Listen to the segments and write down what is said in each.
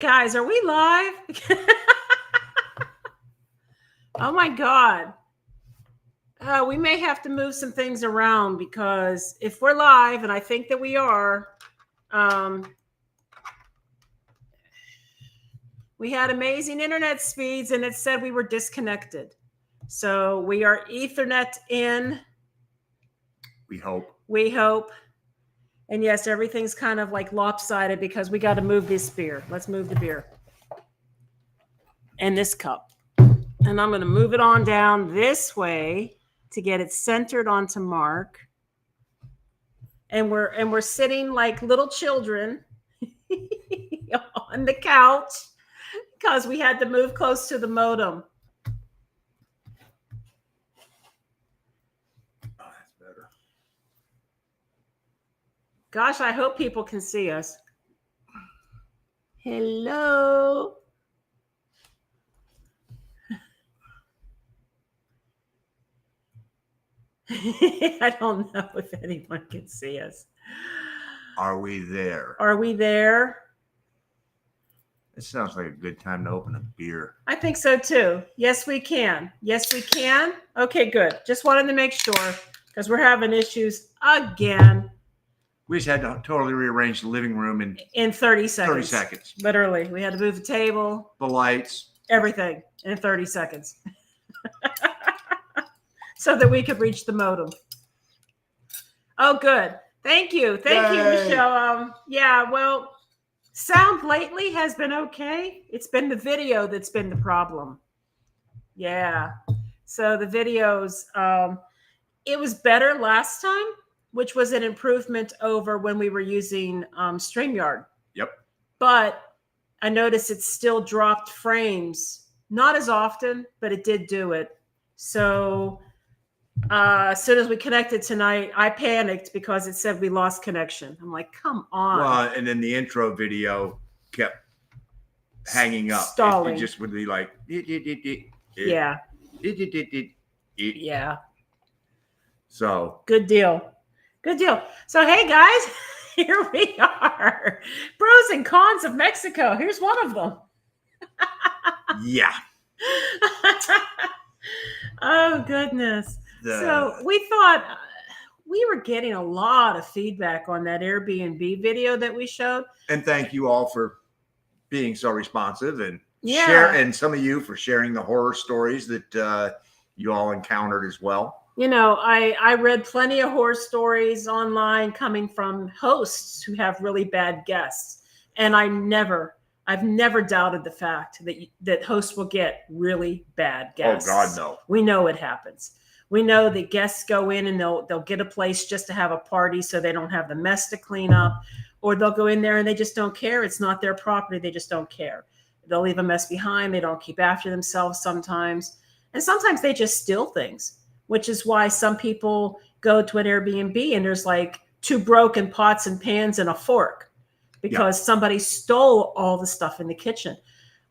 Guys, are we live? Oh my God. We may have to move some things around because if we're live, and I think that we are, we had amazing internet speeds and it said we were disconnected. So we are Ethernet in. We hope. We hope. And yes, everything's kind of like lopsided because we got to move this beer. Let's move the beer. And this cup. And I'm going to move it on down this way to get it centered onto Mark. And we're sitting like little children on the couch because we had to move close to the modem. Oh, that's better. Gosh, I hope people can see us. Hello. I don't know if anyone can see us. Are we there? Are we there? It sounds like a good time to open a beer. I think so too. Yes, we can. Yes, we can. Okay, good. Just wanted to make sure because we're having issues again. We just had to totally rearrange the living room in 30 seconds. 30 seconds. Literally. We had to move the table. The lights. Everything in 30 seconds. So that we could reach the modem. Oh, good. Thank you. Thank you, Michelle. Yeah, well, sound lately has been okay. It's been the video that's been the problem. Yeah. So the videos, it was better last time, which was an improvement over when we were using StreamYard. Yep. But I noticed it still dropped frames. Not as often, but it did do it. So as soon as we connected tonight, I panicked because it said we lost connection. I'm like, come on. Well, and then the intro video kept hanging up. Stalling. It just would be like, yeah. Yeah. So. Good deal. Good deal. So, hey, guys, here we are. Pros and cons of Mexico. Here's one of them. Yeah. Oh, goodness. So we thought we were getting a lot of feedback on that Airbnb video that we showed. And thank you all for being so responsive and and some of you for sharing the horror stories that you all encountered as well. You know, I read plenty of horror stories online coming from hosts who have really bad guests. And I've never doubted the fact that hosts will get really bad guests. Oh, God, no. We know it happens. We know that guests go in and they'll get a place just to have a party so they don't have the mess to clean up, or they'll go in there and they just don't care. It's not their property. They just don't care. They'll leave a mess behind. They don't keep after themselves sometimes. And sometimes they just steal things, which is why some people go to an Airbnb and there's like 2 broken pots and pans and a fork because somebody stole all the stuff in the kitchen.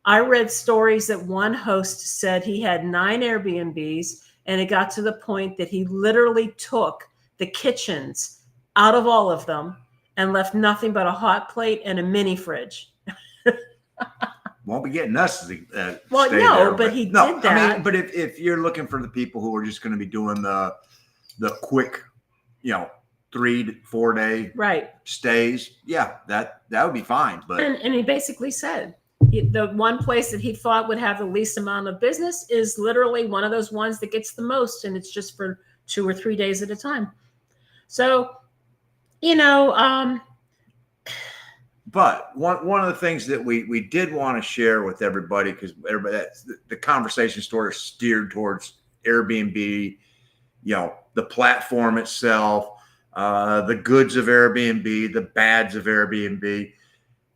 I read stories that one host said he had 9 Airbnbs. And it got to the point that he literally took the kitchens out of all of them and left nothing but a hot plate and a mini fridge. Won't be getting us to well, stay no, there, but he did that. I mean, but if you're looking for the people who are just going to be doing the quick, 3 to 4 day stays, that would be fine. But and he basically said, the one place that he thought would have the least amount of business is literally one of those ones that gets the most, and it's just for 2 or 3 days at a time. So, but one of the things that we did want to share with everybody, because the conversation sort of steered towards Airbnb, the platform itself, the goods of Airbnb, the bads of Airbnb,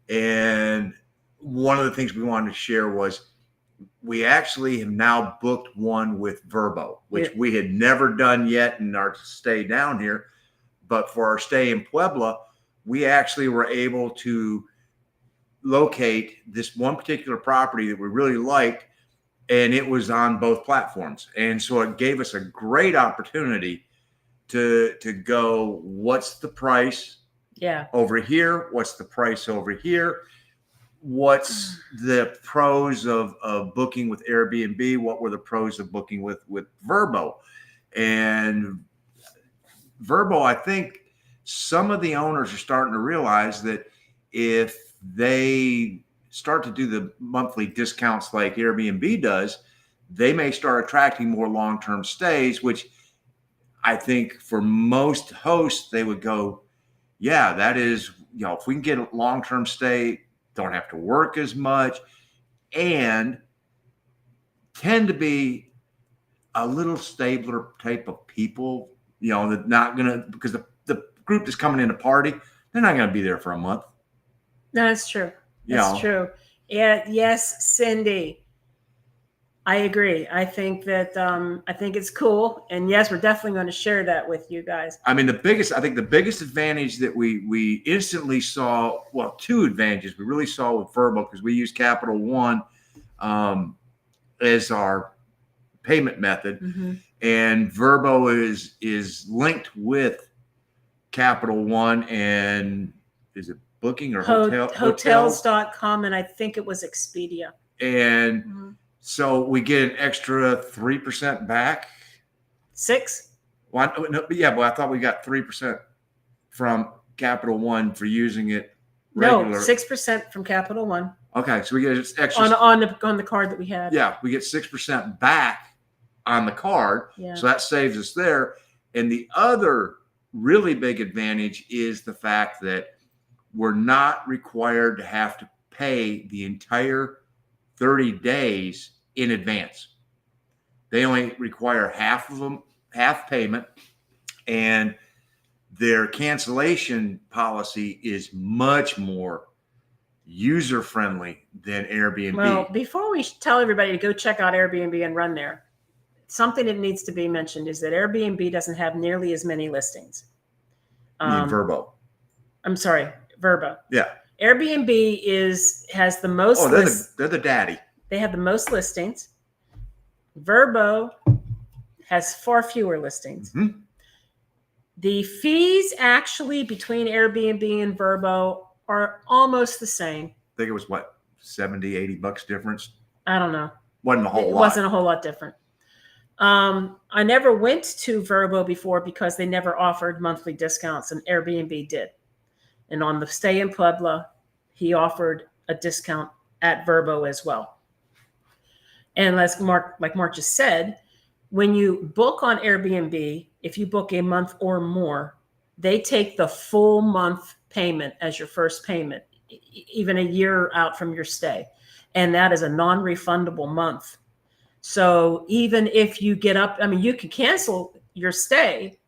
and one of the things we wanted to share was we actually have now booked one with Verbo, which we had never done yet in our stay down here. But for our stay in Puebla, we actually were able to locate this one particular property that we really liked, and it was on both platforms. And so it gave us a great opportunity to go, what's the price over here? What's the price over here? what's the pros of booking with Airbnb? What were the pros of booking with Vrbo? And Vrbo, I think some of the owners are starting to realize that if they start to do the monthly discounts like Airbnb does, they may start attracting more long-term stays, which I think for most hosts, they would go, yeah, that is, if we can get a long-term stay, don't have to work as much, and tend to be a little stabler type of people, that not going to, because the group that's coming in to party, they're not going to be there for a month. No, that's true. That's true. Yeah. Yes, Cindy. I agree. I think that I think it's cool, and yes, we're definitely going to share that with you guys. I mean, the biggest advantage that we instantly saw, well, two advantages we really saw with Vrbo, because we use Capital One as our payment method, and Vrbo is linked with Capital One, and is it booking or hotels.com, and I think it was Expedia, and so we get an extra 3% back. 6? Well, no, yeah, but I thought we got 3% from Capital One for using it regular. No, 6% from Capital One. Okay, so we get extra on the card that we had. Yeah, we get 6% back on the card. Yeah. So that saves us there. And the other really big advantage is the fact that we're not required to have to pay the entire 30 days in advance. They only require half payment, and their cancellation policy is much more user-friendly than Airbnb. Well, before we tell everybody to go check out Airbnb and run there, something that needs to be mentioned is that Airbnb doesn't have nearly as many listings. Vrbo. I'm sorry, Vrbo. Yeah. Airbnb has the most. Oh, they're the daddy. They have the most listings. Vrbo has far fewer listings. The fees actually between Airbnb and Vrbo are almost the same. I think it was what, $70-$80 difference? I don't know. Wasn't a whole lot. It wasn't a whole lot different. I never went to Vrbo before because they never offered monthly discounts, and Airbnb did. And on the stay in Puebla, he offered a discount at Vrbo as well. And like Mark just said, when you book on Airbnb, if you book a month or more, they take the full month payment as your first payment, even a year out from your stay. And that is a non-refundable month. So even if you get up, you can cancel your stay.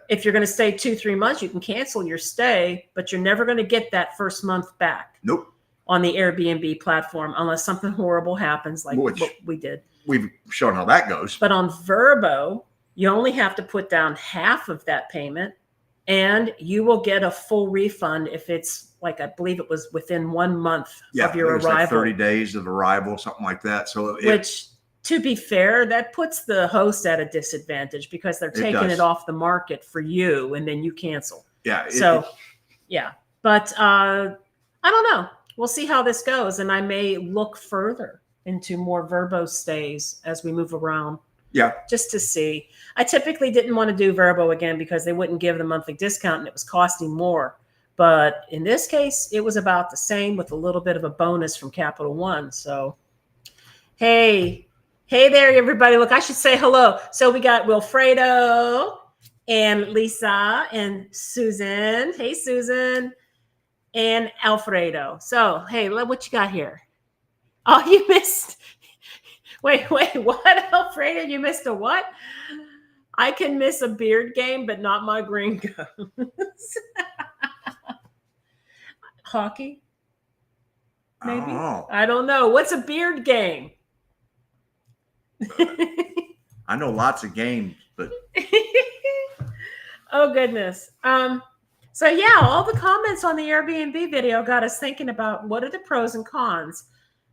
If you're going to stay 2-3 months, you can cancel your stay, but you're never going to get that first month back. Nope. On the Airbnb platform, unless something horrible happens, like what we did. We've shown how that goes. But on Vrbo, you only have to put down half of that payment, and you will get a full refund if it's like, I believe it was within 1 month of your arrival. Like 30 days of arrival, something like that. So which, to be fair, that puts the host at a disadvantage because they're taking it off the market for you, and then you cancel. Yeah. Yeah. But I don't know. We'll see how this goes, and I may look further into more Vrbo stays as we move around. Yeah. Just to see. I typically didn't want to do Vrbo again because they wouldn't give the monthly discount and it was costing more. But in this case, it was about the same with a little bit of a bonus from Capital One. So, hey there, everybody. Look, I should say hello. So we got Wilfredo and Lisa and Susan. Hey, Susan. And Alfredo. So, hey, what you got here? Oh, you missed. Wait, what, Alfredo? You missed a what? I can miss a beard game, but not my gringos. Hockey? Maybe? I don't know. What's a beard game? I know lots of games, but. Oh, goodness. So yeah, all the comments on the Airbnb video got us thinking about what are the pros and cons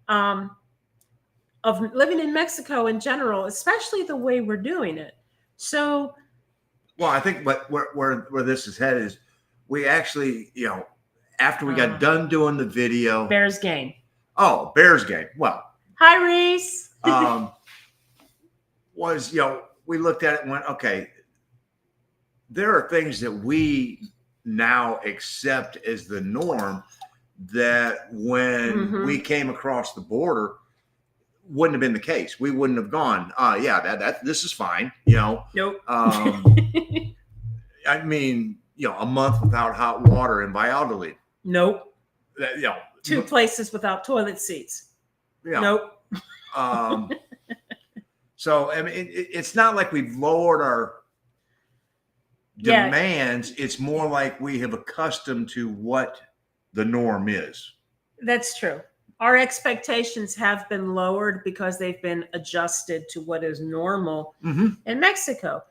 of living in Mexico in general, especially the way we're doing it. So, well, I think where this is headed is we actually, after we got done doing the video, Bears game. Oh, Bears game. Well, Hi, Reese. Was, we looked at it and went, okay, there are things that we now accept as the norm that when we came across the border wouldn't have been the case. We wouldn't have gone, this is fine. Nope. I mean, a month without hot water in Valladolid. Nope. 2 places without toilet seats. Yeah. Nope. So, I mean, it's not like we've lowered our demands. It's more like we have accustomed to what the norm is. That's true. Our expectations have been lowered because they've been adjusted to what is normal in Mexico.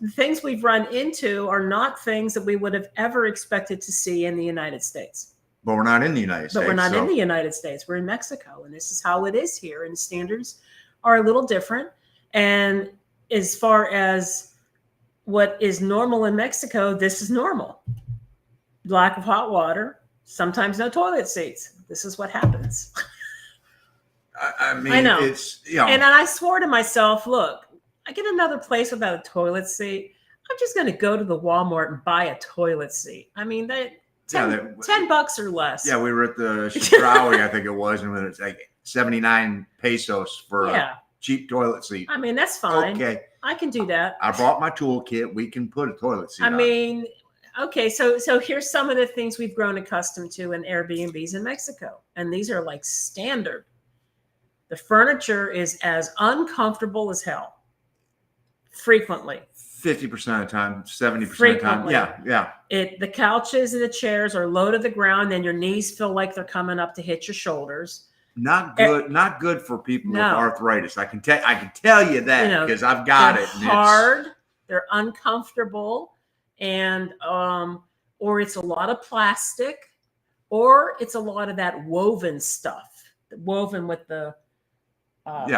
The things we've run into are not things that we would have ever expected to see in the United States. But we're not in the United States. But we're not in the United States. We're in Mexico, and this is how it is here. And standards are a little different. And as far as what is normal in Mexico, this is normal. Lack of hot water, sometimes no toilet seats. This is what happens. I mean, I know. It's, And I swore to myself, look, I get another place without a toilet seat, I'm just going to go to the Walmart and buy a toilet seat. I mean, $10 or less. Yeah, we were at the Chedraui, I think it was, and it's like 79 pesos for a cheap toilet seat. I mean, that's fine. Okay. I can do that. I brought my toolkit. We can put a toilet seat on. I mean, okay, so here's some of the things we've grown accustomed to in Airbnbs in Mexico. And these are like standard. The furniture is as uncomfortable as hell. Frequently. 50% of the time, 70% of the time. Yeah. The couches and the chairs are low to the ground, and your knees feel like they're coming up to hit your shoulders. Not good for people with arthritis. I can tell you that because I've got it. They're hard. They're uncomfortable, and or it's a lot of plastic, or it's a lot of that woven stuff, woven with the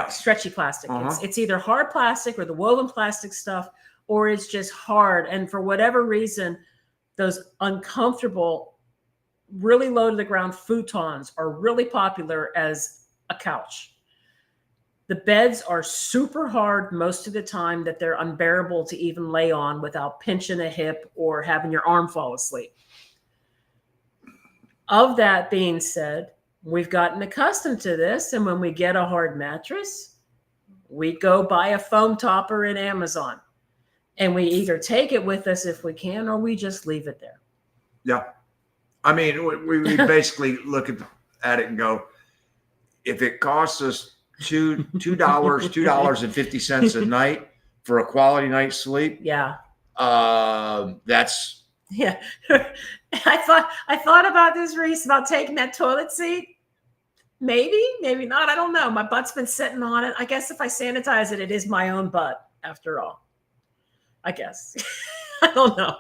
stretchy plastic. It's either hard plastic or the woven plastic stuff, or it's just hard. And for whatever reason, those uncomfortable, really low to the ground futons are really popular as a couch. The beds are super hard most of the time, that they're unbearable to even lay on without pinching a hip or having your arm fall asleep. Of that being said, we've gotten accustomed to this, and when we get a hard mattress, we go buy a foam topper in Amazon, and we either take it with us if we can, or we just leave it there. Yeah. I mean, we basically look at it and go, if it costs us $2.50 a night for a quality night's sleep, that's I thought about this, Reese, about taking that toilet seat. Maybe not. I don't know. My butt's been sitting on it. I guess if I sanitize it, it is my own butt after all. I guess. I don't know.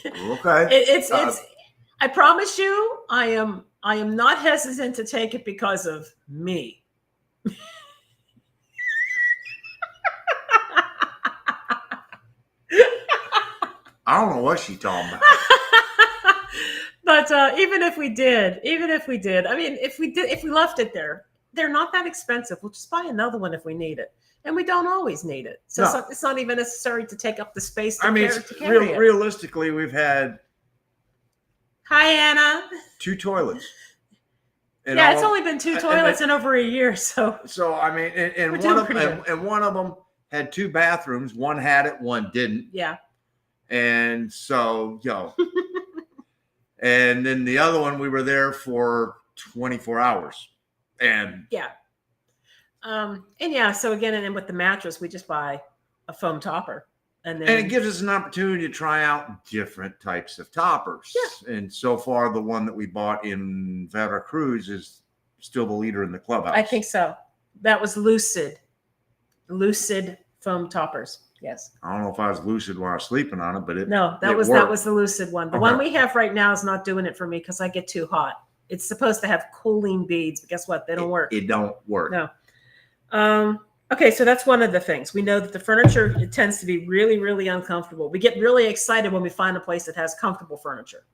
Okay. It's I promise you, I am not hesitant to take it because of me. I don't know what she's talking about. But even if we did, I mean, if we left it there, they're not that expensive. We'll just buy another one if we need it. And we don't always need it. So it's not even necessary to take up the space to carry it. Realistically, we've had... Hi, Anna. 2 toilets. It's only been 2 toilets in over a year. So I mean, and one of them had 2 bathrooms. One had it, one didn't. Yeah. And so, and then the other one, we were there for 24 hours. And so again, and then with the mattress, we just buy a foam topper. And it gives us an opportunity to try out different types of toppers. Yeah. And so far, the one that we bought in Veracruz is still the leader in the clubhouse. I think so. That was Lucid foam toppers. Yes. I don't know if I was lucid while I was sleeping on it, but that was the Lucid one. The one we have right now is not doing it for me because I get too hot. It's supposed to have cooling beads, but guess what? They don't work. It don't work. No. Okay, so that's one of the things. We know that the furniture, it tends to be really, really uncomfortable. We get really excited when we find a place that has comfortable furniture.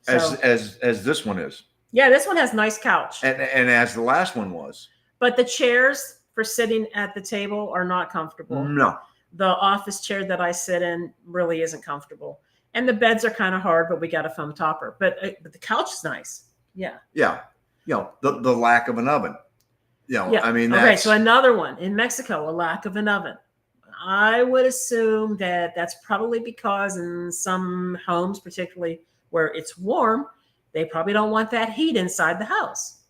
So, as this one is. Yeah, this one has nice couch. and as the last one was. But the chairs for sitting at the table are not comfortable. No. The office chair that I sit in really isn't comfortable. And the beds are kind of hard, but we got a foam topper. But the couch is nice. Yeah. Yeah. The lack of an oven. Yeah. I mean, okay. So another one in Mexico, a lack of an oven. I would assume that that's probably because in some homes, particularly where it's warm, they probably don't want that heat inside the house.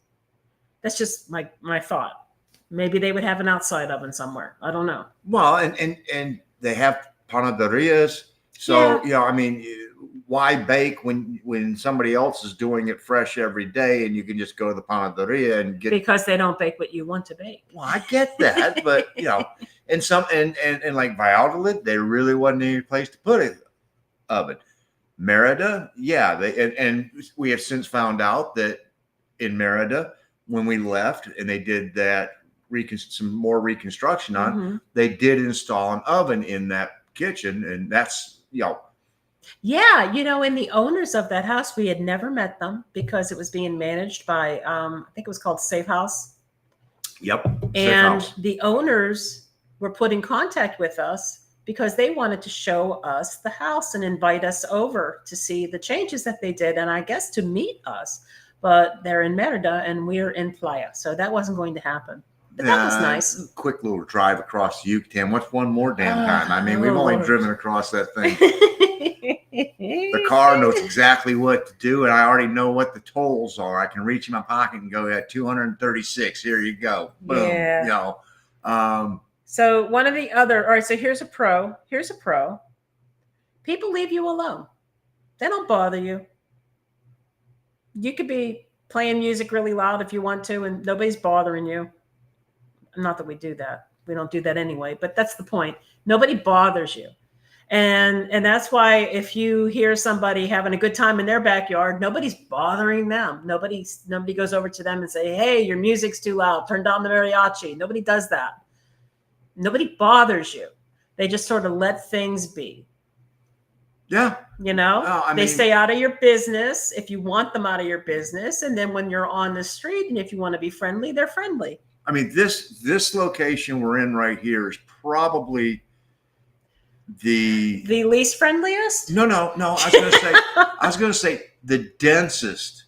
That's just my thought. Maybe they would have an outside oven somewhere. I don't know. Well, and they have panaderias. So, I mean, why bake when somebody else is doing it fresh every day and you can just go to the panaderia and get. Because they don't bake what you want to bake. Well, I get that, but and some and like Valladolid, there really wasn't any place to put an oven. Merida, yeah, and we have since found out that in Merida, when we left and they did that some more reconstruction on, they did install an oven in that kitchen, and that's Yeah, and the owners of that house, we had never met them because it was being managed by I think it was called Safe House. Yep. And the owners were put in contact with us because they wanted to show us the house and invite us over to see the changes that they did, and I guess to meet us. But they're in Merida and we're in Playa, so that wasn't going to happen. But that was nice. Quick little drive across the Yucatan. What's one more damn time? I mean, we've only driven across that thing. The car knows exactly what to do, and I already know what the tolls are. I can reach in my pocket and go at 236. Here you go. Boom. Yeah. So one of the other. All right. So here's a pro. People leave you alone. They don't bother you. You could be playing music really loud if you want to, and nobody's bothering you. Not that we do that. We don't do that anyway, but that's the point. Nobody bothers you. And that's why if you hear somebody having a good time in their backyard, nobody's bothering them. Nobody goes over to them and say, hey, your music's too loud. Turn down the mariachi. Nobody does that. Nobody bothers you. They just sort of let things be. Yeah. They stay out of your business if you want them out of your business. And then when you're on the street and if you want to be friendly, they're friendly. I mean, this location we're in right here is probably the least friendliest. No. I was going to say the densest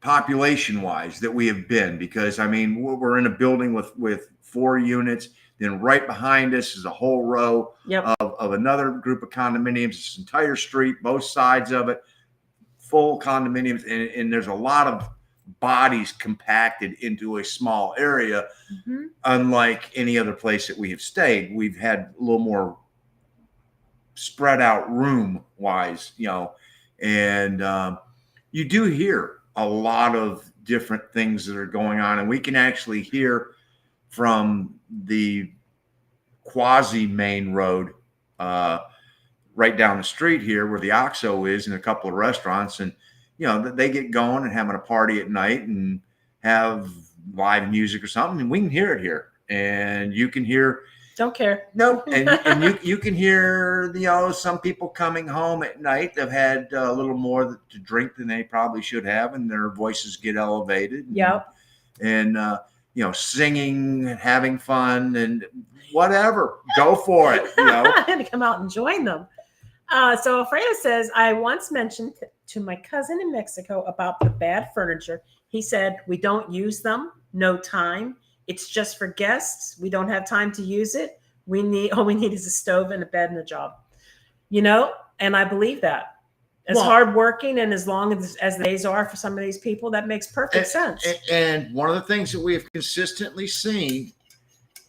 population wise that we have been, because I mean, we're in a building with 4 units. Then right behind us is a whole row of another group of condominiums. This entire street, both sides of it, full condominiums, and there's a lot of bodies compacted into a small area. Unlike any other place that we have stayed, we've had a little more spread out room wise, and you do hear a lot of different things that are going on, and we can actually hear from the quasi main road right down the street here where the OXXO is and a couple of restaurants, and they get going and having a party at night and have live music or something, and we can hear it here, and you can hear. Don't care. No, and you can hear some people coming home at night. They've had a little more to drink than they probably should have, and their voices get elevated. Yep. And singing and having fun and whatever. Go for it. I had to come out and join them. So Alfredo says, I once mentioned to my cousin in Mexico about the bad furniture. He said, we don't use them. No time. It's just for guests. We don't have time to use it. All we need is a stove and a bed and a job. And I believe that. As hardworking and as long as the days are for some of these people, that makes perfect sense. And one of the things that we have consistently seen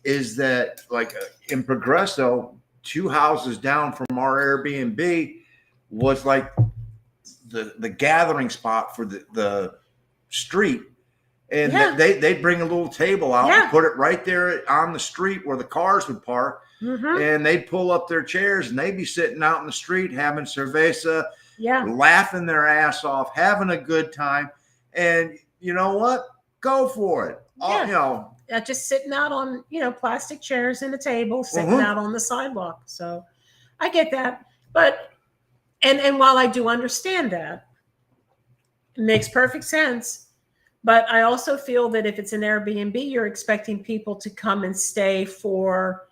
is that, like in Progresso, 2 houses down from our Airbnb was like the gathering spot for the street. And they'd bring a little table out and put it right there on the street where the cars would park. And they'd pull up their chairs and they'd be sitting out in the street having cerveza, laughing their ass off, having a good time. And you know what? Go for it. Just sitting out on, plastic chairs and a table, sitting out on the sidewalk. So I get that. But, and while I do understand that, It makes perfect sense. But I also feel that if it's an Airbnb, you're expecting people to come and stay for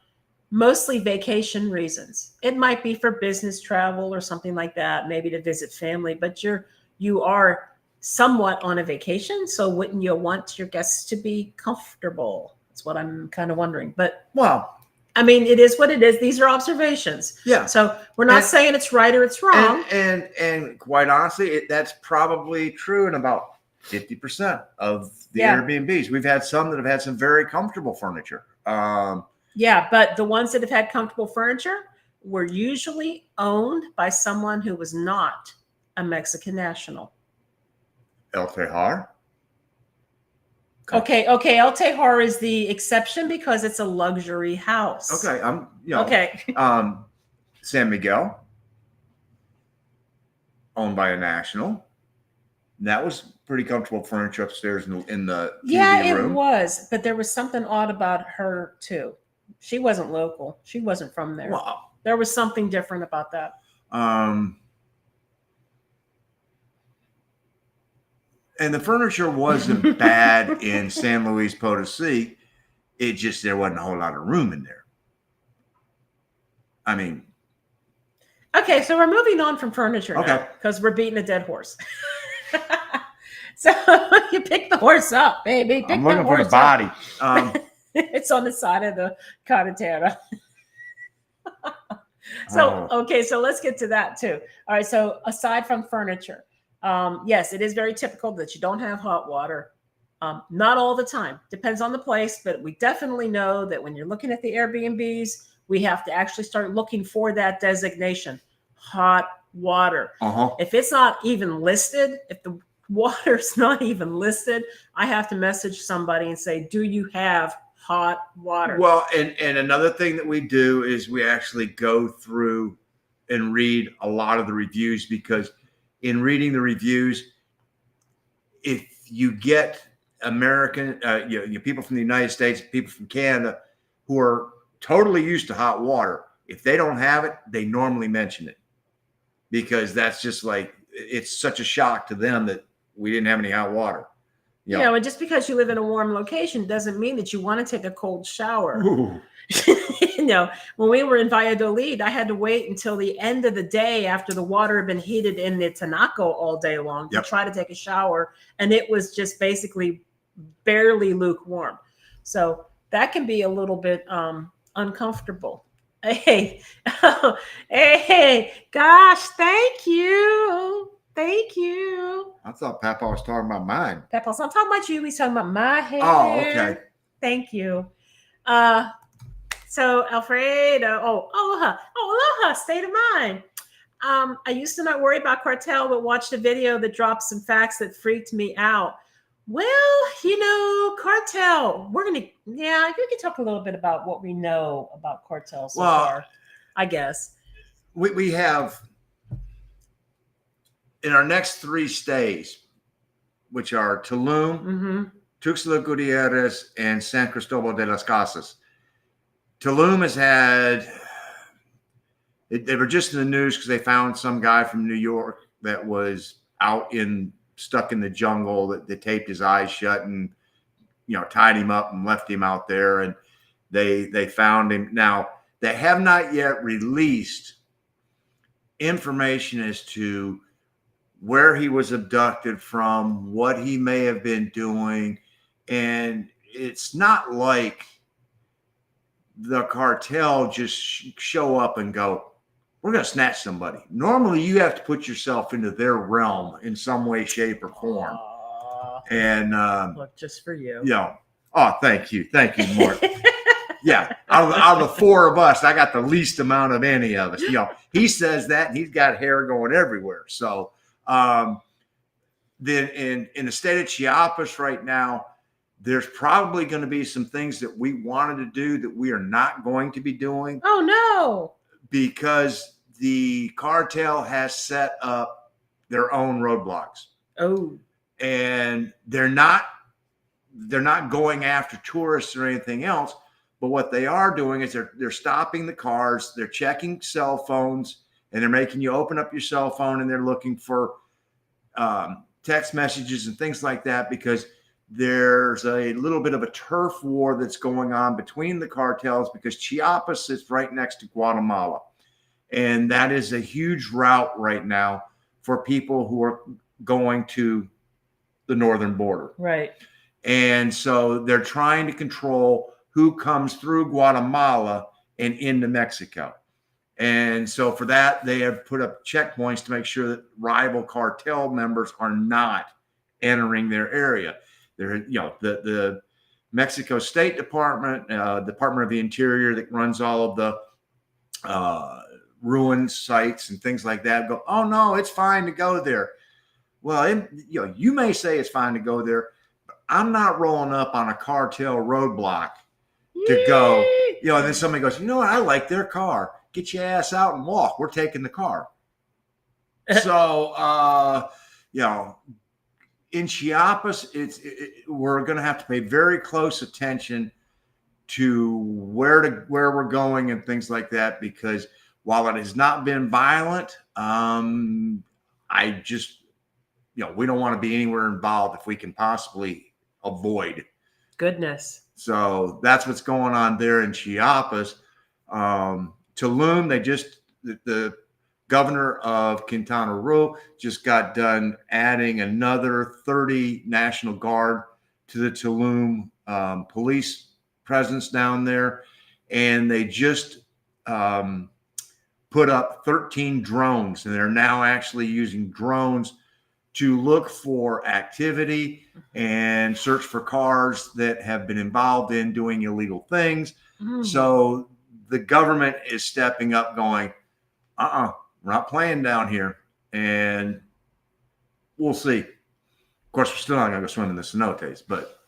mostly vacation reasons. It might be for business travel or something like that, maybe to visit family, but you are somewhat on a vacation, so wouldn't you want your guests to be comfortable? That's what I'm kind of wondering. But Well, I mean, it is what it is. These are observations. yeah. So we're not And- saying it's right or it's wrong. And quite honestly, that's probably true in about 50% of the Yeah. Airbnbs. We've had some that have had some very comfortable furniture. Yeah, but the ones that have had comfortable furniture were usually owned by someone who was not a Mexican national. El Tejar. Okay, El Tejar is the exception because it's a luxury house. Okay, Okay. San Miguel, owned by a national. That was pretty comfortable furniture upstairs in the Yeah, TV room. it was, but there was something odd about her too. She wasn't local. She wasn't from there. Wow. There was something different about that. And the furniture wasn't bad in San Luis Potosi. It just, there wasn't a whole lot of room in there. I mean, okay, so we're moving on from furniture now because we're beating a dead horse. So you pick the horse up, baby. I'm looking for the body. It's on the side of the carretera. So, okay, so let's get to that too. All right, so aside from furniture, yes, it is very typical that you don't have hot water. Not all the time. Depends on the place, but we definitely know that when you're looking at the Airbnbs, we have to actually start looking for that designation, hot water. If it's not even listed, if the water's not even listed, I have to message somebody and say, do you have hot water? Well, and another thing that we do is we actually go through and read a lot of the reviews, because in reading the reviews, if you get American, people from the United States, people from Canada who are totally used to hot water, if they don't have it, they normally mention it, because that's just like, it's such a shock to them that we didn't have any hot water. You know, and just because you live in a warm location doesn't mean that you want to take a cold shower. You know, when we were in Valladolid, I had to wait until the end of the day after the water had been heated in the Tinaco all day long to try to take a shower. And it was just basically barely lukewarm. So that can be a little bit uncomfortable. Hey, hey, gosh, thank you. Thank you. I thought Papa was talking about mine. Papa's not talking about you. He's talking about my hair. Oh, okay. Thank you. So Alfredo, aloha, state of mind. I used to not worry about cartel, but watched a video that dropped some facts that freaked me out. Well, you know, cartel. You can talk a little bit about what we know about cartel so far, I guess. We have, in our next 3 stays, which are Tulum, Tuxtla Gutierrez, and San Cristobal de las Casas. Tulum has had, they were just in the news because they found some guy from New York that was stuck in the jungle, that they taped his eyes shut and, tied him up and left him out there. And they found him. Now, they have not yet released information as to where he was abducted from, what he may have been doing. And it's not like the cartel just show up and go, we're going to snatch somebody. Normally, you have to put yourself into their realm in some way, shape, or form. And look, just for you. Yeah. Oh, thank you. Thank you, Mark. Yeah. Out of the 4 of us, I got the least amount of any of us. He says that, and he's got hair going everywhere. So then in the state of Chiapas right now, there's probably going to be some things that we wanted to do that we are not going to be doing. Oh, no. Because the cartel has set up their own roadblocks. Oh. And they're not going after tourists or anything else. But what they are doing is they're stopping the cars, they're checking cell phones, and they're making you open up your cell phone, and they're looking for text messages and things like that, because there's a little bit of a turf war that's going on between the cartels, because Chiapas is right next to Guatemala. And that is a huge route right now for people who are going to the northern border. Right. And so they're trying to control who comes through Guatemala and into Mexico. And so for that, they have put up checkpoints to make sure that rival cartel members are not entering their area. They're, the Mexico State Department, Department of the Interior that runs all of the ruined sites and things like that go, oh no, it's fine to go there. Well, you may say it's fine to go there, but I'm not rolling up on a cartel roadblock to go, and then somebody goes, you know what, I like their car. Get your ass out and walk. We're taking the car. So, in Chiapas, we're going to have to pay very close attention to where we're going and things like that, because while it has not been violent, I just, we don't want to be anywhere involved if we can possibly avoid. Goodness. So that's what's going on there in Chiapas. Tulum, the governor of Quintana Roo just got done adding another 30 National Guard to the Tulum police presence down there. And they just put up 13 drones, and they're now actually using drones to look for activity and search for cars that have been involved in doing illegal things. So the government is stepping up going, we're not playing down here. And we'll see. Of course, we're still not going to go swim in the cenotes, but,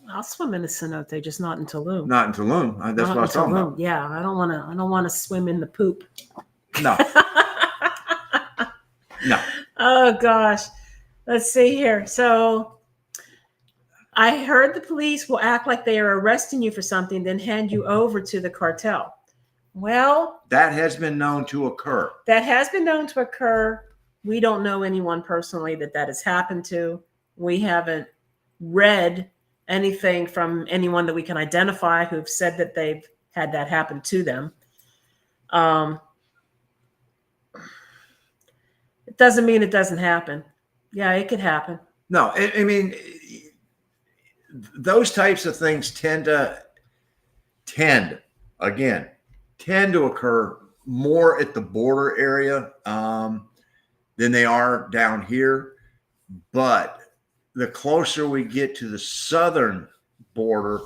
I'll swim in the cenote, just not in Tulum. Not in Tulum. That's what I was talking about. Yeah, I don't want to swim in the poop. No. No. Oh, gosh. Let's see here. So I heard the police will act like they are arresting you for something, then hand you over to the cartel. Well, that has been known to occur. We don't know anyone personally that has happened to. We haven't read anything from anyone that we can identify who've said that they've had that happen to them. It doesn't mean it doesn't happen. Yeah, it could happen. No, I mean, those types of things tend to occur more at the border area than they are down here. But the closer we get to the southern border,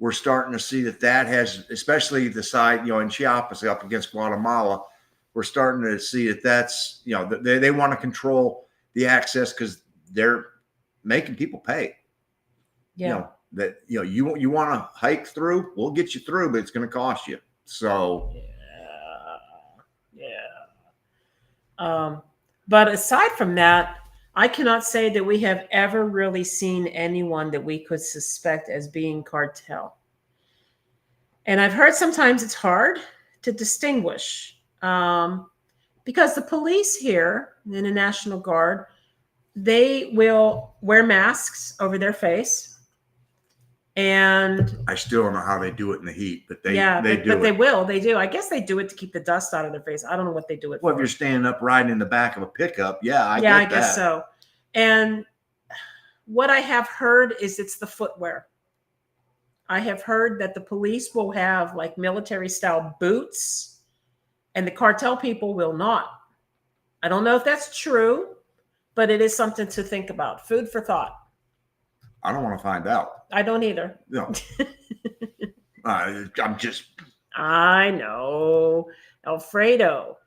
we're starting to see that has, especially the side, in Chiapas up against Guatemala, we're starting to see that's, they want to control the access because they're making people pay. Yeah. You want to hike through, we'll get you through, but it's going to cost you. So. Yeah. But aside from that, I cannot say that we have ever really seen anyone that we could suspect as being cartel. And I've heard sometimes it's hard to distinguish because the police here in the National Guard, they will wear masks over their face. And I still don't know how they do it in the heat, but they do. I guess they do it to keep the dust out of their face. I don't know what they do it for. Well, if you're standing up riding in the back of a pickup, I guess so. And what I have heard is it's the footwear. I have heard that the police will have like military style boots and the cartel people will not. I don't know if that's true, but it is something to think about. Food for thought. I don't want to find out. I don't either. No. I know. Alfredo.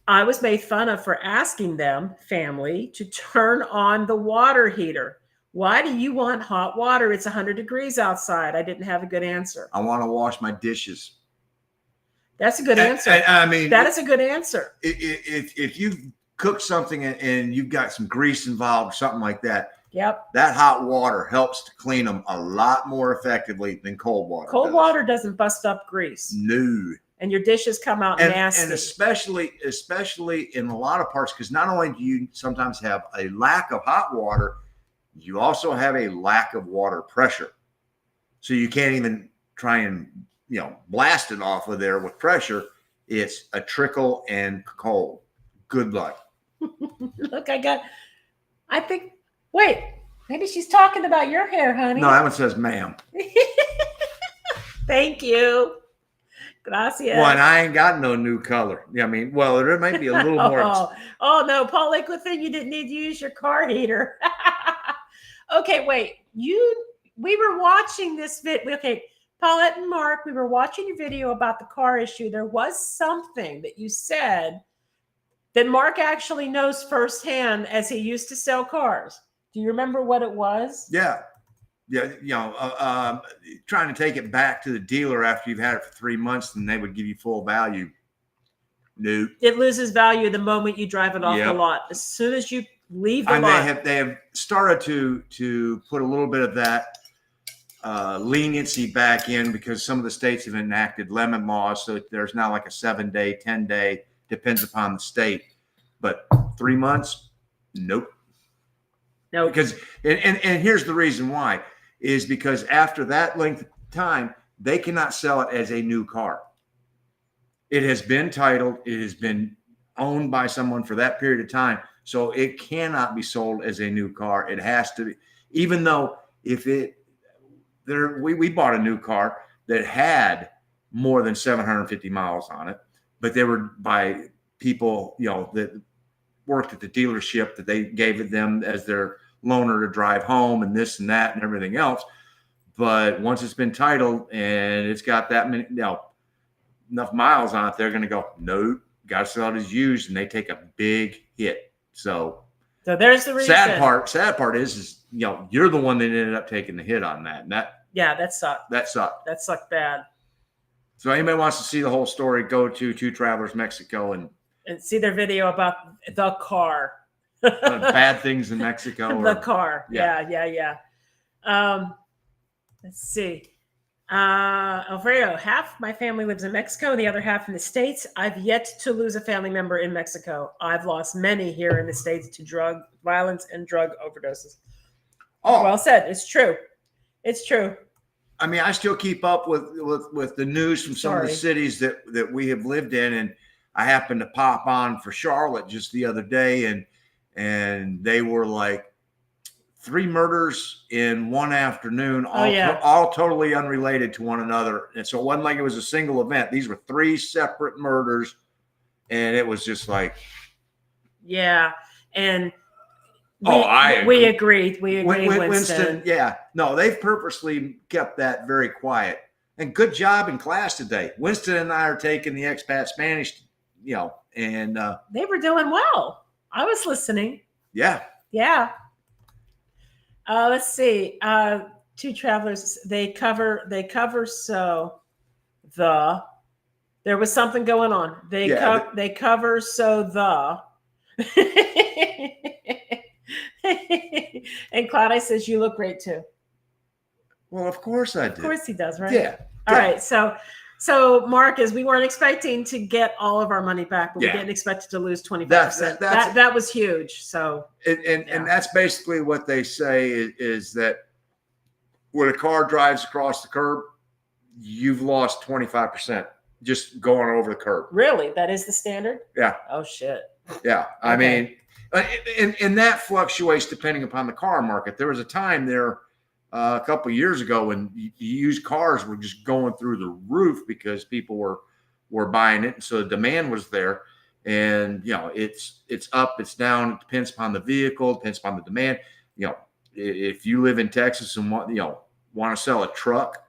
I was made fun of for asking them, family, to turn on the water heater. Why do you want hot water? It's 100 degrees outside. I didn't have a good answer. I want to wash my dishes. That's a good answer. I mean, that is a good answer. If you cook something and you've got some grease involved or something like that, yep, that hot water helps to clean them a lot more effectively than cold water. Cold water doesn't bust up grease. No. and your dishes come out nasty. And especially in a lot of parts, because not only do you sometimes have a lack of hot water, you also have a lack of water pressure. So you can't even try and, blast it off of there with pressure. It's a trickle and cold. Good luck. Look, wait, maybe she's talking about your hair, honey. No, that one says ma'am. Thank you. Gracias. Well, and I ain't got no new color. I mean, well, there might be a little more. Oh, no, Paul Liquithin, you didn't need to use your car heater. Okay, wait. We were watching this video. Okay, Paulette and Mark, we were watching your video about the car issue. There was something that you said that Mark actually knows firsthand as he used to sell cars. Do you remember what it was? Yeah. Trying to take it back to the dealer after you've had it for 3 months, and they would give you full value. Nope. It loses value the moment you drive it off the lot. As soon as you leave the lot. They have started to put a little bit of that leniency back in, because some of the states have enacted lemon laws. So there's now like a 7-day, 10-day, depends upon the state. But 3 months, nope. No. Because and here's the reason why, is because after that length of time, they cannot sell it as a new car. It has been titled, it has been owned by someone for that period of time. So it cannot be sold as a new car. It has to be, even though we bought a new car that had more than 750 miles on it, but they were by people, that worked at the dealership, that they gave it them as their loaner to drive home and this and that and everything else. But once it's been titled and it's got that many, enough miles on it, they're going to go, nope, got to sell it as used, and they take a big hit. So there's the reason. Sad part is you're the one that ended up taking the hit on that, and that sucked. That sucked bad. So anybody wants to see the whole story, go to Two Travelers Mexico and see their video about the car. Bad things in Mexico. The car. Yeah. Let's see. Alfredo, half my family lives in Mexico, the other half in the States. I've yet to lose a family member in Mexico. I've lost many here in the States to drug violence and drug overdoses. Oh, well said. It's true. It's true. I mean, I still keep up with the news from some of the cities that we have lived in, and I happened to pop on for Charlotte just the other day, and they were like 3 murders in one afternoon, all totally unrelated to one another. And so it wasn't like it was a single event. These were 3 separate murders, and it was just like, yeah. And we agreed. We agreed, Winston. Yeah. No, they've purposely kept that very quiet. And good job in class today. Winston and I are taking the expat Spanish, and they were doing well. I was listening. Yeah. Yeah. Let's see. Two Travelers. They cover. So there was something going on. They cover. So and Claudia says you look great too. Well, of course I do. Of course he does, right? Yeah. All right. So Marcus, we weren't expecting to get all of our money back, but we didn't expect to lose 25%. That was huge. So and that's basically what they say is that when a car drives across the curb, you've lost 25% just going over the curb. Really? That is the standard? Yeah. Oh shit. Yeah. I mean, and that fluctuates depending upon the car market. There was a time there a couple of years ago when used cars were just going through the roof because people were buying it, and so the demand was there. And it's up, it's down. It depends upon the vehicle, depends upon the demand. If you live in Texas and want to sell a truck,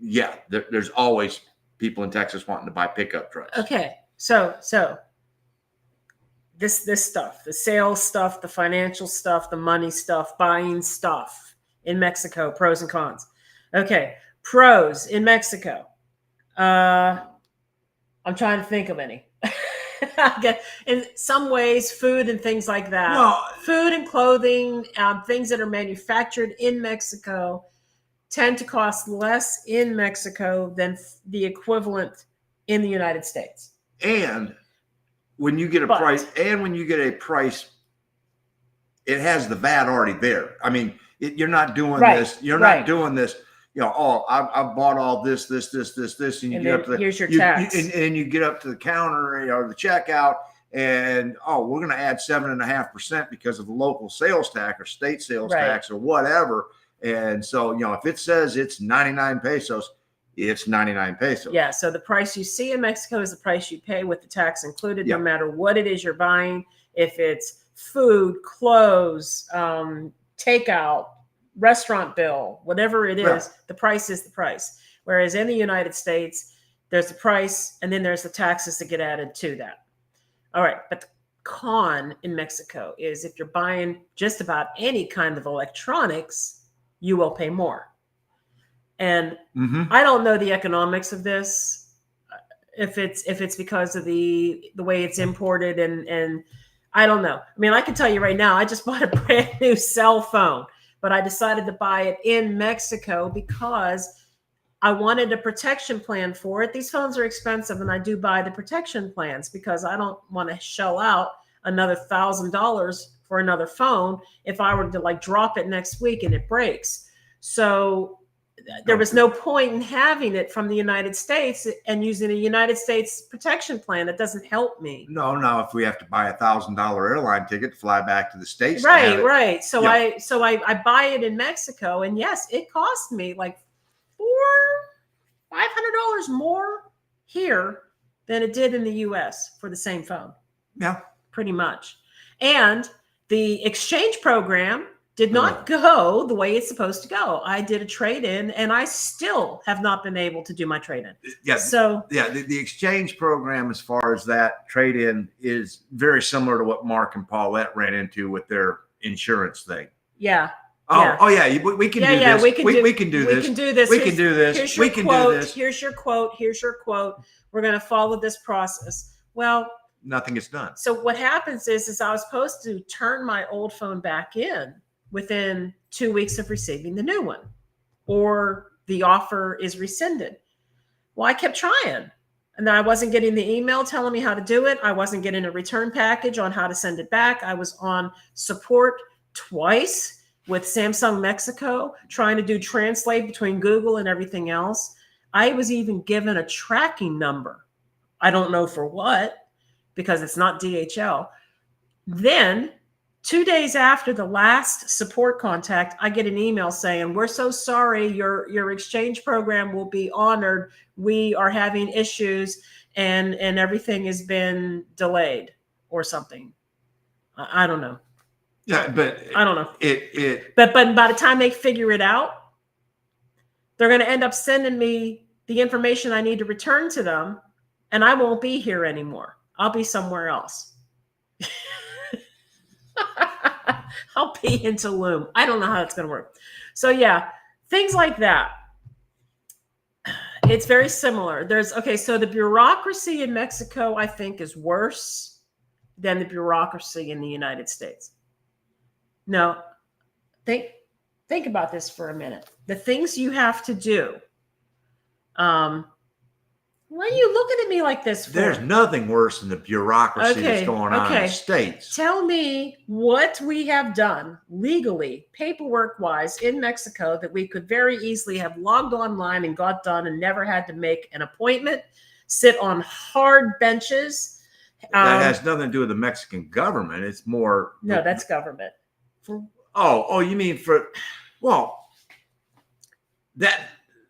there's always people in Texas wanting to buy pickup trucks. Okay, so this stuff, the sales stuff, the financial stuff, the money stuff, buying stuff in Mexico, pros and cons. Okay, pros in Mexico. I'm trying to think of any. In some ways, food and things like that. Well, food and clothing, things that are manufactured in Mexico tend to cost less in Mexico than the equivalent in the United States. And when you get a price, it has the VAT already there. I mean, you're not doing this. You're not doing this. You know, oh, I bought all this, and you get up to here's your tax, and you get up to the counter or the checkout, and we're going to add 7.5% because of the local sales tax or state sales tax or whatever. And so, you know, if it says it's 99 pesos, it's 99 pesos. Yeah. So the price you see in Mexico is the price you pay with the tax included, no matter what it is you're buying. If it's food, clothes, takeout, restaurant bill, whatever it is, the price is the price. Whereas in the United States, there's the price and then there's the taxes that get added to that. All right. But the con in Mexico is if you're buying just about any kind of electronics, you will pay more. And I don't know the economics of this, if it's because of the way it's imported and I don't know. I mean, I can tell you right now, I just bought a brand new cell phone, but I decided to buy it in Mexico because I wanted a protection plan for it. These phones are expensive, and I do buy the protection plans because I don't want to shell out another $1,000 for another phone if I were to like drop it next week and it breaks. So there was no point in having it from the United States and using a United States protection plan. It doesn't help me. No, if we have to buy $1,000 airline ticket to fly back to the States. Right. So I buy it in Mexico, and yes, it cost me like $500 more here than it did in the US for the same phone. Yeah. Pretty much. And the exchange program did not go the way it's supposed to go. I did a trade-in, and I still have not been able to do my trade-in. Yeah. So the exchange program, as far as that trade-in, is very similar to what Mark and Paulette ran into with their insurance thing. Yeah. We can do this. We can do this. We can do this. We can do this. We can do this. Here's your quote. Here's your quote. We're going to follow this process. Well, nothing is done. So what happens is I was supposed to turn my old phone back in within 2 weeks of receiving the new one, or the offer is rescinded. Well, I kept trying, and then I wasn't getting the email telling me how to do it. I wasn't getting a return package on how to send it back. I was on support twice with Samsung Mexico, trying to do translate between Google and everything else. I was even given a tracking number. I don't know for what, because it's not DHL. Then 2 days after the last support contact, I get an email saying, we're so sorry, your exchange program will be honored. We are having issues and everything has been delayed or something. I don't know. Yeah, but I don't know. But by the time they figure it out, they're going to end up sending me the information I need to return to them, and I won't be here anymore. I'll be somewhere else. I'll be in Tulum. I don't know how it's going to work. So yeah, things like that. It's very similar. So the bureaucracy in Mexico, I think, is worse than the bureaucracy in the United States. Now, think about this for a minute. The things you have to do. What are you looking at me like this for? There's nothing worse than the bureaucracy that's going on in the States. Tell me what we have done legally, paperwork-wise, in Mexico that we could very easily have logged online and got done and never had to make an appointment, sit on hard benches. That has nothing to do with the Mexican government. It's more... No, that's government. You mean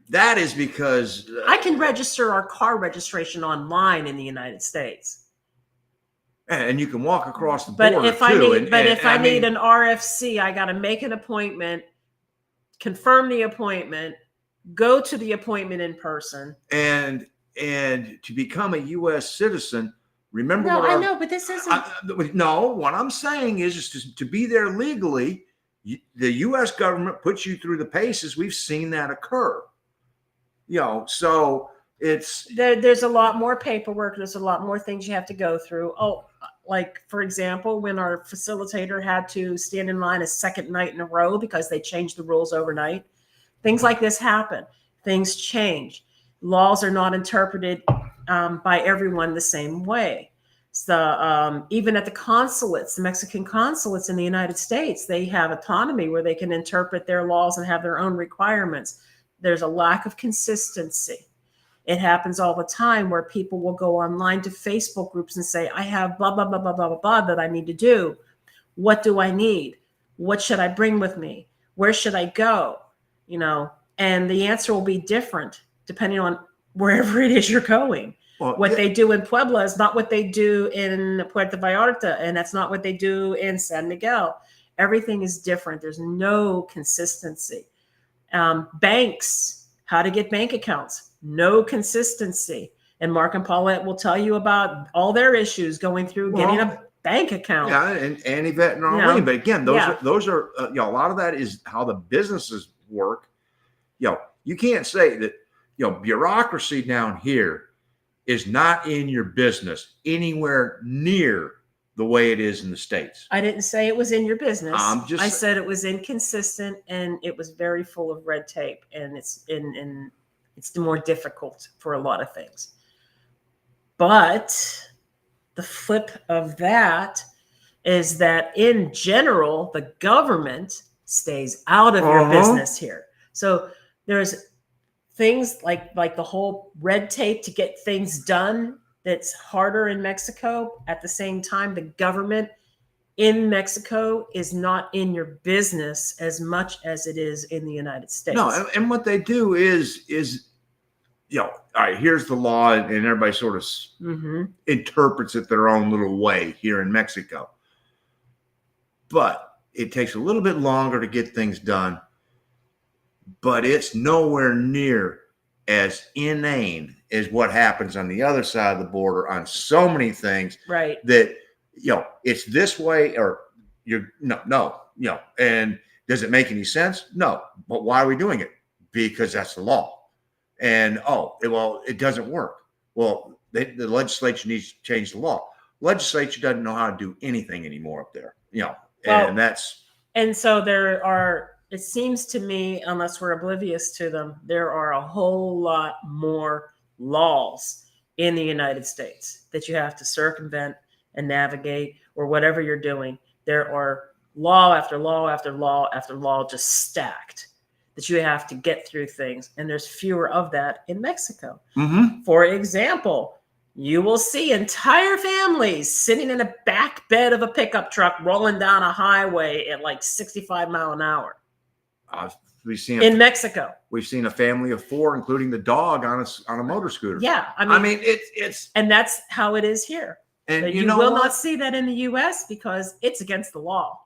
that is because I can register our car registration online in the United States, and you can walk across the border. But if I need an RFC, I got to make an appointment, confirm the appointment, go to the appointment in person, and to become a U.S. citizen. Remember? No, I know, but this isn't. No, what I'm saying is to be there legally. The U.S. government puts you through the paces. We've seen that occur. So it's there's a lot more paperwork. There's a lot more things you have to go through. Like, for example, when our facilitator had to stand in line a second night in a row because they changed the rules overnight. Things like this happen. Things change. Laws are not interpreted by everyone the same way. So even at the consulates, the Mexican consulates in the United States, they have autonomy where they can interpret their laws and have their own requirements. There's a lack of consistency. It happens all the time where people will go online to Facebook groups and say, I have blah, blah, blah, blah, blah, blah, blah that I need to do. What do I need? What should I bring with me? Where should I go? And the answer will be different depending on wherever it is you're going. Well, what they do in Puebla is not what they do in Puerto Vallarta, and that's not what they do in San Miguel. Everything is different. There's no consistency. Banks, how to get bank accounts, no consistency. And Mark and Paulette will tell you about all their issues going through getting a bank account. Yeah, and Yvette and Arlene. But again, those are a lot of that is how the businesses work. You can't say that bureaucracy down here is not in your business anywhere near the way it is in the States. I didn't say it was in your business. I said it was inconsistent and it was very full of red tape, and it's more difficult for a lot of things. But the flip of that is that in general, the government stays out of your business here. So there's things like the whole red tape to get things done that's harder in Mexico. At the same time, the government in Mexico is not in your business as much as it is in the United States. No, and what they do is all right, here's the law, and everybody sort of interprets it their own little way here in Mexico. But it takes a little bit longer to get things done. But it's nowhere near as inane as what happens on the other side of the border on so many things. Right. That, it's this way or no. And does it make any sense? No. But why are we doing it? Because that's the law. And, it doesn't work. Well, the legislature needs to change the law. Legislature doesn't know how to do anything anymore up there, and that's. And so there are, it seems to me, unless we're oblivious to them, there are a whole lot more laws in the United States that you have to circumvent and navigate, or whatever you're doing. There are law after law after law after law just stacked that you have to get through things. And there's fewer of that in Mexico. Mm-hmm. For example, you will see entire families sitting in a back bed of a pickup truck rolling down a highway at like 65 miles an hour. We've seen in Mexico. We've seen a family of 4, including the dog, on a motor scooter. Yeah, I mean it's and that's how it is here. And but you will not see that in the U.S. because it's against the law.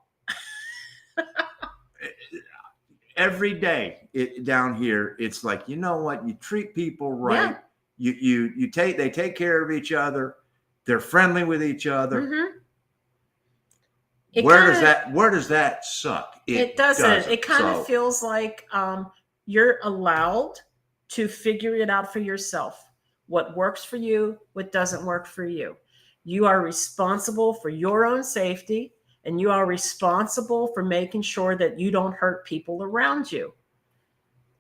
Every day down here, it's like, you know what? You treat people right. Yeah. They take care of each other. They're friendly with each other. Mm-hmm. Where does that suck? It doesn't. It kind of feels like you're allowed to figure it out for yourself. What works for you, what doesn't work for you. You are responsible for your own safety, and you are responsible for making sure that you don't hurt people around you.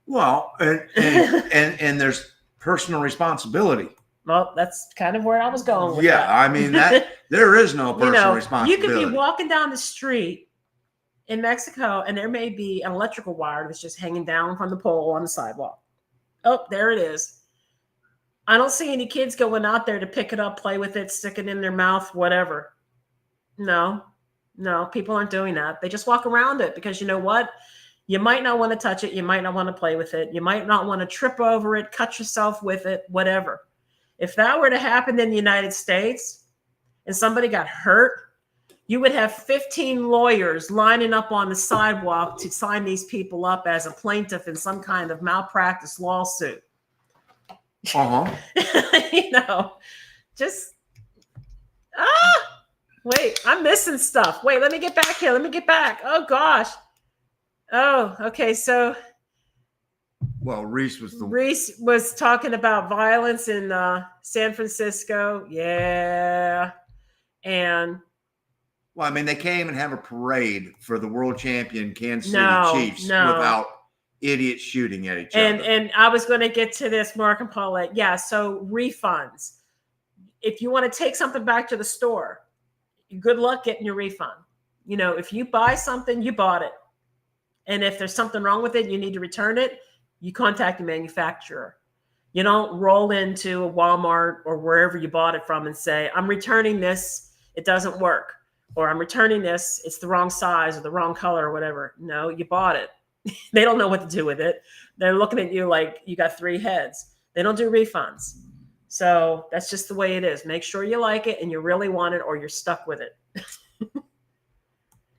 Well, and there's personal responsibility. Well, that's kind of where I was going with that. I mean, there is no personal responsibility. You could be walking down the street in Mexico, and there may be an electrical wire that's just hanging down from the pole on the sidewalk. Oh, there it is. I don't see any kids going out there to pick it up, play with it, stick it in their mouth, whatever. No, people aren't doing that. They just walk around it because you know what? You might not want to touch it. You might not want to play with it. You might not want to trip over it, cut yourself with it, whatever. If that were to happen in the United States and somebody got hurt, you would have 15 lawyers lining up on the sidewalk to sign these people up as a plaintiff in some kind of malpractice lawsuit. Wait, I'm missing stuff. Wait, let me get back here. Oh, gosh. Oh, okay. So, well, Reese was talking about violence in San Francisco. Yeah. And well, I mean, they can't even have a parade for the world champion Kansas City Chiefs without idiots shooting at each other. And I was going to get to this, Mark and Paulette. Yeah. So refunds. If you want to take something back to the store, good luck getting your refund. You know, if you buy something, you bought it. And if there's something wrong with it, you need to return it, you contact the manufacturer. You don't roll into a Walmart or wherever you bought it from and say, I'm returning this, it doesn't work. Or I'm returning this, it's the wrong size or the wrong color or whatever. No, you bought it. They don't know what to do with it. They're looking at you like you got 3 heads. They don't do refunds. So that's just the way it is. Make sure you like it and you really want it or you're stuck with it.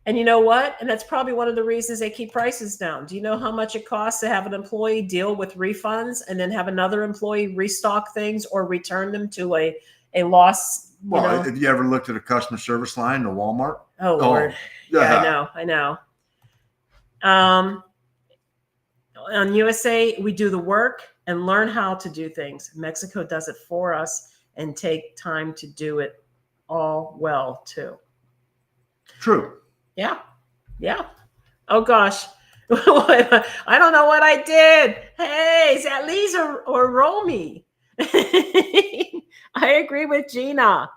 And you know what? And that's probably one of the reasons they keep prices down. Do you know how much it costs to have an employee deal with refunds and then have another employee restock things or return them to a loss? Well, have you ever looked at a customer service line in a Walmart? Oh, Lord. Yeah, I know. On USA, we do the work and learn how to do things. Mexico does it for us and take time to do it all well, too. True. Yeah. Oh, gosh. I don't know what I did. Hey, is that Lisa or Romy? I agree with Gina.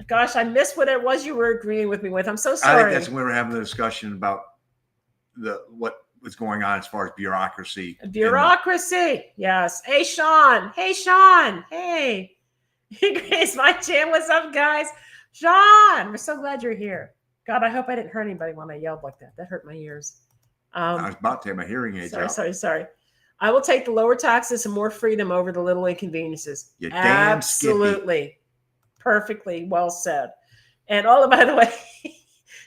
Gosh, I missed what it was you were agreeing with me with. I'm so sorry. I think that's when we were having the discussion about what was going on as far as bureaucracy. Bureaucracy. Yes. Hey, Sean. Hey. Grace, my jam. What's up, guys? Sean, we're so glad you're here. God, I hope I didn't hurt anybody when I yelled like that. That hurt my ears. I was about to take my hearing aids out. Sorry. I will take the lower taxes and more freedom over the little inconveniences. You damn Absolutely. Skippy. Perfectly well said. And by the way,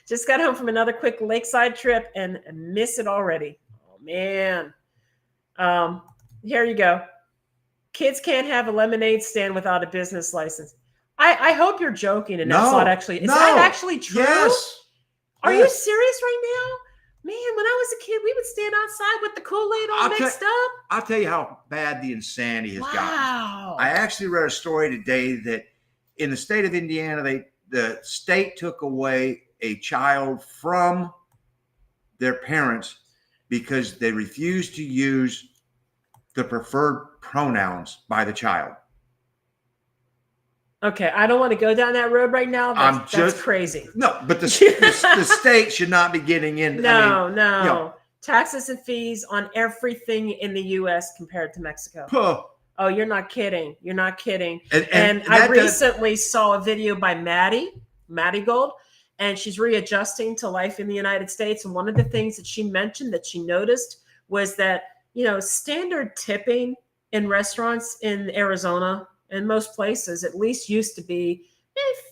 just got home from another quick lakeside trip and miss it already. Oh, man. Here you go. Kids can't have a lemonade stand without a business license. I hope you're joking and that's not actually. Is that actually true? Yes. Are you serious right now? Man, when I was a kid, we would stand outside with the Kool-Aid all mixed up. I'll tell you how bad the insanity has gotten. Wow. I actually read a story today that in the state of Indiana, the state took away a child from their parents because they refused to use the preferred pronouns by the child. Okay, I don't want to go down that road right now. That's crazy. No, but the state should not be getting in. No. You know, taxes and fees on everything in the U.S. compared to Mexico. Oh, you're not kidding. And I recently saw a video by Maddie Gold, and she's readjusting to life in the United States. And one of the things that she mentioned that she noticed was that, standard tipping in restaurants in Arizona and most places at least used to be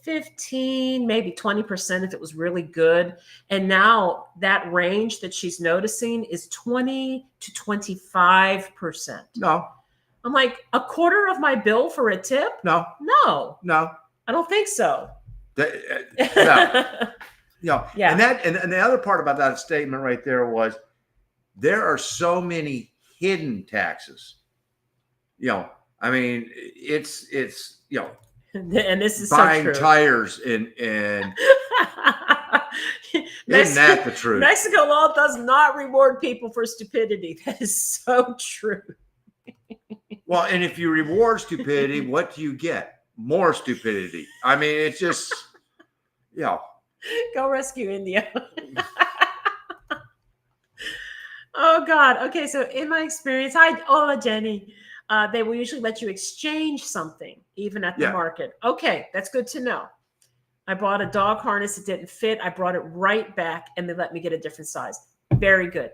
15, maybe 20% if it was really good. And now that range that she's noticing is 20 to 25%. No. I'm like, a quarter of my bill for a tip? No. I don't think so. No. Yeah. And the other part about that statement right there was there are so many hidden taxes. I mean, it's and this is buying so true. tires and isn't that the truth? Mexico law does not reward people for stupidity. That is so true. Well, and if you reward stupidity, what do you get? More stupidity. I mean, it's just, Go rescue India. Oh, God. Okay, so in my experience, Jenny, they will usually let you exchange something, even at the market. Okay, that's good to know. I bought a dog harness. It didn't fit. I brought it right back, and they let me get a different size. Very good.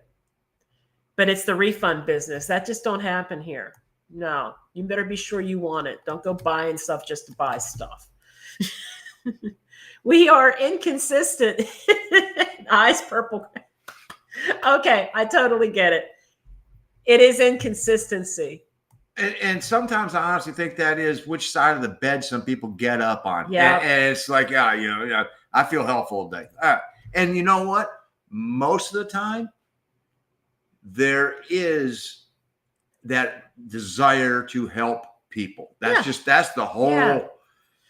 But it's the refund business. That just don't happen here. No, you better be sure you want it. Don't go buying stuff just to buy stuff. We are inconsistent. Eyes purple. Okay, I totally get it. It is inconsistency. And sometimes I honestly think that is which side of the bed some people get up on. Yeah. And it's like, I feel helpful today. And you know what? Most of the time, there is that desire to help people. That's the whole.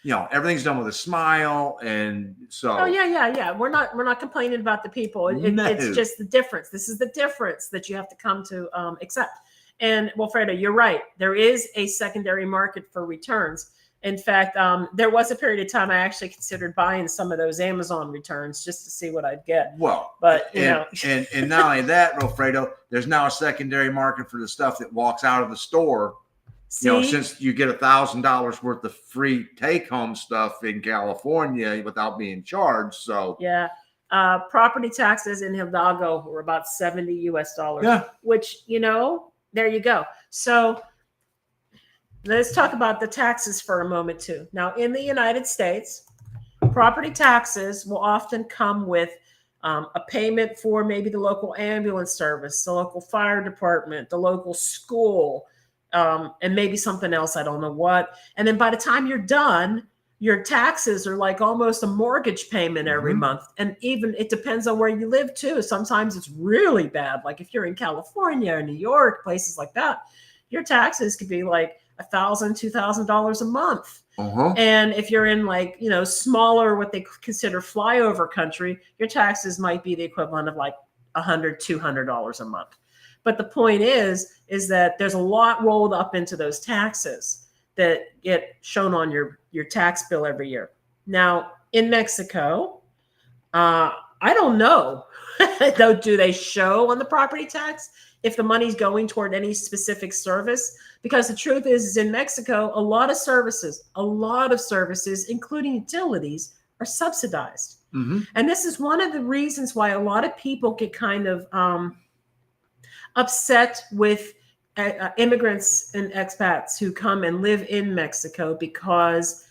everything's done with a smile, and so. Oh yeah. We're not complaining about the people. It's No. just the difference. This is the difference that you have to come to accept. And Wilfredo, you're right. There is a secondary market for returns. In fact, there was a period of time I actually considered buying some of those Amazon returns just to see what I'd get. Well, but and not only that, Wilfredo, there's now a secondary market for the stuff that walks out of the store. See? Since you get $1,000 worth of free take-home stuff in California without being charged, so yeah. Property taxes in Hidalgo were about $70 US, which there you go. So let's talk about the taxes for a moment too. Now, in the United States, property taxes will often come with a payment for maybe the local ambulance service, the local fire department, the local school, and maybe something else. I don't know what. And then by the time you're done, your taxes are like almost a mortgage payment every month. And even it depends on where you live too. Sometimes it's really bad. Like if you're in California or New York, places like that, your taxes could be like $1,000, $2,000 a month. And if you're in like, smaller, what they consider flyover country, your taxes might be the equivalent of like $100, $200 a month. But the point is that there's a lot rolled up into those taxes that get shown on your tax bill every year. Now, in Mexico, I don't know, though, do they show on the property tax if the money's going toward any specific service? Because the truth is in Mexico, a lot of services, including utilities, are subsidized. And this is one of the reasons why a lot of people get kind of upset with immigrants and expats who come and live in Mexico, because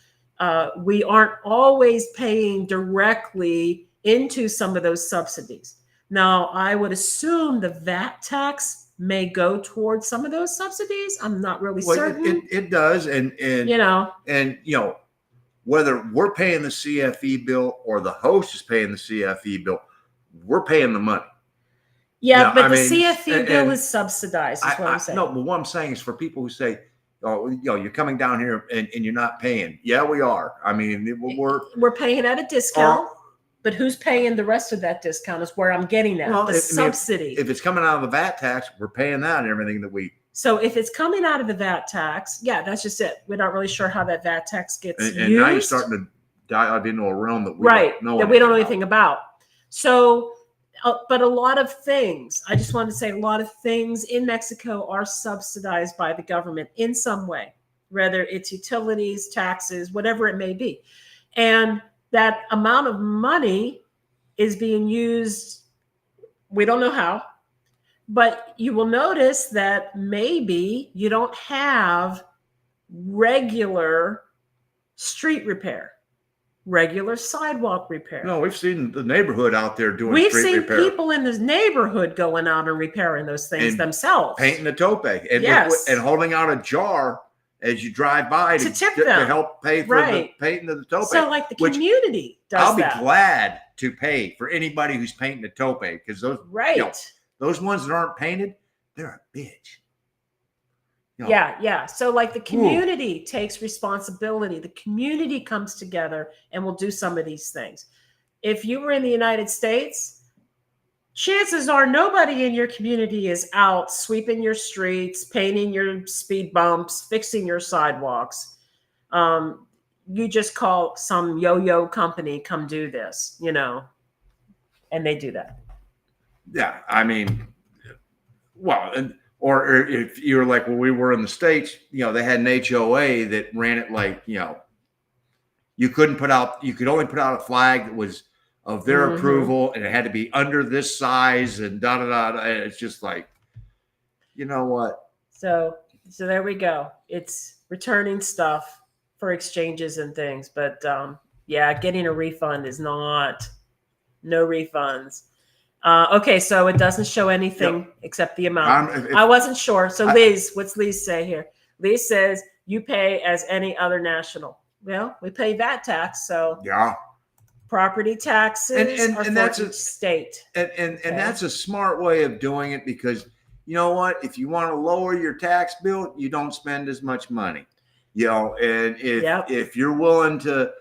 we aren't always paying directly into some of those subsidies. Now, I would assume the VAT tax may go towards some of those subsidies. I'm not really certain. It does, and whether we're paying the CFE bill or the host is paying the CFE bill, we're paying the money. Yeah, but the CFE bill is subsidized, is what I'm saying. No, but what I'm saying is for people who say, you're coming down here and you're not paying. Yeah, we are. I mean, we're paying at a discount, but who's paying the rest of that discount is where I'm getting at. Well, subsidy. If it's coming out of the VAT tax, we're paying that and everything that we. So if it's coming out of the VAT tax, yeah, that's just it. We're not really sure how that VAT tax gets used. And now you're starting to dive into a realm that we don't know anything about. So. But a lot of things, I just want to say a lot of things in Mexico are subsidized by the government in some way, whether it's utilities, taxes, whatever it may be. And that amount of money is being used, we don't know how, but you will notice that maybe you don't have regular street repair. Regular sidewalk repair. No, we've seen the neighborhood out there doing street repair. We've seen people in this neighborhood going out and repairing those things themselves. Painting the tope and holding out a jar as you drive by to tip them. To help pay for the painting of the tope. So like the community does I'll be glad to pay for anybody who's painting the tope, because those those ones that aren't painted, they're a bitch. Yeah. So like the community takes responsibility. The community comes together and will do some of these things. If you were in the United States, chances are nobody in your community is out sweeping your streets, painting your speed bumps, fixing your sidewalks. You just call some yo-yo company, come do this, and they do that. Yeah. I mean, or if you're like, we were in the States, they had an HOA that ran it like, you could only put out a flag that was of their approval, and it had to be under this size and da-da-da. And it's just like, you know what? So there we go. It's returning stuff for exchanges and things. But getting a refund is no refunds. Okay, so it doesn't show anything except the amount. I wasn't sure. So Liz, what's Liz say here? Liz says you pay as any other national. Well, we pay VAT tax, so property taxes are for each state. And that's a smart way of doing it, because you know what? If you want to lower your tax bill, you don't spend as much money. And Yep. if you're willing to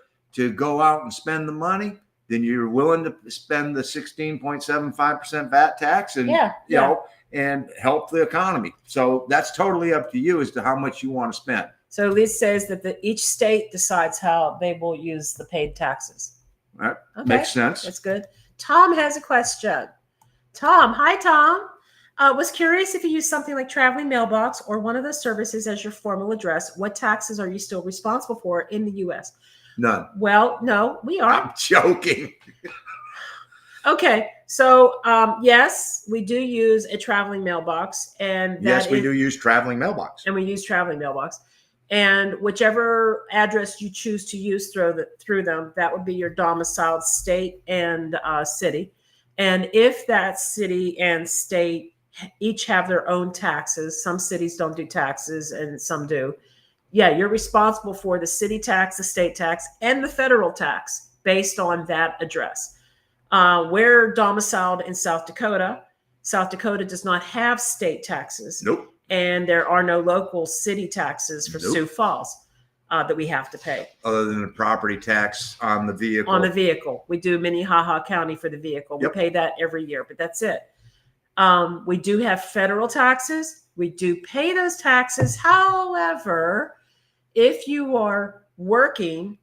go out and spend the money, then you're willing to spend the 16.75% VAT tax and and help the economy. So that's totally up to you as to how much you want to spend. So Lisa says that each state decides how they will use the paid taxes. Right. Okay. Makes sense. That's good. Tom has a question. Tom, hi Tom. Was curious if you use something like traveling mailbox or one of those services as your formal address, what taxes are you still responsible for in the U.S.? None. Well, no, we are. I'm joking. Okay, so yes, we do use a traveling mailbox, and yes, we do use traveling mailbox, and we use traveling mailbox, and whichever address you choose to use through them, that would be your domiciled state and city, and if that city and state each have their own taxes, some cities don't do taxes and some do. Yeah, you're responsible for the city tax, the state tax, and the federal tax based on that address. We're domiciled in South Dakota. South Dakota does not have state taxes. Nope. And there are no local city taxes for Sioux Falls that we have to pay. Other than the property tax on the vehicle. On the vehicle. We do Minnehaha County for the vehicle. We pay that every year, but that's it. We do have federal taxes. We do pay those taxes. However, if you are working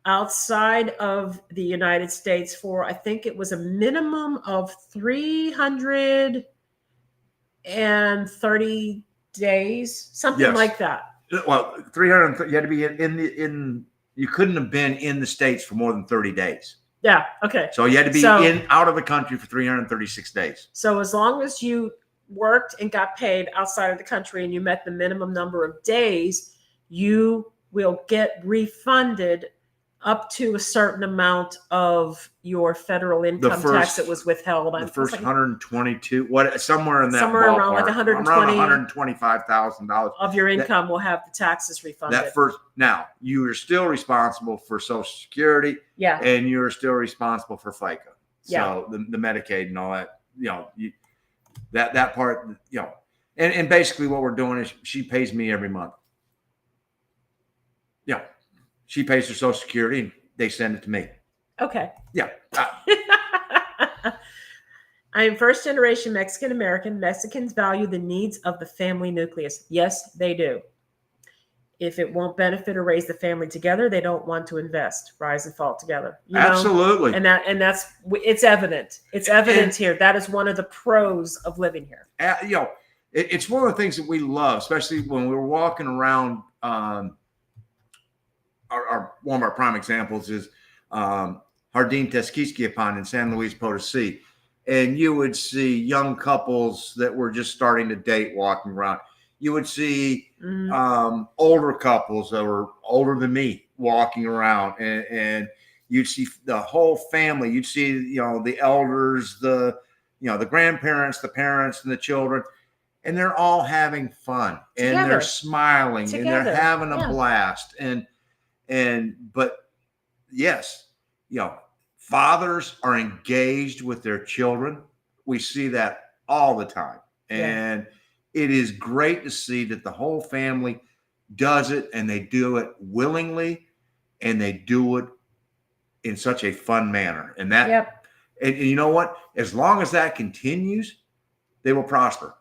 outside of the United States for, I think it was a minimum of 330 days, something like that. Well, 300. You had to be in. You couldn't have been in the States for more than 30 days. Yeah. Okay. So you had to be out of the country for 336 days. So as long as you worked and got paid outside of the country and you met the minimum number of days, you will get refunded up to a certain amount of your federal income tax that was withheld. The first 122, somewhere in that somewhere ballpark, around like $125,000 of your income will have the taxes refunded. Now you are still responsible for Social Security, and you're still responsible for FICA, so the Medicaid and all that. That part, and basically what we're doing is she pays me every month. She pays her Social Security and they send it to me. Okay. Yeah. I am first generation Mexican American. Mexicans value the needs of the family nucleus. Yes, they do. If it won't benefit or raise the family together, they don't want to invest, rise and fall together. Absolutely. And that's it's evident. It's evident here. That is one of the pros of living here. It's one of the things that we love, especially when we were walking around. One of our prime examples is Jardín Tequisquiapan in San Luis Potosí. And you would see young couples that were just starting to date walking around. You would see older couples that were older than me walking around. And you'd see the whole family. You'd see, the elders, the grandparents, the parents, and the children. And they're all having fun. And they're smiling. Together. And they're having a blast. But yes, fathers are engaged with their children. We see that all the time. And it is great to see that the whole family does it, and they do it willingly, and they do it in such a fun manner. And that, and you know what? As long as that continues, they will prosper.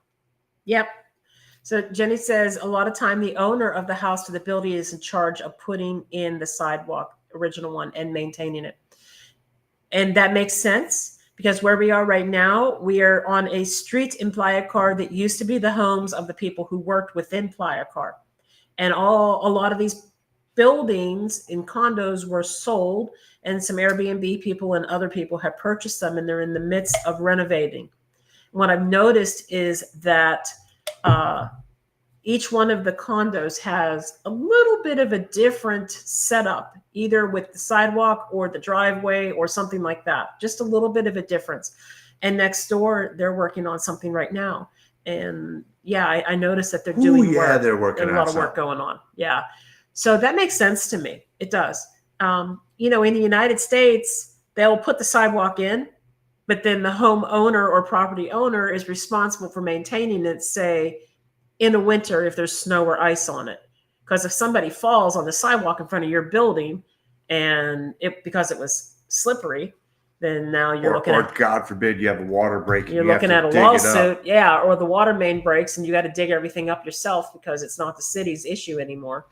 Yep. So Jenny says a lot of time the owner of the house or the building is in charge of putting in the sidewalk, original one, and maintaining it. And that makes sense because where we are right now, we are on a street in Playa Car that used to be the homes of the people who worked within Playa Car. And a lot of these buildings in condos were sold, and some Airbnb people and other people have purchased them, and they're in the midst of renovating. What I've noticed is that each one of the condos has a little bit of a different setup, either with the sidewalk or the driveway or something like that. Just a little bit of a difference. And next door, they're working on something right now. And I noticed that they're doing work. They're working on a lot of work going on. Yeah. So that makes sense to me. It does. In the United States, they'll put the sidewalk in, but then the homeowner or property owner is responsible for maintaining it, say, in the winter if there's snow or ice on it. Because if somebody falls on the sidewalk in front of your building and because it was slippery, then now you're looking or at, God forbid you have a water break. And you're you have looking to at a dig it lawsuit. up. Yeah. Or the water main breaks and you got to dig everything up yourself because it's not the city's issue anymore.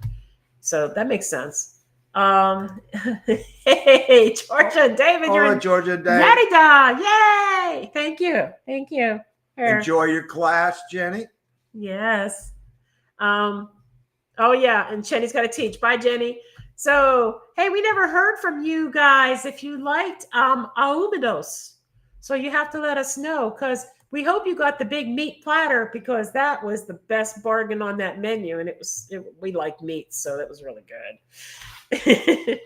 So that makes sense. Hey, Georgia and David, you're in Georgia and Dave. Merida. Yay. Thank you. Thank you. Here. Enjoy your class, Jenny. Yes. Oh yeah, and Jenny's got to teach. Bye, Jenny. So, hey, we never heard from you guys if you liked Aumedos. So you have to let us know because we hope you got the big meat platter because that was the best bargain on that menu, and we like meat, so that was really good.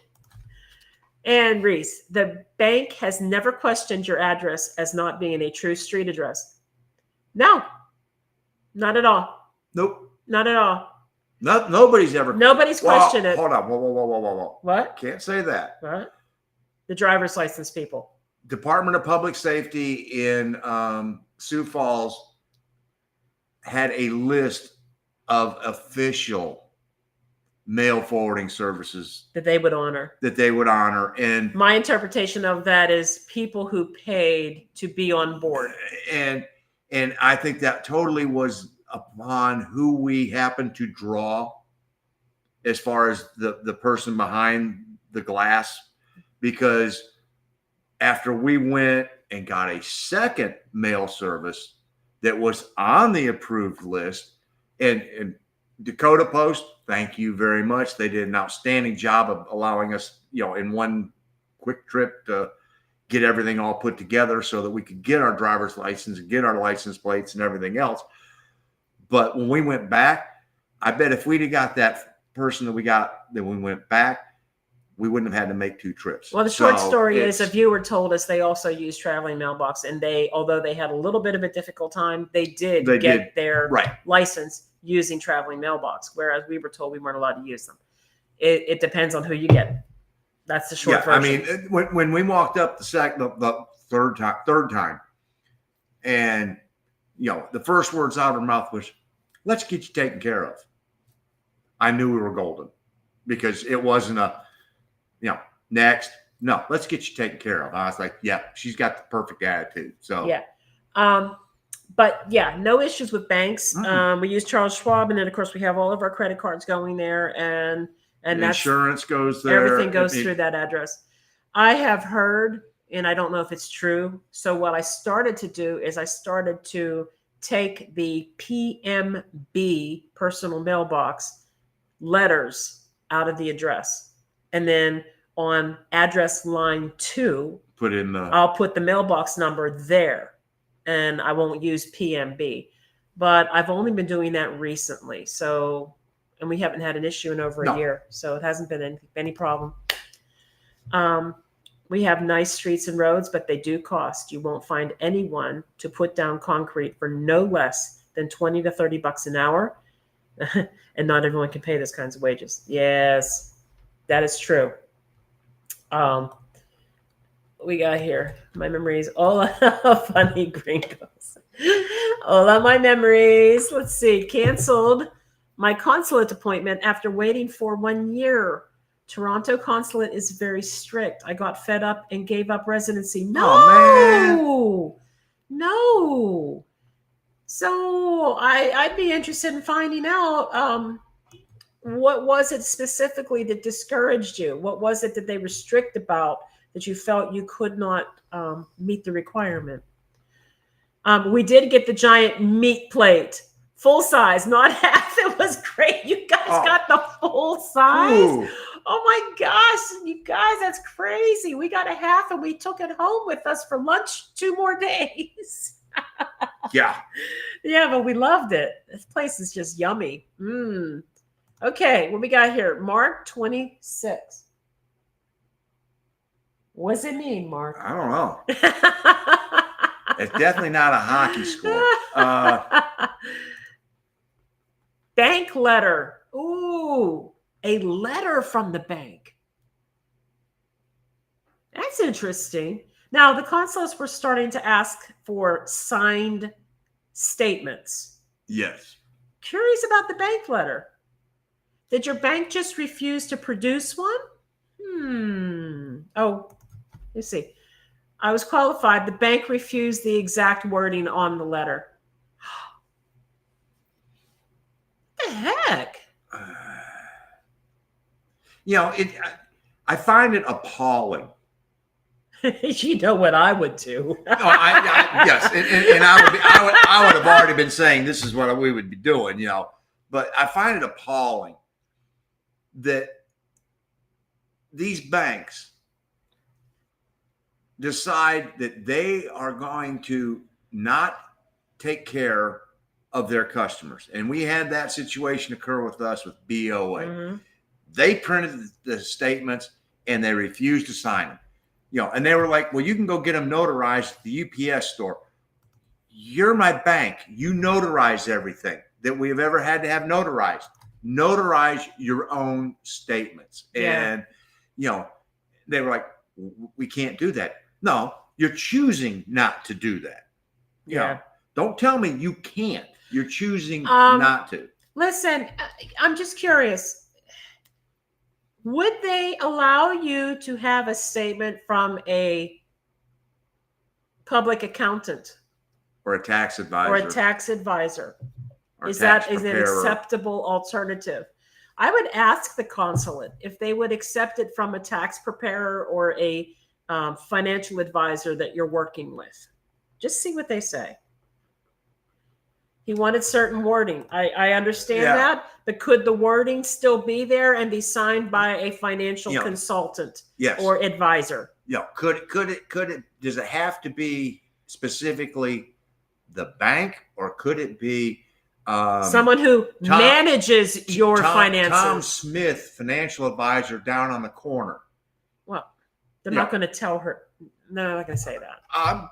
And Reese, the bank has never questioned your address as not being a true street address. No, not at all. Nope. Not at all. Nobody's ever. Nobody's questioned it. Hold on. Whoa. What? Can't say that. What? The driver's license people. Department of Public Safety in Sioux Falls had a list of official mail forwarding services that they would honor. And my interpretation of that is people who paid to be on board. And I think that totally was upon who we happened to draw as far as the person behind the glass, because after we went and got a second mail service that was on the approved list, and Dakota Post, thank you very much. They did an outstanding job of allowing us, in one quick trip to get everything all put together so that we could get our driver's license and get our license plates and everything else. But when we went back, I bet if we'd have got that person that we went back, we wouldn't have had to make 2 trips. Well, the short story is a viewer told us they also use traveling mailbox, and although they had a little bit of a difficult time, they did get their license using traveling mailbox, whereas we were told we weren't allowed to use them. It depends on who you get. That's the short version. I mean, when we walked up the third time, and the first words out of her mouth was, "Let's get you taken care of." I knew we were golden because it wasn't next. No, let's get you taken care of. I was like, yeah, she's got the perfect attitude. So yeah. But yeah, no issues with banks. We use Charles Schwab, and then of course we have all of our credit cards going there, and insurance goes there. Everything goes through that address. I have heard, and I don't know if it's true. So what I started to do is I started to take the PMB personal mailbox letters out of the address, and then on address line 2, I'll put the mailbox number there, and I won't use PMB. But I've only been doing that recently, and we haven't had an issue in over a year, so it hasn't been any problem. We have nice streets and roads, but they do cost. You won't find anyone to put down concrete for no less than $20 to $30 an hour, and not everyone can pay those kinds of wages. Yes, that is true. We got here my memories. Hola, funny gringos. Hola, my memories. Let's see. Canceled my consulate appointment after waiting for 1 year. Toronto consulate is very strict. I got fed up and gave up residency. No, no. So I'd be interested in finding out what was it specifically that discouraged you? What was it that they restrict about that you felt you could not meet the requirement? We did get the giant meat plate, full size, not half. It was great. You guys got the full size. Ooh. Oh my gosh, you guys, that's crazy. We got a half and we took it home with us for lunch 2 more days. Yeah. Yeah, but we loved it. This place is just yummy. Okay, what we got here? Mark 26. What does it mean, Mark? I don't know. It's definitely not a hockey score. Bank letter. Ooh, a letter from the bank. That's interesting. Now, the consulates were starting to ask for signed statements. Yes. Curious about the bank letter. Did your bank just refuse to produce one? Oh, let's see. I was qualified. The bank refused the exact wording on the letter. What the heck? I find it appalling. You know what I would do. Yes, and I would have already been saying this is what we would be doing, but I find it appalling that these banks decide that they are going to not take care of their customers. And we had that situation occur with us with BOA. Mm-hmm. They printed the statements and they refused to sign them. And they were like, well, you can go get them notarized at the UPS store. You're my bank. You notarize everything that we have ever had to have notarized. Notarize your own statements. Yeah. And, they were like, we can't do that. No, you're choosing not to do that. Don't tell me you can't. You're choosing not to. Listen, I'm just curious. Would they allow you to have a statement from a public accountant or a tax advisor? Or a tax advisor? Is an acceptable alternative? I would ask the consulate if they would accept it from a tax preparer or a financial advisor that you're working with. Just see what they say. He wanted certain wording. I understand that, but could the wording still be there and be signed by a financial consultant or advisor? Could it, does it have to be specifically the bank, or could it be someone who manages your finances? Tom Smith, financial advisor down on the corner. Well, they're not going to tell her. No, I'm not going to say that.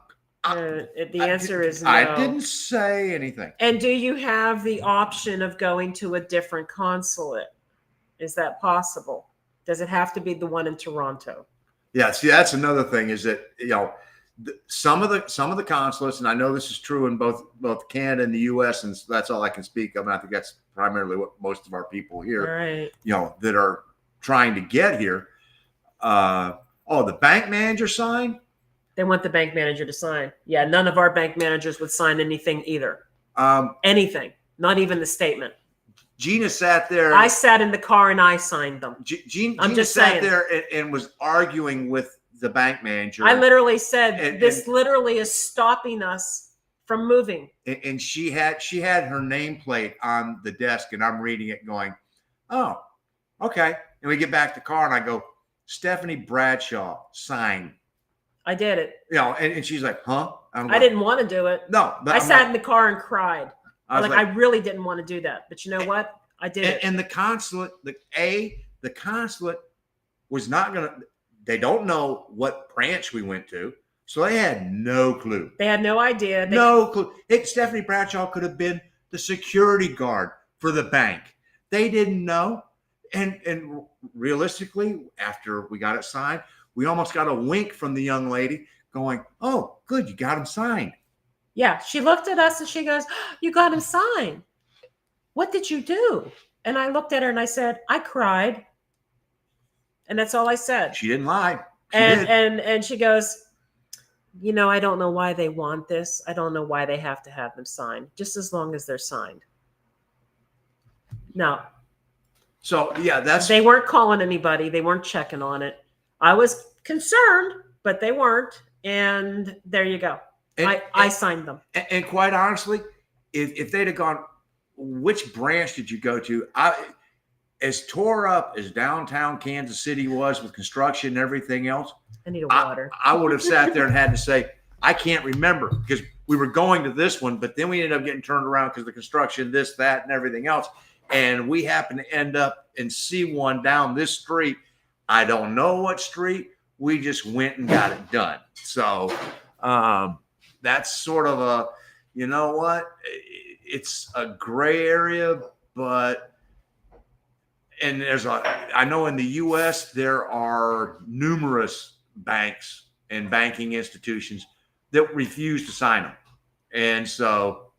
The answer is no. I didn't say anything. And do you have the option of going to a different consulate? Is that possible? Does it have to be the one in Toronto? Yeah, see, that's another thing is that, some of the consulates, and I know this is true in both Canada and the U.S., and that's all I can speak of. And I think that's primarily what most of our people here, that are trying to get here. The bank manager signed? They want the bank manager to sign. Yeah, none of our bank managers would sign anything either. Anything, not even the statement. Gina sat there. I sat in the car and I signed them. Gina sat there and was arguing with the bank manager. I literally said, this literally is stopping us from moving. And she had her nameplate on the desk, and I'm reading it going, oh, okay. And we get back to the car and I go, Stephanie Bradshaw, sign. I did it. And she's like, huh? I didn't want to do it. No. But I sat in the car and cried. I really didn't want to do that. But you know what? I did it. And the consulate, the consulate was not going to, they don't know what branch we went to. So they had no clue. They had no idea. No clue. Stephanie Bradshaw could have been the security guard for the bank. They didn't know. And realistically, after we got it signed, we almost got a wink from the young lady going, oh, good, you got him signed. Yeah, she looked at us and she goes, you got him signed. What did you do? And I looked at her and I said, I cried. And that's all I said. She didn't lie. And she goes, I don't know why they want this. I don't know why they have to have them signed, just as long as they're signed. No. So, they weren't calling anybody. They weren't checking on it. I was concerned, but they weren't. And there you go. I signed them. And quite honestly, if they'd have gone, which branch did you go to? As tore up as downtown Kansas City was with construction and everything else, I need a water. I would have sat there and had to say, I can't remember, because we were going to this one, but then we ended up getting turned around because of the construction, this, that, and everything else. And we happened to end up and see one down this street. I don't know what street. We just went and got it done. So that's sort of a, it's a gray area, but and I know in the U.S. there are numerous banks and banking institutions that refuse to sign them. And so,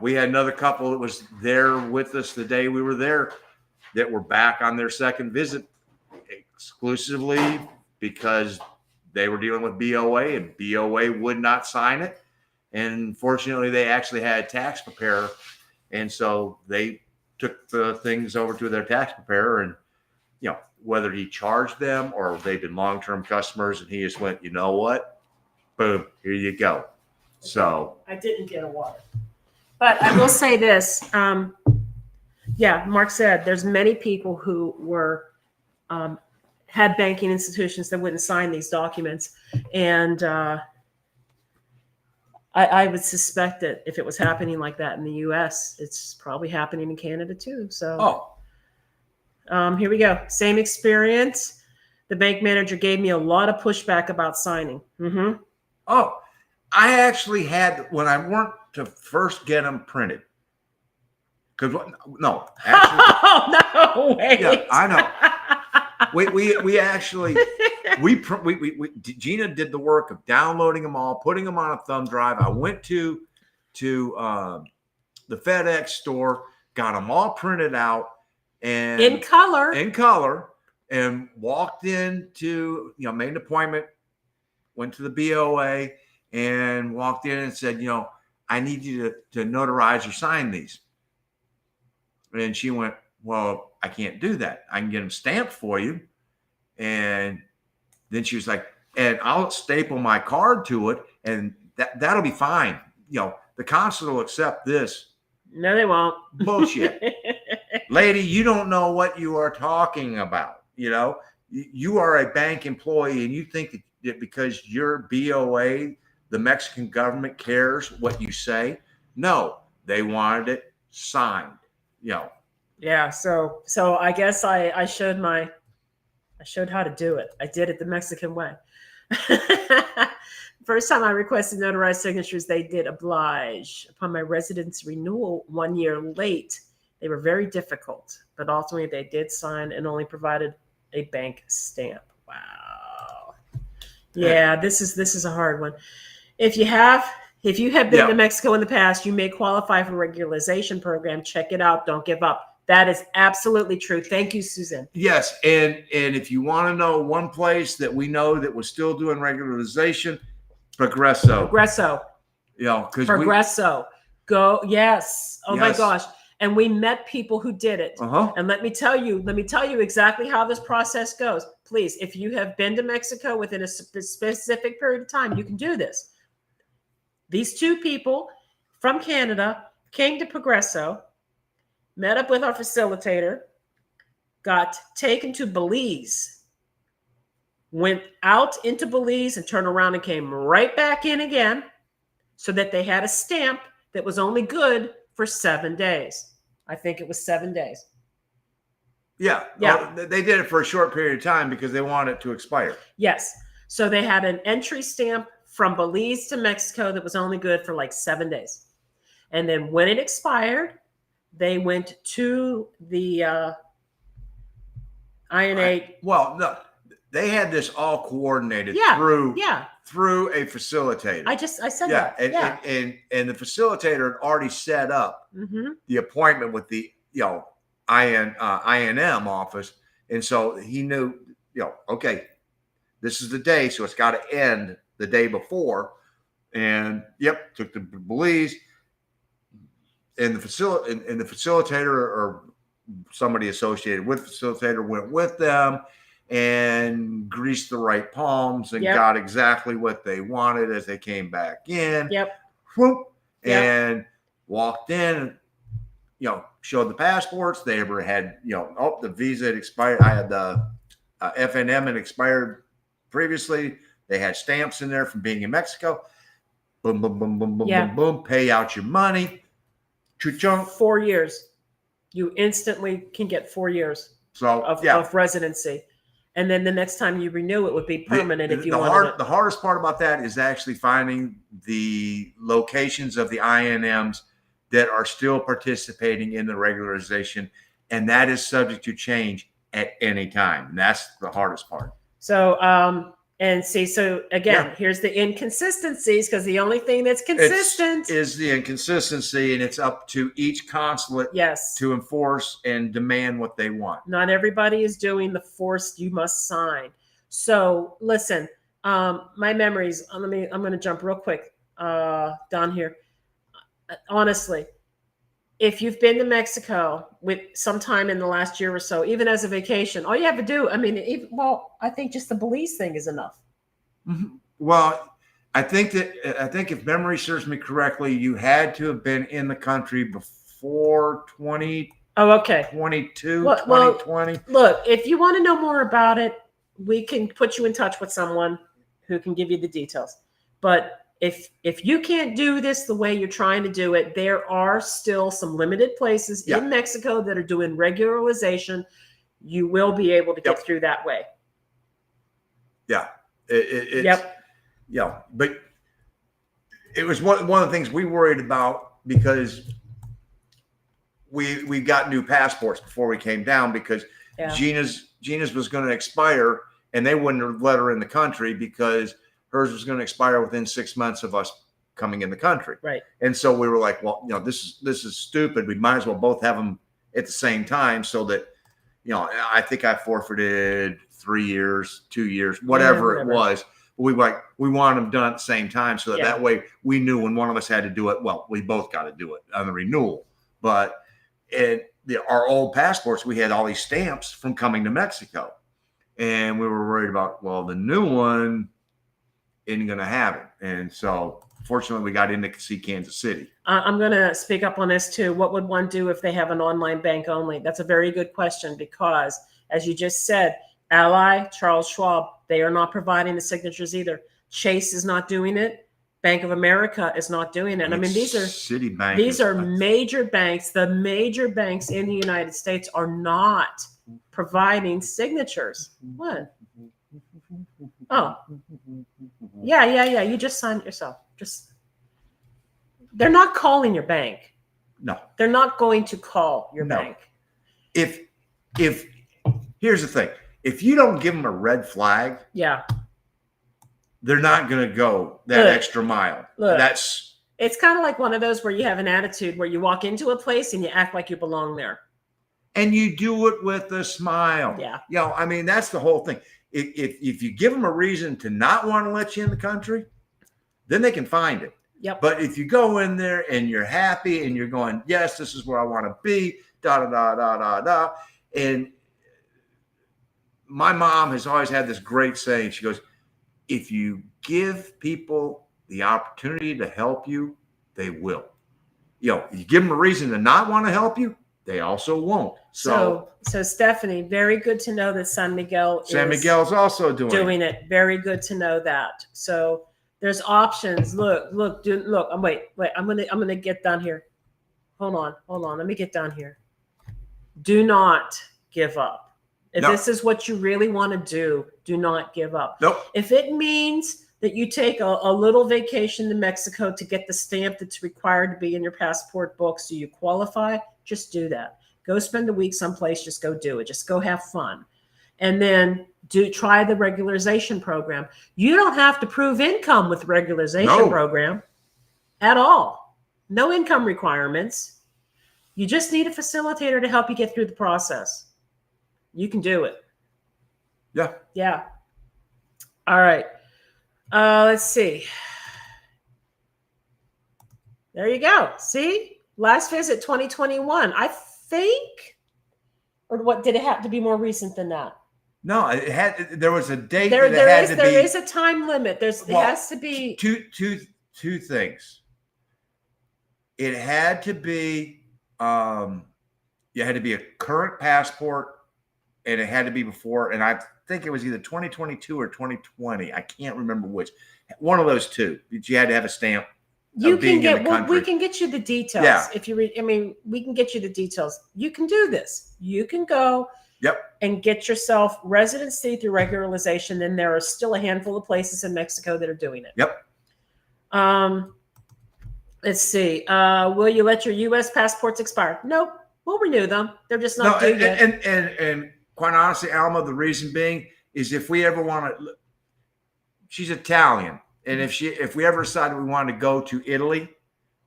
we had another couple that was there with us the day we were there. that were back on their second visit exclusively because they were dealing with BOA and BOA would not sign it. And fortunately, they actually had a tax preparer. And so they took the things over to their tax preparer, and, you know, whether he charged them or they've been long-term customers, and he just went, you know what? Boom, here you go. Okay. So I didn't get a water. But I will say this. Yeah, Mark said there's many people who were had banking institutions that wouldn't sign these documents. And I would suspect that if it was happening like that in the US, it's probably happening in Canada too. So here we go. Same experience. The bank manager gave me a lot of pushback about signing. Mm-hmm. Oh, I actually had, when I went to first get them printed. Because no, actually, oh no, wait. Yeah, I know. We actually Gina did the work of downloading them all, putting them on a thumb drive. I went to the FedEx store, got them all printed out and in color, and walked into, you know, made an appointment, went to the BOA and walked in and said, you know, I need you to notarize or sign these. And she went, well, I can't do that. I can get them stamped for you. And then she was like, and I'll staple my card to it, and that'll be fine. You know, the consulate will accept this. No, they won't. Bullshit. Lady, you don't know what you are talking about. You know, you are a bank employee, and you think that because you're BOA, the Mexican government cares what you say. No, they wanted it signed. You know. Yeah, so I guess I showed how to do it. I did it the Mexican way. First time I requested notarized signatures, they did oblige. Upon my residence renewal 1 year late, they were very difficult, but ultimately they did sign and only provided a bank stamp. Wow. Yeah, this is a hard one. If you have been to Mexico in the past, you may qualify for regularization program. Check it out. Don't give up. That is absolutely true. Thank you, Susan. Yes, and if you want to know one place that we know that was still doing regularization, Progresso. You know, because Progresso. Go, yes. Oh yes. My gosh. And we met people who did it. Uh-huh. And let me tell you exactly how this process goes. Please, if you have been to Mexico within a specific period of time, you can do this. These two people from Canada came to Progresso, met up with our facilitator, got taken to Belize, went out into Belize and turned around and came right back in again so that they had a stamp that was only good for 7 days. I think it was 7 days. Yeah. Well, they did it for a short period of time because they wanted it to expire. Yes. So they had an entry stamp from Belize to Mexico that was only good for like 7 days. And then when it expired, they went to the INA. Well, no, they had this all coordinated through a facilitator. I said that. And the facilitator had already set up the appointment with the INM office, and so he knew, okay, this is the day, so it's got to end the day before. And took the Belize. And the facilitator or somebody associated with the facilitator went with them and greased the right palms and got exactly what they wanted as they came back in. And walked in, showed the passports. They ever had, the visa had expired. I had the FNM had expired previously. They had stamps in there from being in Mexico. Boom, boom, boom, boom, boom, boom, boom. Pay out your money. 4 years. You instantly can get 4 years of residency. And then the next time you renew it would be permanent if you wanted it. The hardest part about that is actually finding the locations of the INMs that are still participating in the regularization. And that is subject to change at any time. And that's the hardest part. So And see, so again, here's the inconsistencies, because the only thing that's consistent is the inconsistency, and it's up to each consulate to enforce and demand what they want. Not everybody is doing the forced you must sign. So listen, my memories, I'm going to jump real quick down here. Honestly, if you've been to Mexico with sometime in the last year or so, even as a vacation, all you have to do, I mean, I think just the Belize thing is enough. Mm-hmm. Well, I think if memory serves me correctly, you had to have been in the country before 20. Oh, okay. 22, 2020. Look, if you want to know more about it, we can put you in touch with someone who can give you the details. But if you can't do this the way you're trying to do it, there are still some limited places in Mexico that are doing regularization. You will be able to get through that way. Yeah. Yeah. But it was one of the things we worried about, because we got new passports before we came down, because Gina's was going to expire, and they wouldn't have let her in the country because hers was going to expire within 6 months of us coming in the country. Right. And so we were like, well, this is stupid. We might as well both have them at the same time, so that, I think I forfeited 3 years, 2 years, whatever it was. We wanted them done at the same time, so that way we knew when one of us had to do it. Well, we both got to do it on the renewal. But our old passports, we had all these stamps from coming to Mexico, and we were worried about, well, the new one isn't going to have it. And so fortunately we got in to see Kansas City. I'm going to speak up on this too. What would one do if they have an online bank only? That's a very good question, because as you just said, Ally, Charles Schwab, they are not providing the signatures either. Chase is not doing it. Bank of America is not doing it. I mean, these are Citibank. These are major banks. The major banks in the United States are not providing signatures. What? Oh, yeah. You just signed it yourself. They're not calling your bank. No, they're not going to call your bank. If here's the thing, if you don't give them a red flag, they're not going to go that extra mile. It's kind of like one of those where you have an attitude where you walk into a place and you act like you belong there. And you do it with a smile. Yeah. I mean, that's the whole thing. If you give them a reason to not want to let you in the country, then they can find it. Yep. But if you go in there and you're happy and you're going, yes, this is where I want to be, da. And my mom has always had this great saying. She goes, if you give people the opportunity to help you, they will. You give them a reason to not want to help you, they also won't. So Stephanie, very good to know that San Miguel's also doing it. Very good to know that. So there's options. Look. Wait. I'm gonna get down here. Hold on. Let me get down here. Do not give up. If this is what you really want to do not give up. Nope. If it means that you take a little vacation to Mexico to get the stamp that's required to be in your passport book so you qualify, just do that. Go spend a week someplace. Just go do it. Just go have fun. And then try the regularization program. You don't have to prove income with regularization program at all. No income requirements. You just need a facilitator to help you get through the process. You can do it. Yeah. All right. Let's see. There you go. See? Last visit 2021. I think, or what, did it have to be more recent than that? No, there was a date. There is a time limit. It has to be two things. It had to be, you had to be a current passport, and it had to be before, and I think it was either 2022 or 2020. I can't remember which. One of those two. You had to have a stamp. We can get you the details. Yeah. If you we can get you the details. You can do this. You can go and get yourself residency through regularization. And there are still a handful of places in Mexico that are doing it. Yep. Let's see. Will you let your U.S. passports expire? Nope. We'll renew them. They're just not due yet. And quite honestly, Alma, the reason being is if we ever want to, she's Italian, and if we ever decided we wanted to go to Italy,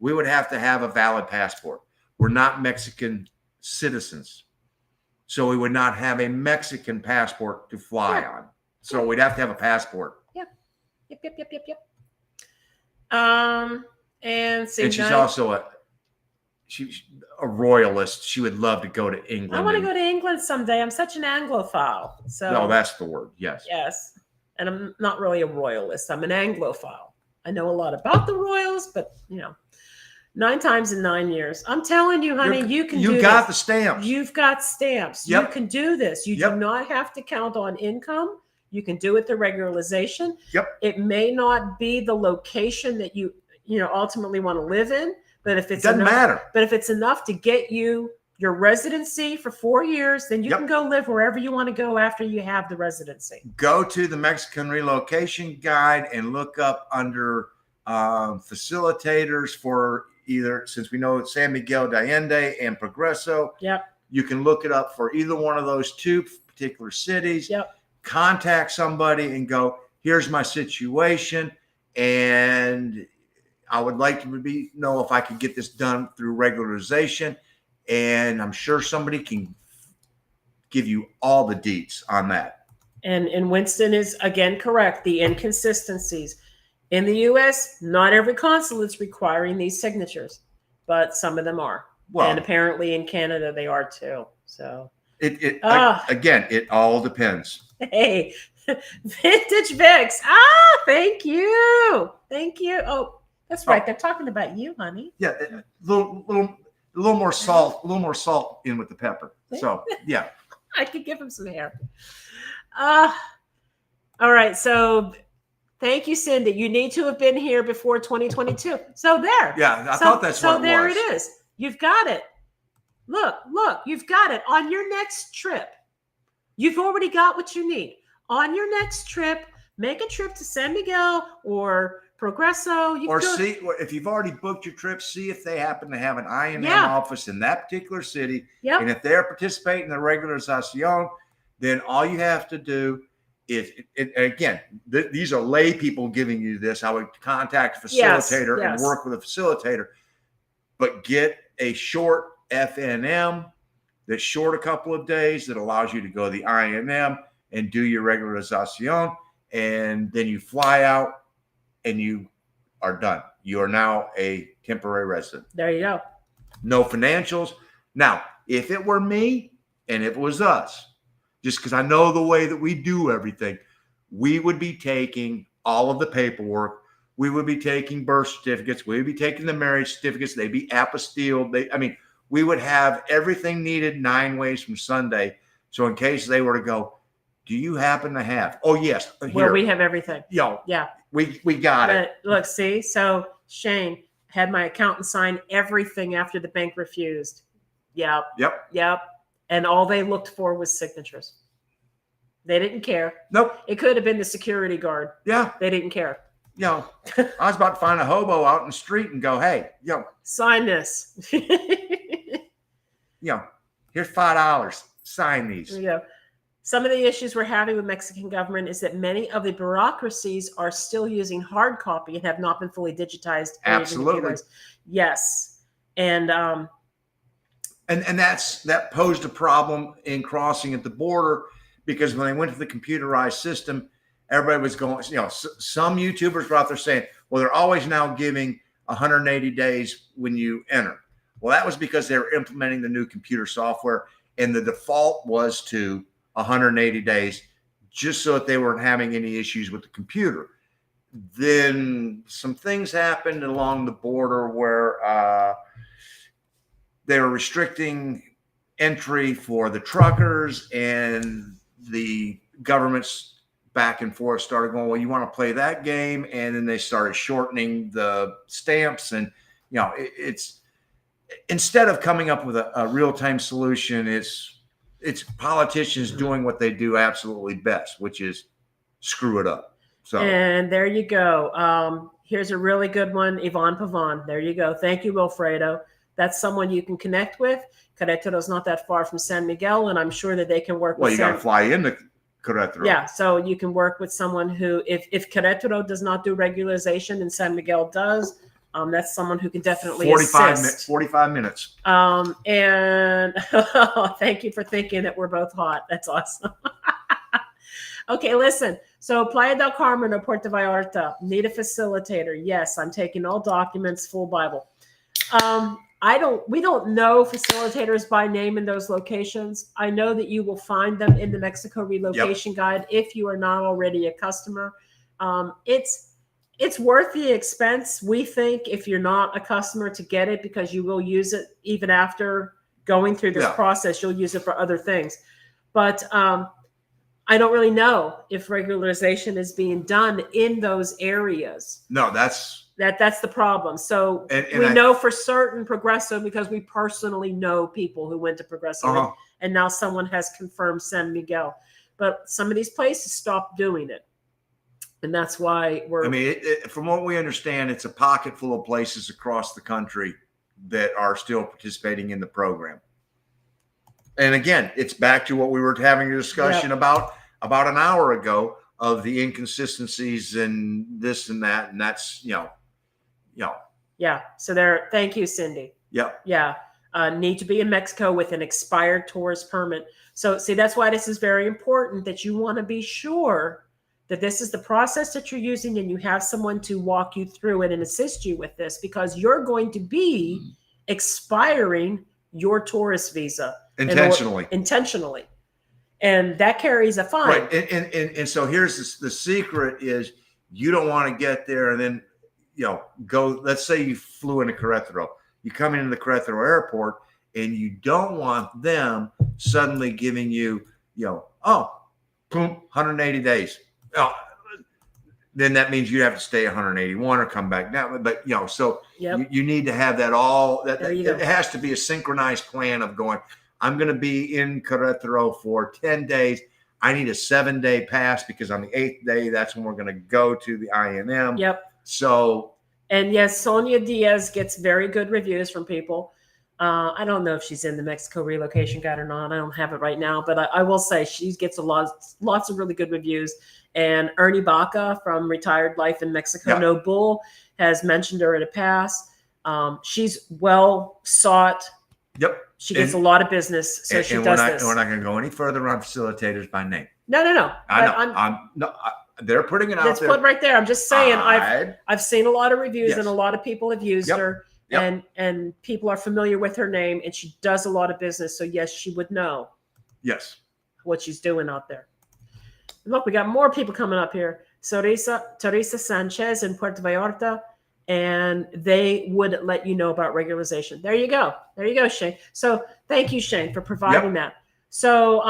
we would have to have a valid passport. We're not Mexican citizens, so we would not have a Mexican passport to fly on. So we'd have to have a passport. Yep. And she's also she's a royalist. She would love to go to England. I want to go to England someday. I'm such an Anglophile. So no, that's the word. Yes. Yes. And I'm not really a royalist. I'm an Anglophile. I know a lot about the royals, but 9 times in 9 years. I'm telling you, honey, you can do this. You got the stamps. You've got stamps. Yep. You can do this. You do not have to count on income. You can do it the regularization. Yep. It may not be the location that you ultimately want to live in, but if it's doesn't matter. But if it's enough to get you your residency for 4 years, then you can go live wherever you want to go after you have the residency. Go to the Mexican Relocation Guide and look up under facilitators for either, since we know San Miguel de Allende and Progreso. Yep. You can look it up for either one of those 2 particular cities. Yep. Contact somebody and go, here's my situation, and I would like to know if I could get this done through regularization. And I'm sure somebody can give you all the deets on that. And Winston is, again, correct. The inconsistencies. In the U.S., not every consulate's requiring these signatures, but some of them are. Well, and apparently in Canada, they are too. So again, it all depends. Hey, Vintage Vix. Thank you. Thank you. Oh, that's right. They're talking about you, honey. Yeah. A little more salt in with the pepper. So yeah. I could give him some hair. All right. So thank you, Cindy. You need to have been here before 2022. So there. Yeah, I thought that's what it was. So there it is. You've got it. Look, you've got it. On your next trip, you've already got what you need. On your next trip, make a trip to San Miguel or Progreso. See, if you've already booked your trip, see if they happen to have an INM office in that particular city. Yep. And if they're participating in the regularización, then all you have to do is, again, these are lay people giving you this. I would contact a facilitator and work with a facilitator, but get a short FNM that's short a couple of days that allows you to go to the INM and do your regularización, and then you fly out and you are done. You are now a temporary resident. There you go. No financials. Now, if it were me and if it was us, just because I know the way that we do everything, we would be taking all of the paperwork. We would be taking birth certificates. We would be taking the marriage certificates. They'd be apostilled. We would have everything needed 9 ways from Sunday. So in case they were to go, do you happen to have? Oh, yes. Here. Well, we have everything. Yeah. We got it. Look, see? So Shane had my accountant sign everything after the bank refused. Yep. And all they looked for was signatures. They didn't care. Nope. It could have been the security guard. Yeah. They didn't care. I was about to find a hobo out in the street and go, hey, sign this. Here's $5. Sign these. Yeah. Some of the issues we're having with Mexican government is that many of the bureaucracies are still using hard copy and have not been fully digitized. Absolutely. Yes. And that posed a problem in crossing at the border, because when they went to the computerized system, everybody was going, some YouTubers were out there saying, well, they're always now giving 180 days when you enter. Well, that was because they were implementing the new computer software, and the default was to 180 days, just so that they weren't having any issues with the computer. Then some things happened along the border where they were restricting entry for the truckers, and the government's back and forth started going, well, you want to play that game? And then they started shortening the stamps. And, it's instead of coming up with a real-time solution, it's politicians doing what they do absolutely best, which is screw it up. So, and there you go. Here's a really good one. Yvonne Pavon. There you go. Thank you, Wilfredo. That's someone you can connect with. Querétaro's not that far from San Miguel, and I'm sure that they can work with. Well, you got to fly into Querétaro. Yeah, so you can work with someone who, if Querétaro does not do regularization and San Miguel does, that's someone who can definitely assist. 45 minutes. And thank you for thinking that we're both hot. That's awesome. Okay, listen. So Playa del Carmen or Puerto Vallarta, need a facilitator. Yes, I'm taking all documents, full Bible. We don't know facilitators by name in those locations. I know that you will find them in the Mexico Relocation Guide if you are not already a customer. It's worth the expense, we think, if you're not a customer, to get it, because you will use it even after going through this process. You'll use it for other things. But I don't really know if regularization is being done in those areas. No, that's the problem. So we know for certain Progreso, because we personally know people who went to Progreso, and now someone has confirmed San Miguel. But some of these places stopped doing it. And that's why from what we understand, it's a pocket full of places across the country that are still participating in the program. And again, it's back to what we were having a discussion about an hour ago, of the inconsistencies and this and that. And that's, Yeah. So thank you, Cindy. Yep. Yeah. Need to be in Mexico with an expired tourist permit. So see, that's why this is very important, that you want to be sure that this is the process that you're using, and you have someone to walk you through it and assist you with this, because you're going to be expiring your tourist visa intentionally. And that carries a fine. Right. And so here's the secret is, you don't want to get there and then, go, let's say you flew into Querétaro. You come into the Querétaro airport, and you don't want them suddenly giving you, boom, 180 days. Then that means you have to stay 181 or come back down. But, so you need to have that all, it has to be a synchronized plan of going, I'm going to be in Querétaro for 10 days. I need a 7-day pass, because on the 8th day, that's when we're going to go to the INM. Yep. So. And yes, Sonia Diaz gets very good reviews from people. I don't know if she's in the Mexico Relocation Guide or not. I don't have it right now, but I will say she gets lots of really good reviews. And Ernie Baca from Retired Life in Mexico, No Bull, has mentioned her in the past. She's well sought. Yep. She gets a lot of business, so she does this. We're not going to go any further on facilitators by name. No. I know. They're putting it out there. It's put right there. I'm just saying, I've seen a lot of reviews, and a lot of people have used her, and people are familiar with her name, and she does a lot of business. So yes, she would know. Yes. What she's doing out there. Look, we got more people coming up here. Teresa Sanchez in Puerto Vallarta, and they would let you know about regularization. There you go, Shane. So thank you, Shane, for providing that. So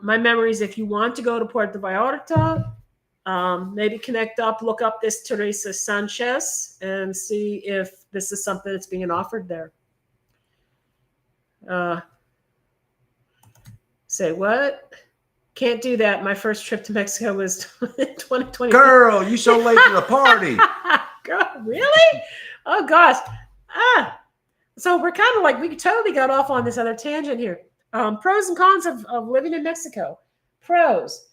my memories, if you want to go to Puerto Vallarta, maybe connect up, look up this Teresa Sanchez, and see if this is something that's being offered there. Say what? Can't do that. My first trip to Mexico was 2020. Girl, you so late to the party. Girl, really? Oh gosh. So we're kind of like, we totally got off on this other tangent here. Pros and cons of living in Mexico. Pros,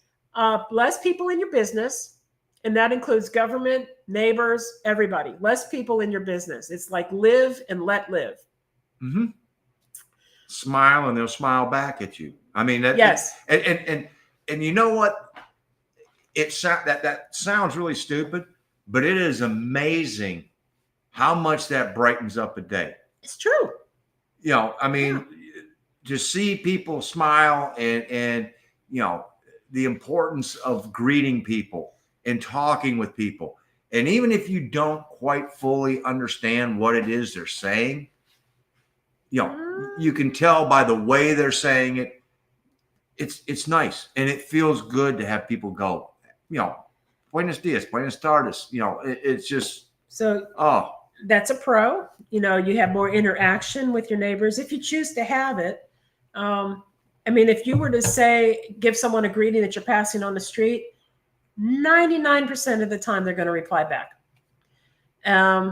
less people in your business, and that includes government, neighbors, everybody. Less people in your business. It's like live and let live. Mm-hmm. Smile and they'll smile back at you. I mean, yes. And you know what? That sounds really stupid, but it is amazing how much that brightens up a day. It's true. I mean, to see people smile and the importance of greeting people and talking with people. And even if you don't quite fully understand what it is they're saying, you can tell by the way they're saying it. It's nice, and it feels good to have people go, buenos dias, buenas tardes. It's just that's a pro. You have more interaction with your neighbors if you choose to have it. I mean, if you were to give someone a greeting that you're passing on the street, 99% of the time they're going to reply back.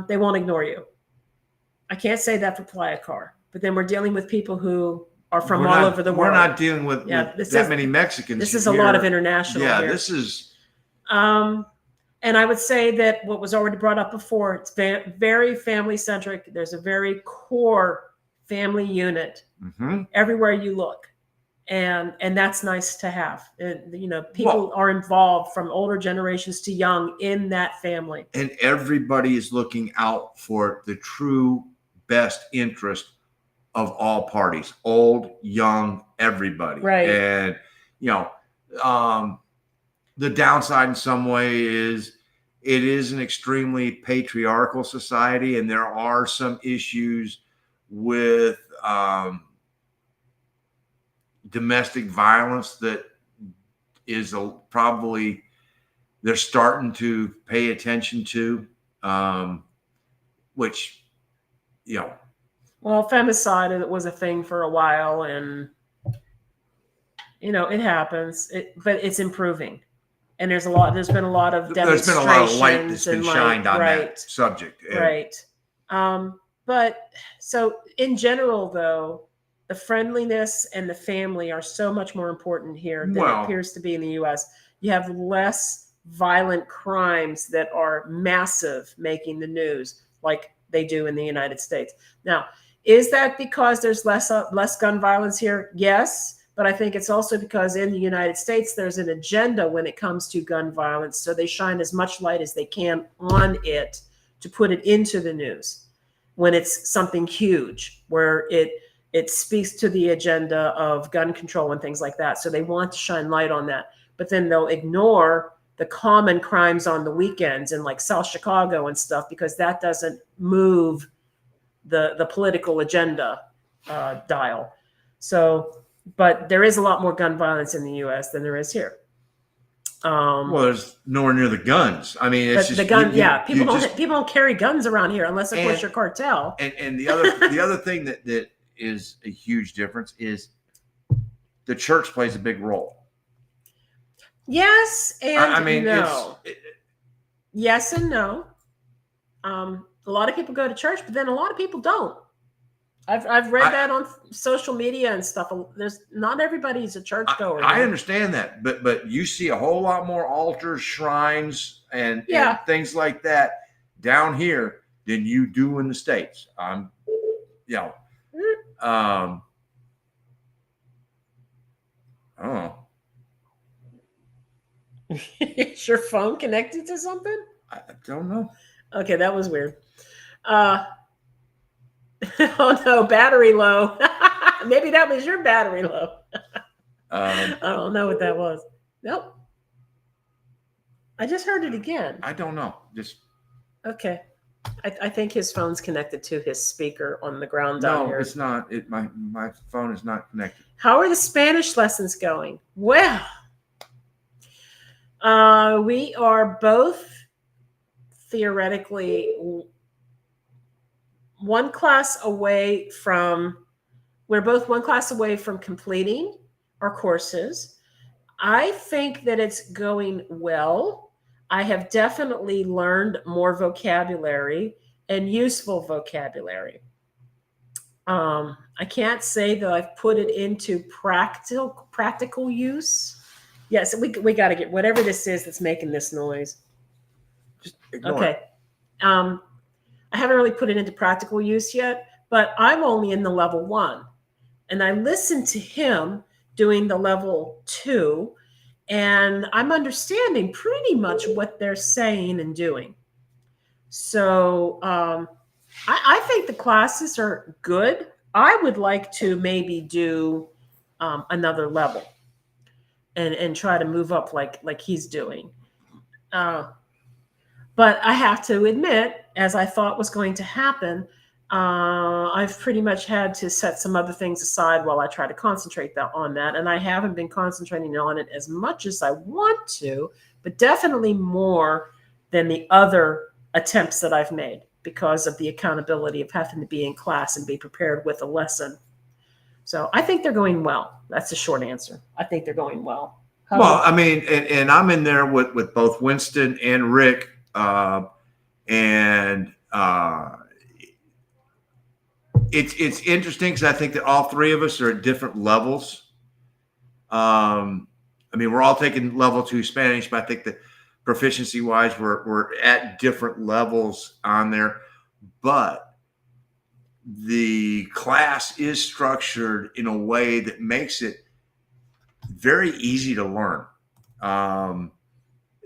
They won't ignore you. I can't say that for Playa Car, but then we're dealing with people who are from all over the world. We're not dealing with that many Mexicans. This is a lot of international. Yeah, here. this is. And I would say that what was already brought up before, it's very family centric. There's a very core family unit everywhere you look. And that's nice to have. People are involved from older generations to young in that family. And everybody is looking out for the true best interest of all parties, old, young, everybody. Right. And, the downside in some way is it is an extremely patriarchal society, and there are some issues with domestic violence that is probably they're starting to pay attention to, which, Well, femicide was a thing for a while, and it happens. But it's improving. And there's been a lot of demonstrations. There's been a lot of light that's been shined on that subject. Right. But so in general, though, the friendliness and the family are so much more important here than it appears to be in the U.S. You have less violent crimes that are massive making the news like they do in the United States. Now, is that because there's less gun violence here? Yes. But I think it's also because in the United States, there's an agenda when it comes to gun violence. So they shine as much light as they can on it to put it into the news when it's something huge, where it speaks to the agenda of gun control and things like that. So they want to shine light on that. But then they'll ignore the common crimes on the weekends in like South Chicago and stuff, because that doesn't move the political agenda dial. So... But there is a lot more gun violence in the U.S. than there is here. There's nowhere near the guns. I mean, it's just the gun. People don't carry guns around here unless, of course, you're cartel. And the other thing that is a huge difference is the church plays a big role. Yes, and I mean, no. Yes and no. A lot of people go to church, but then a lot of people don't. I've read that on social media and stuff. There's not everybody's a churchgoer. I understand that, but you see a whole lot more altars, shrines, and things like that down here than you do in the States. I don't know. Is your phone connected to something? I don't know. Okay, that was weird. Oh no, battery low. Maybe that was your battery low. I don't know what that was. Nope. I just heard it again. I don't know. Okay. I think his phone's connected to his speaker on the ground down here. No, it's not. My phone is not connected. How are the Spanish lessons going? Well, we are both theoretically one class away from completing our courses. I think that it's going well. I have definitely learned more vocabulary and useful vocabulary. I can't say that I've put it into practical use. Yes, we got to get whatever this is that's making this noise. Just ignore okay. it. I haven't really put it into practical use yet, but I'm only in the level 1. And I listened to him doing the level 2, and I'm understanding pretty much what they're saying and doing. So I think the classes are good. I would like to maybe do another level and try to move up like he's doing. But I have to admit, as I thought was going to happen, I've pretty much had to set some other things aside while I try to concentrate on that. And I haven't been concentrating on it as much as I want to, but definitely more than the other attempts that I've made because of the accountability of having to be in class and be prepared with a lesson. So I think they're going well. That's the short answer. I think they're going well. I mean, and I'm in there with both Winston and Rick. it's interesting because I think that all three of us are at different levels. I mean, we're all taking level 2 Spanish, but I think that proficiency wise, we're at different levels on there. But the class is structured in a way that makes it very easy to learn.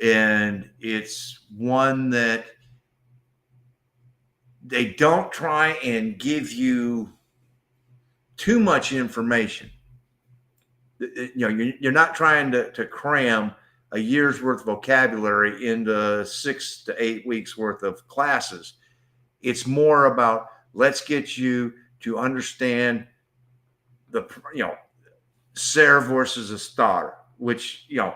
And it's one that they don't try and give you too much information. You know, you're not trying to cram a year's worth of vocabulary into 6 to 8 weeks worth of classes. It's more about let's get you to understand the, you know, ser versus a star, which, you know,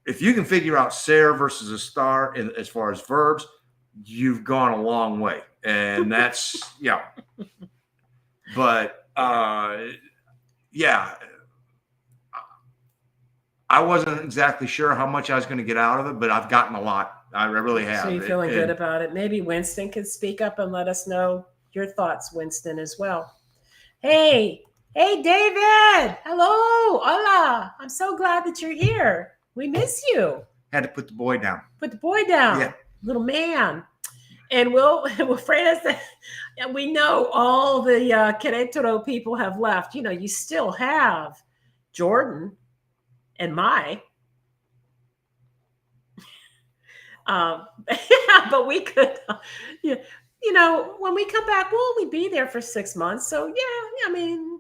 if you can figure out ser versus a star as far as verbs, you've gone a long way. And that's, you know, but yeah, I wasn't exactly sure how much I was going to get out of it, but I've gotten a lot. I really have. So you're feeling good about it. Maybe Winston can speak up and let us know your thoughts, Winston, as well. Hey, David. Hello. Hola. I'm so glad that you're here. We miss you. Had to put the boy down. Put the boy down. Yeah. Little man. And we'll afraid us that, and we know all the Querétaro people have left. You know, you still have Jordan and Mai. Yeah, but we could, you know, when we come back, we'll only be there for 6 months. So yeah, I mean,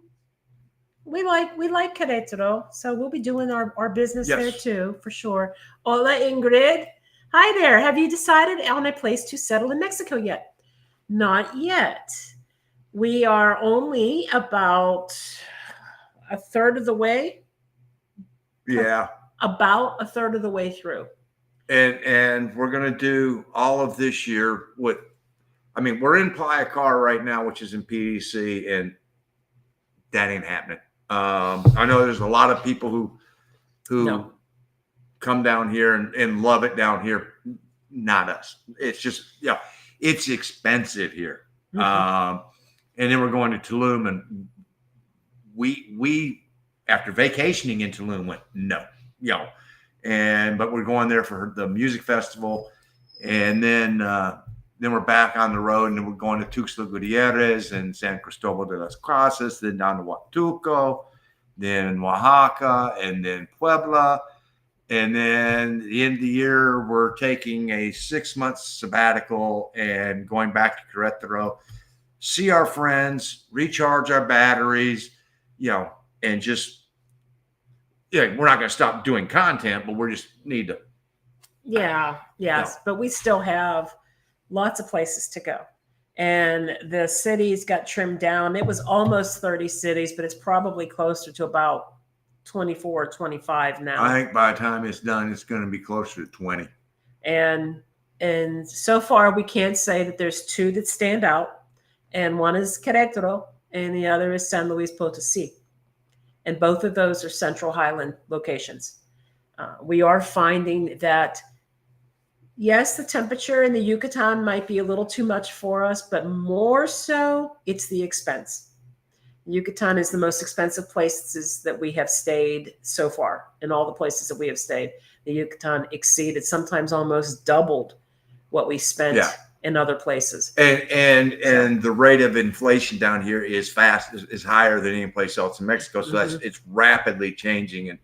we like Querétaro, so we'll be doing our business there too, for sure. Hola, Ingrid. Hi there. Have you decided on a place to settle in Mexico yet? Not yet. We are only about a third of the way. Yeah. About a third of the way through. And we're going to do all of this year with, I mean, we're in Playa Car right now, which is in PDC, and that ain't happening. I know there's a lot of people who come down here and love it down here. Not us. It's just, yeah, it's expensive here. Mm-hmm. And then we're going to Tulum, and we after vacationing in Tulum went, no, you know, but we're going there for the music festival, and then we're back on the road, and then we're going to Tuxtla Gutierrez and San Cristobal de las Casas, then down to Huatuco, then Oaxaca, and then Puebla. And then at the end of the year, we're taking a 6-month sabbatical and going back to Querétaro, see our friends, recharge our batteries, you know, and just, yeah, we're not going to stop doing content, but we just need to. Yeah, yes. You know. But we still have lots of places to go. And the cities got trimmed down. It was almost 30 cities, but it's probably closer to about 24 or 25 now. I think by the time it's done, it's going to be closer to 20. And so far, we can't say that there's 2 that stand out. And one is Querétaro, and the other is San Luis Potosí. And both of those are Central Highland locations. We are finding that, yes, the temperature in the Yucatan might be a little too much for us, but more so, it's the expense. Yucatan is the most expensive places that we have stayed so far. In all the places that we have stayed, the Yucatan exceeded, sometimes almost doubled what we spent in other places. And the rate of inflation down here is higher than any place else in Mexico. So it's rapidly changing,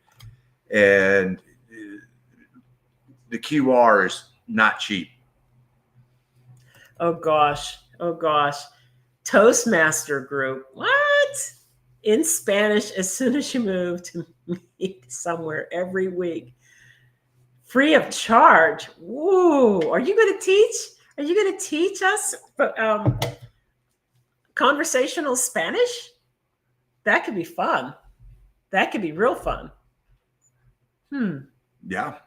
and the QR is not cheap. Oh gosh. Toastmaster group. What? In Spanish, as soon as you move to meet somewhere every week. Free of charge. Woo. Are you going to teach? Are you going to teach us conversational Spanish? That could be fun. That could be real fun. Yeah.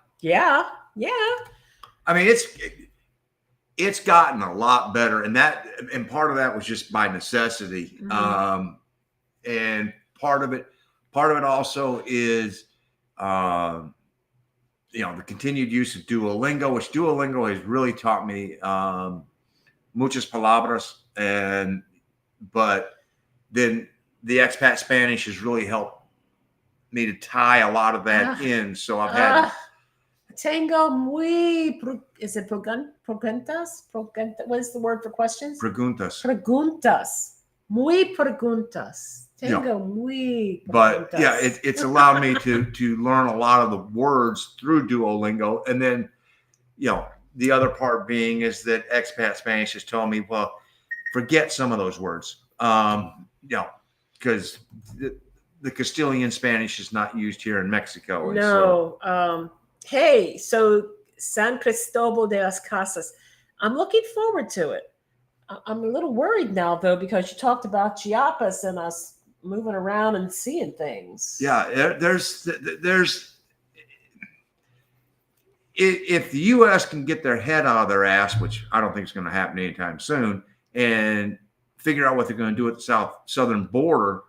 I mean, it's gotten a lot better, and part of that was just by necessity. Mm-hmm. And part of it also is, the continued use of Duolingo, which Duolingo has really taught me muchas palabras, but then the expat Spanish has really helped me to tie a lot of that in. So I've had tengo muy is it preguntas? What is the word for questions? Preguntas. Muy preguntas. Tengo muy preguntas. But yeah, it's allowed me to learn a lot of the words through Duolingo. And then, the other part being is that expat Spanish has told me, well, forget some of those words. Because the Castilian Spanish is not used here in Mexico. No. Hey, so San Cristobal de las Casas, I'm looking forward to it. I'm a little worried now, though, because you talked about Chiapas and us moving around and seeing things. Yeah, there's if the U.S. can get their head out of their ass, which I don't think is going to happen anytime soon, and figure out what they're going to do at the southern border,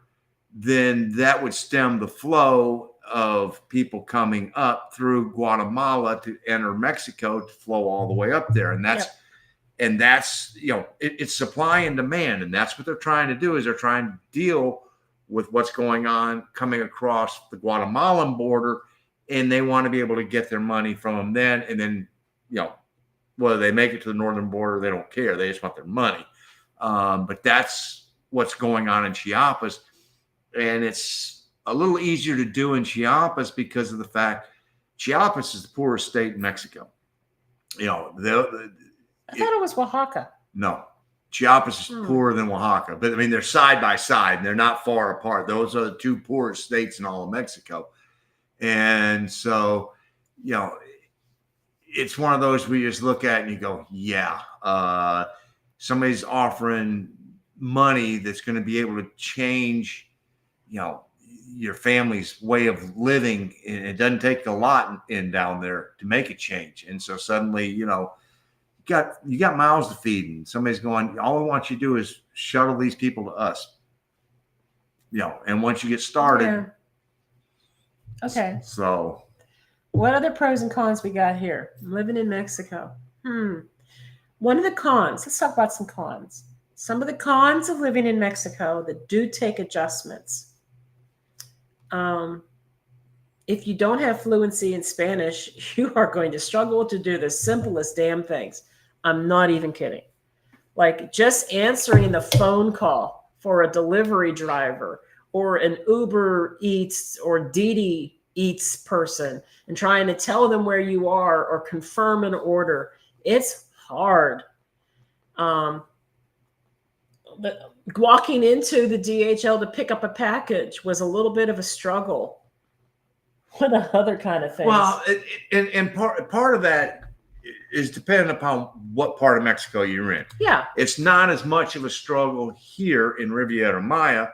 then that would stem the flow of people coming up through Guatemala to enter Mexico to flow all the way up there. And that's it's supply and demand. And that's what they're trying to do, is they're trying to deal with what's going on coming across the Guatemalan border. And they want to be able to get their money from them then. And then, whether they make it to the northern border, they don't care. They just want their money. But that's what's going on in Chiapas. And it's a little easier to do in Chiapas because of the fact Chiapas is the poorest state in Mexico. I thought it was Oaxaca. No, Chiapas is poorer than Oaxaca, but I mean, they're side by side and they're not far apart. Those are the two poorest states in all of Mexico. And so, it's one of those where you just look at it and you go, somebody's offering money that's going to be able to change, your family's way of living. And it doesn't take a lot in down there to make a change. And so suddenly, you got mouths to feed, and somebody's going, all we want you to do is shuttle these people to us. And once you get started. Yeah. Okay. So what other pros and cons we got here? Living in Mexico. One of the cons, let's talk about some cons. Some of the cons of living in Mexico that do take adjustments. If you don't have fluency in Spanish, you are going to struggle to do the simplest damn things. I'm not even kidding. Like just answering the phone call for a delivery driver or an Uber Eats or Didi Eats person and trying to tell them where you are or confirm an order. It's hard. But walking into the DHL to pick up a package was a little bit of a struggle. What other kind of things? Well, and part of that is dependent upon what part of Mexico you're in. Yeah. It's not as much of a struggle here in Riviera Maya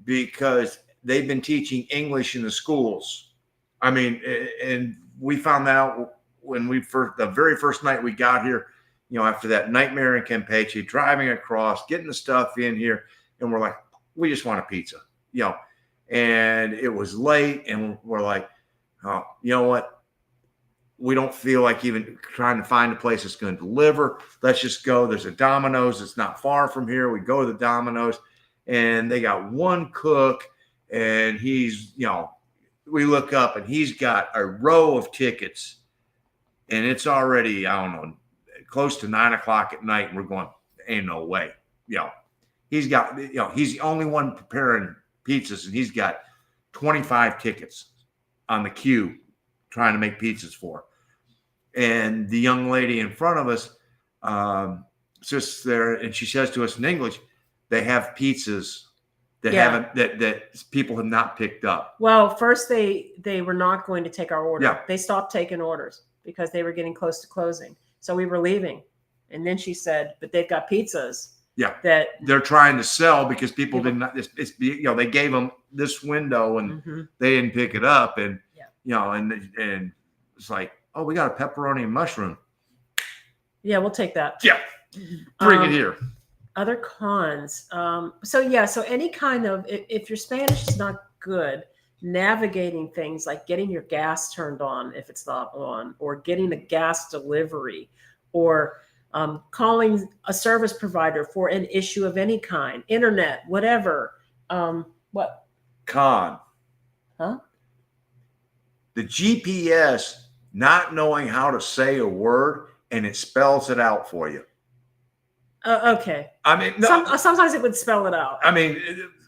because they've been teaching English in the schools. I mean, and we found out when the very first night we got here, after that nightmare in Campeche, driving across, getting the stuff in here, and we're like, we just want a pizza, and it was late, and we're like, oh, you know what? We don't feel like even trying to find a place that's going to deliver. Let's just go. There's a Domino's. It's not far from here. We go to the Domino's, and they got one cook, and he's, we look up, and he's got a row of tickets, and it's already, I don't know, close to 9 o'clock at night, and we're going, ain't no way. He's got, he's the only one preparing pizzas, and he's got 25 tickets on the queue trying to make pizzas for. And the young lady in front of us sits there, and she says to us in English, they have pizzas that that people have not picked up. Well, first they were not going to take our order. Yeah. They stopped taking orders because they were getting close to closing. So we were leaving. And then she said, but they've got pizzas. Yeah. That they're trying to sell because people did not, they gave them this window and they didn't pick it up. And, and it's like, oh, we got a pepperoni and mushroom. Yeah, we'll take that. Yeah. Bring it here. Other cons. So any kind of, if your Spanish is not good, navigating things like getting your gas turned on if it's not on, or getting a gas delivery, or calling a service provider for an issue of any kind, internet, whatever. What? Con. Huh? The GPS not knowing how to say a word and it spells it out for you. Okay. I mean, no, sometimes it would spell it out. I mean,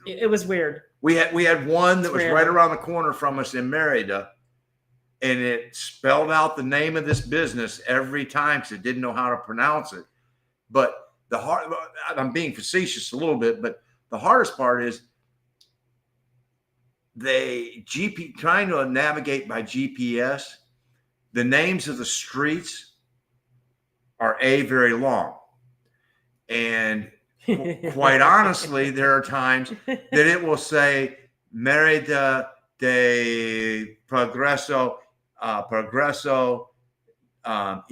it was weird. We had one that was Random. right around the corner from us in Merida, and it spelled out the name of this business every time because it didn't know how to pronounce it. But I'm being facetious a little bit, but the hardest part is trying to navigate by GPS. The names of the streets are very long. And quite honestly, there are times that it will say Merida de Progreso, y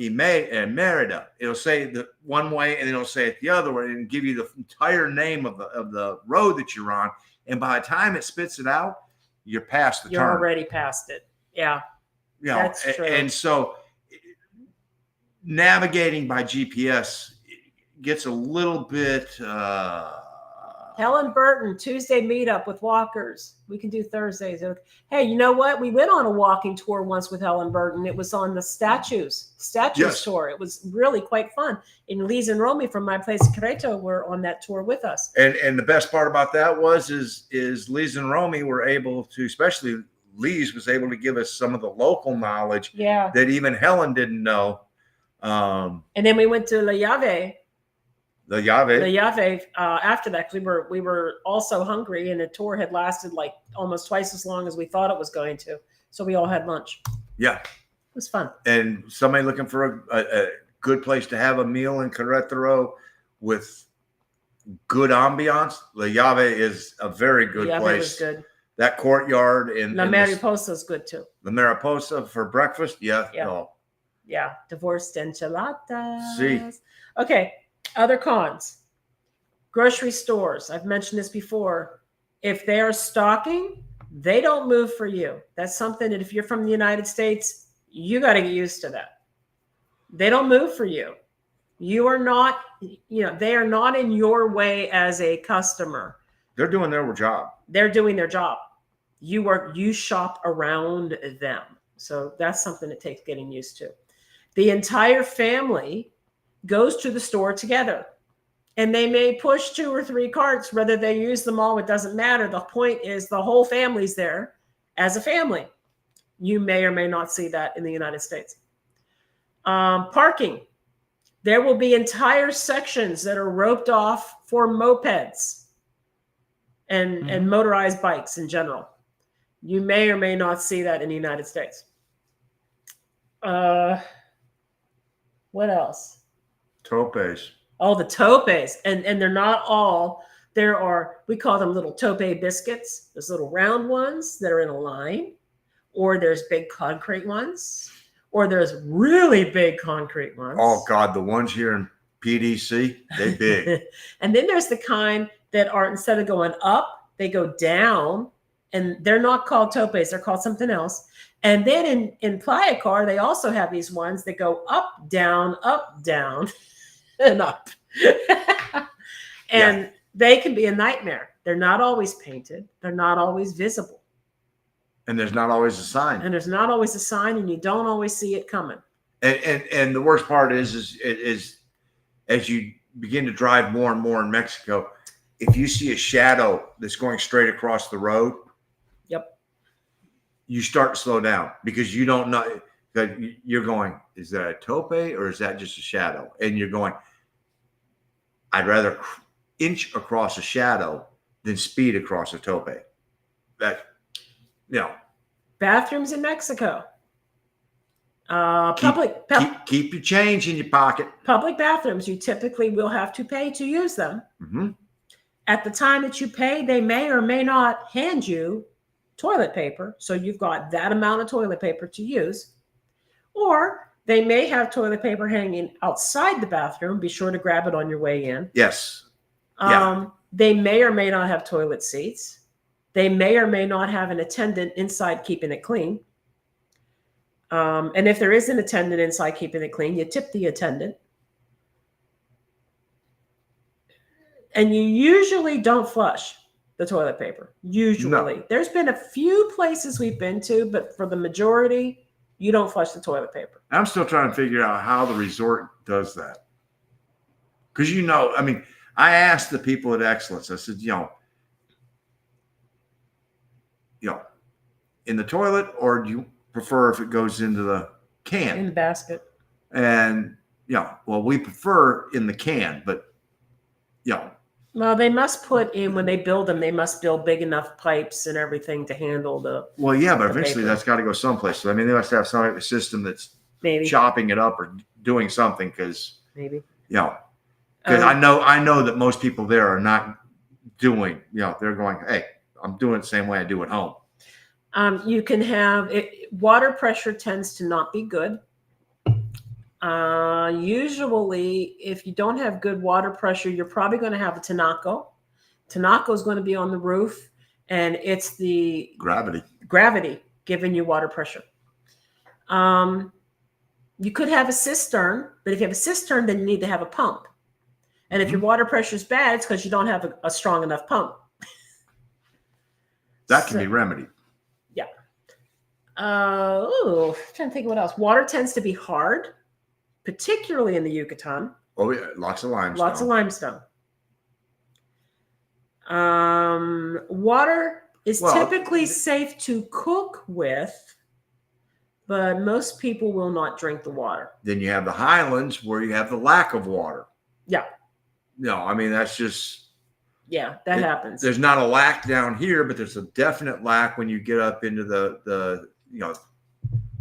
Merida. It'll say the one way and it'll say it the other way and give you the entire name of the road that you're on. And by the time it spits it out, you're past the turn. You're already past it. Yeah. You know, that's true. And so navigating by GPS gets a little bit. Helen Burton, Tuesday meetup with walkers. We can do Thursdays. Hey, you know what? We went on a walking tour once with Helen Burton. It was on the statues Yes. tour. It was really quite fun. And Lise and Romy from my place, Querétaro, were on that tour with us. And the best part about that is Lise and Romy were able to, especially Lise was able to give us some of the local knowledge that even Helen didn't know. And then we went to La Llave. The Llave. The Llave after that, because we were also hungry, and the tour had lasted like almost twice as long as we thought it was going to. So we all had lunch. Yeah, it was fun. And somebody looking for a good place to have a meal in Querétaro with good ambiance, La Llave is a very good place. Llave was good. That courtyard in La Mariposa is good too. La Mariposa for breakfast, yeah. Yeah, divorced enchiladas. See. Okay. Other cons. Grocery stores. I've mentioned this before. If they are stocking, they don't move for you. That's something that if you're from the United States, you got to get used to that. They don't move for you. You are not, they are not in your way as a customer. They're doing their job. They're doing their job. You shop around them. So that's something that takes getting used to. The entire family goes to the store together, and they may push 2 or 3 carts, whether they use them all, it doesn't matter. The point is the whole family's there as a family. You may or may not see that in the United States. Parking. There will be entire sections that are roped off for mopeds and motorized bikes in general. You may or may not see that in the United States. What else? Topes. Oh, the topes. And they're not all. There are, we call them little tope biscuits. There's little round ones that are in a line, or there's big concrete ones, or there's really big concrete ones. Oh, God, the ones here in PDC, they're big. And then there's the kind that are, instead of going up, they go down, and they're not called topes. They're called something else. And then in Playa Car, they also have these ones that go up, down, and up. And they can be a nightmare. They're not always painted. They're not always visible. And there's not always a sign. And you don't always see it coming. And the worst part is as you begin to drive more and more in Mexico, if you see a shadow that's going straight across the road, you start to slow down because you don't know that you're going, is that a tope or is that just a shadow? And you're going, I'd rather inch across a shadow than speed across a tope. Bathrooms in Mexico. Keep your change in your pocket. Public bathrooms, you typically will have to pay to use them. Mm-hmm. At the time that you pay, they may or may not hand you toilet paper. So you've got that amount of toilet paper to use. Or they may have toilet paper hanging outside the bathroom. Be sure to grab it on your way in. Yes. They may or may not have toilet seats. They may or may not have an attendant inside keeping it clean. And if there is an attendant inside keeping it clean, you tip the attendant. And you usually don't flush the toilet paper. Usually. No. There's been a few places we've been to, but for the majority, you don't flush the toilet paper. I'm still trying to figure out how the resort does that. Because, I mean, I asked the people at Excellence, I said, in the toilet, or do you prefer if it goes into the can? In the basket. And, well, we prefer in the can, but, Well, they must put in, when they build them, they must build big enough pipes and everything to handle the. Well, yeah, but the eventually paper. that's got to go someplace. So, I mean, they must have some type of system that's Maybe. chopping it up or doing something because, Maybe. Because I know that most people there are not doing, they're going, hey, I'm doing it the same way I do at home. You can have it, water pressure tends to not be good. Usually, if you don't have good water pressure, you're probably going to have a Tanako. Tanako is going to be on the roof, and it's the gravity giving you water pressure. You could have a cistern, but if you have a cistern, then you need to have a pump. And if your water pressure is bad, it's because you don't have a strong enough pump. That can be remedied. Yeah. I'm trying to think of what else. Water tends to be hard, particularly in the Yucatan. Oh, yeah. Lots of limestone. Lots of limestone. Water is typically safe to cook with, but most people will not drink the water. Then you have the highlands where you have the lack of water. Yeah. No, I mean, that's just. Yeah, that happens. There's not a lack down here, but there's a definite lack when you get up into the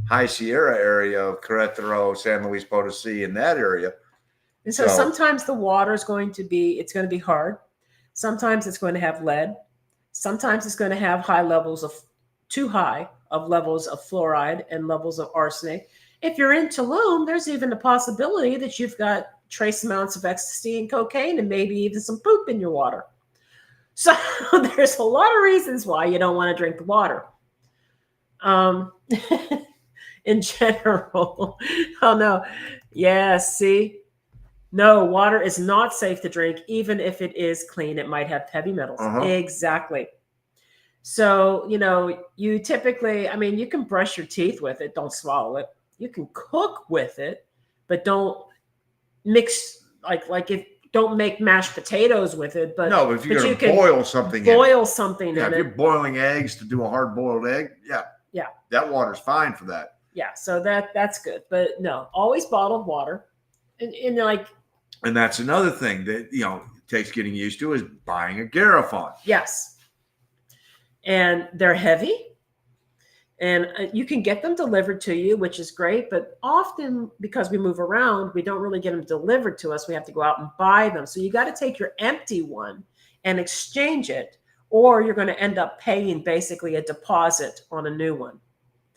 High Sierra area of Querétaro, San Luis Potosí, in that area. And so sometimes the water is going to be hard. Sometimes it's going to have lead. Sometimes it's going to have too high of levels of fluoride and levels of arsenic. If you're in Tulum, there's even a possibility that you've got trace amounts of ecstasy and cocaine and maybe even some poop in your water. So there's a lot of reasons why you don't want to drink the water. In general. Oh, no. Yeah, see? No, water is not safe to drink, even if it is clean. It might have heavy metals. Exactly. So, you typically, you can brush your teeth with it. Don't swallow it. You can cook with it, but don't mix, don't make mashed potatoes with it. But no, if you're going to boil something in it. If you're boiling eggs to do a hard-boiled egg, yeah, that water's fine for that. Yeah, so that's good. But no, always bottled water. And that's another thing that, takes getting used to is buying a Garrafon. Yes. And they're heavy. And you can get them delivered to you, which is great. But often, because we move around, we don't really get them delivered to us. We have to go out and buy them. So you got to take your empty one and exchange it, or you're going to end up paying basically a deposit on a new one.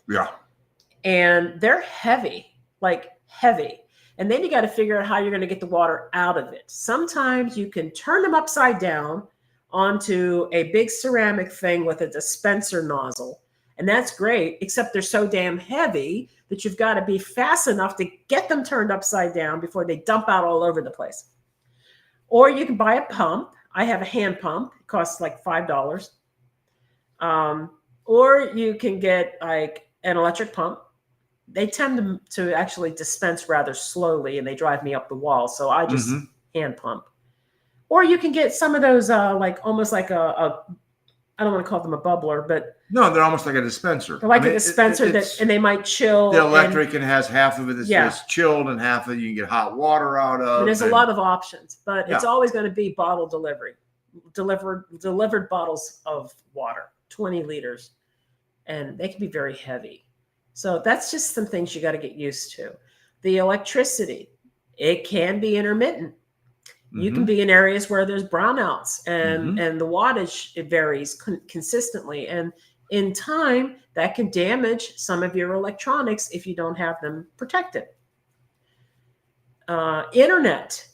Yeah. And they're heavy. And then you got to figure out how you're going to get the water out of it. Sometimes you can turn them upside down onto a big ceramic thing with a dispenser nozzle. And that's great, except they're so damn heavy that you've got to be fast enough to get them turned upside down before they dump out all over the place. Or you can buy a pump. I have a hand pump. It costs like $5. Or you can get like an electric pump. They tend to actually dispense rather slowly, and they drive me up the wall. So I just hand pump. Or you can get some of those almost like a I don't want to call them a bubbler, but no, they're almost like a dispenser. They're like a dispenser and they might chill. The electric and has half of it that's chilled and half of it you can get hot water out of. And there's a lot of options, but it's always going to be bottle delivery, delivered bottles of water, 20 liters, and they can be very heavy. So that's just some things you got to get used to. The electricity, it can be intermittent. You can be in areas where there's brownouts and the wattage, it varies consistently. And in time, that can damage some of your electronics if you don't have them protected. Internet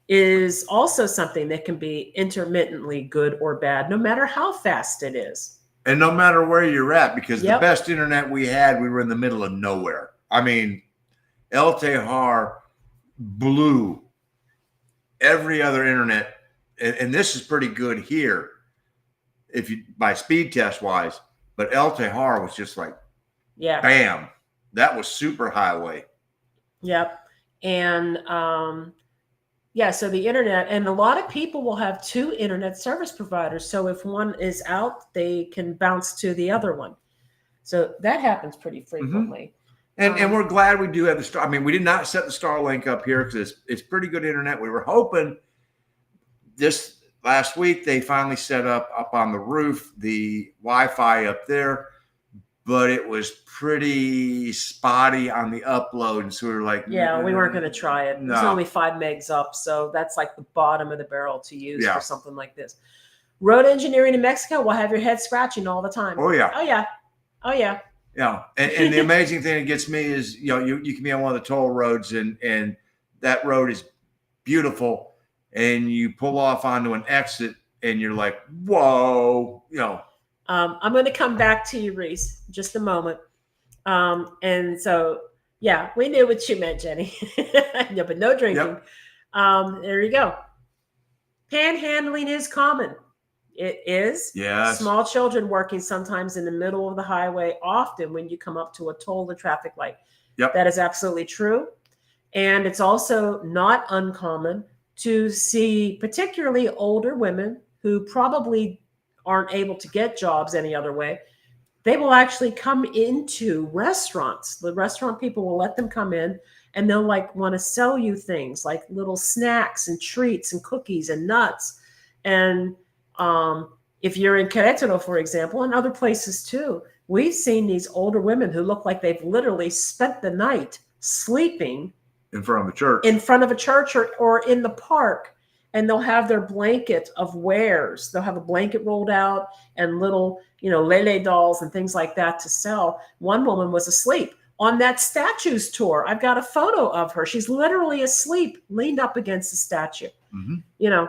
is also something that can be intermittently good or bad, no matter how fast it is. And no matter where you're at, because the best internet we had, we were in the middle of nowhere. I mean, El Tejar blew every other internet and this is pretty good here, if you by speed test wise. But El Tejar was just like, Yeah. bam, that was super highway. Yep. And yeah, so the internet, and a lot of people will have two internet service providers. So if one is out, they can bounce to the other one. So that happens pretty frequently. And we're glad we do have the Star. I mean, we did not set the Starlink up here because it's pretty good internet. We were hoping this last week they finally set up on the roof the Wi-Fi up there, but it was pretty spotty on the upload, and so we were like, yeah, we weren't going to try it. No. It's only 5 megs up, so that's like the bottom of the barrel to use for something like this. Road engineering in Mexico will have your head scratching all the time. Oh yeah. Oh yeah. Oh yeah. Yeah, and the amazing thing that gets me is, you can be on one of the toll roads, and that road is beautiful, and you pull off onto an exit, and you're like, whoa, I'm going to come back to you, Reese, just a moment. And so, yeah, we knew what you meant, Jenny. No, but no drinking. Yep. There you go. Panhandling is common. It is. Yes. Small children working sometimes in the middle of the highway, often when you come up to a toll or traffic light. Yep. That is absolutely true. And it's also not uncommon to see particularly older women who probably aren't able to get jobs any other way. They will actually come into restaurants. The restaurant people will let them come in, and they'll want to sell you things like little snacks and treats and cookies and nuts. And if you're in Querétaro, for example, and other places too, we've seen these older women who look like they've literally spent the night sleeping in front of a church, or in the park. And they'll have their blanket of wares. They'll have a blanket rolled out and little, Lele dolls and things like that to sell. One woman was asleep on that statues tour. I've got a photo of her. She's literally asleep, leaned up against the statue. Mm-hmm.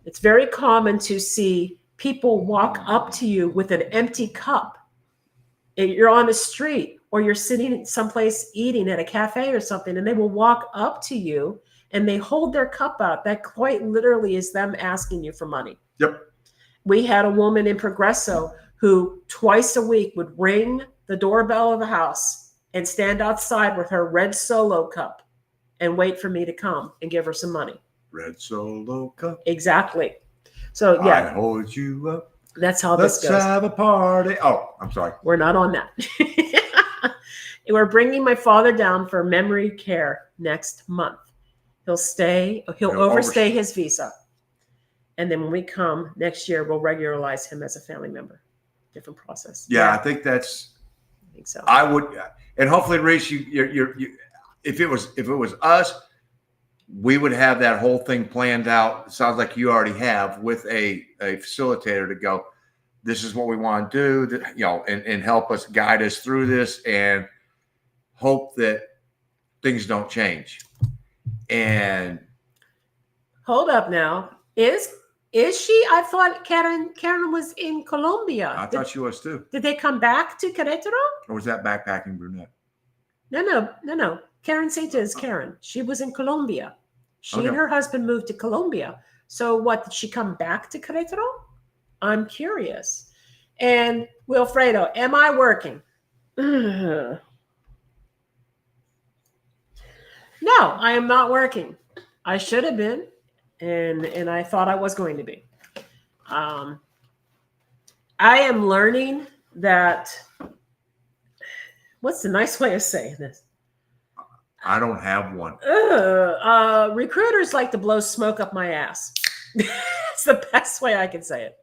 It's very common to see people walk up to you with an empty cup. You're on the street or you're sitting someplace eating at a cafe or something, and they will walk up to you and they hold their cup out. That quite literally is them asking you for money. Yep. We had a woman in Progresso who twice a week would ring the doorbell of the house and stand outside with her red Solo cup and wait for me to come and give her some money. Red Solo cup. Exactly. So yeah. I hold you up. That's how this goes. Let's have a party. Oh, I'm sorry. We're not on that. We're bringing my father down for memory care next month. He'll overstay his visa. And then when we come next year, we'll regularize him as a family member. Different process. Yeah. I think so. I would, and hopefully, Reese, you if it was us, we would have that whole thing planned out. It sounds like you already have, with a facilitator to go, this is what we want to do, and help us, guide us through this, and hope that things don't change. And hold up now. Is she? I thought Karen was in Colombia. I thought she was too. Did they come back to Querétaro? Or was that backpacking brunette? No. Karen Saita is Karen. She was in Colombia. She and her husband moved to Colombia. So what, did she come back to Querétaro? I'm curious. And Wilfredo, am I working? No, I am not working. I should have been, and I thought I was going to be. I am learning that, what's the nice way of saying this? I don't have one. Recruiters like to blow smoke up my ass. It's the best way I can say it.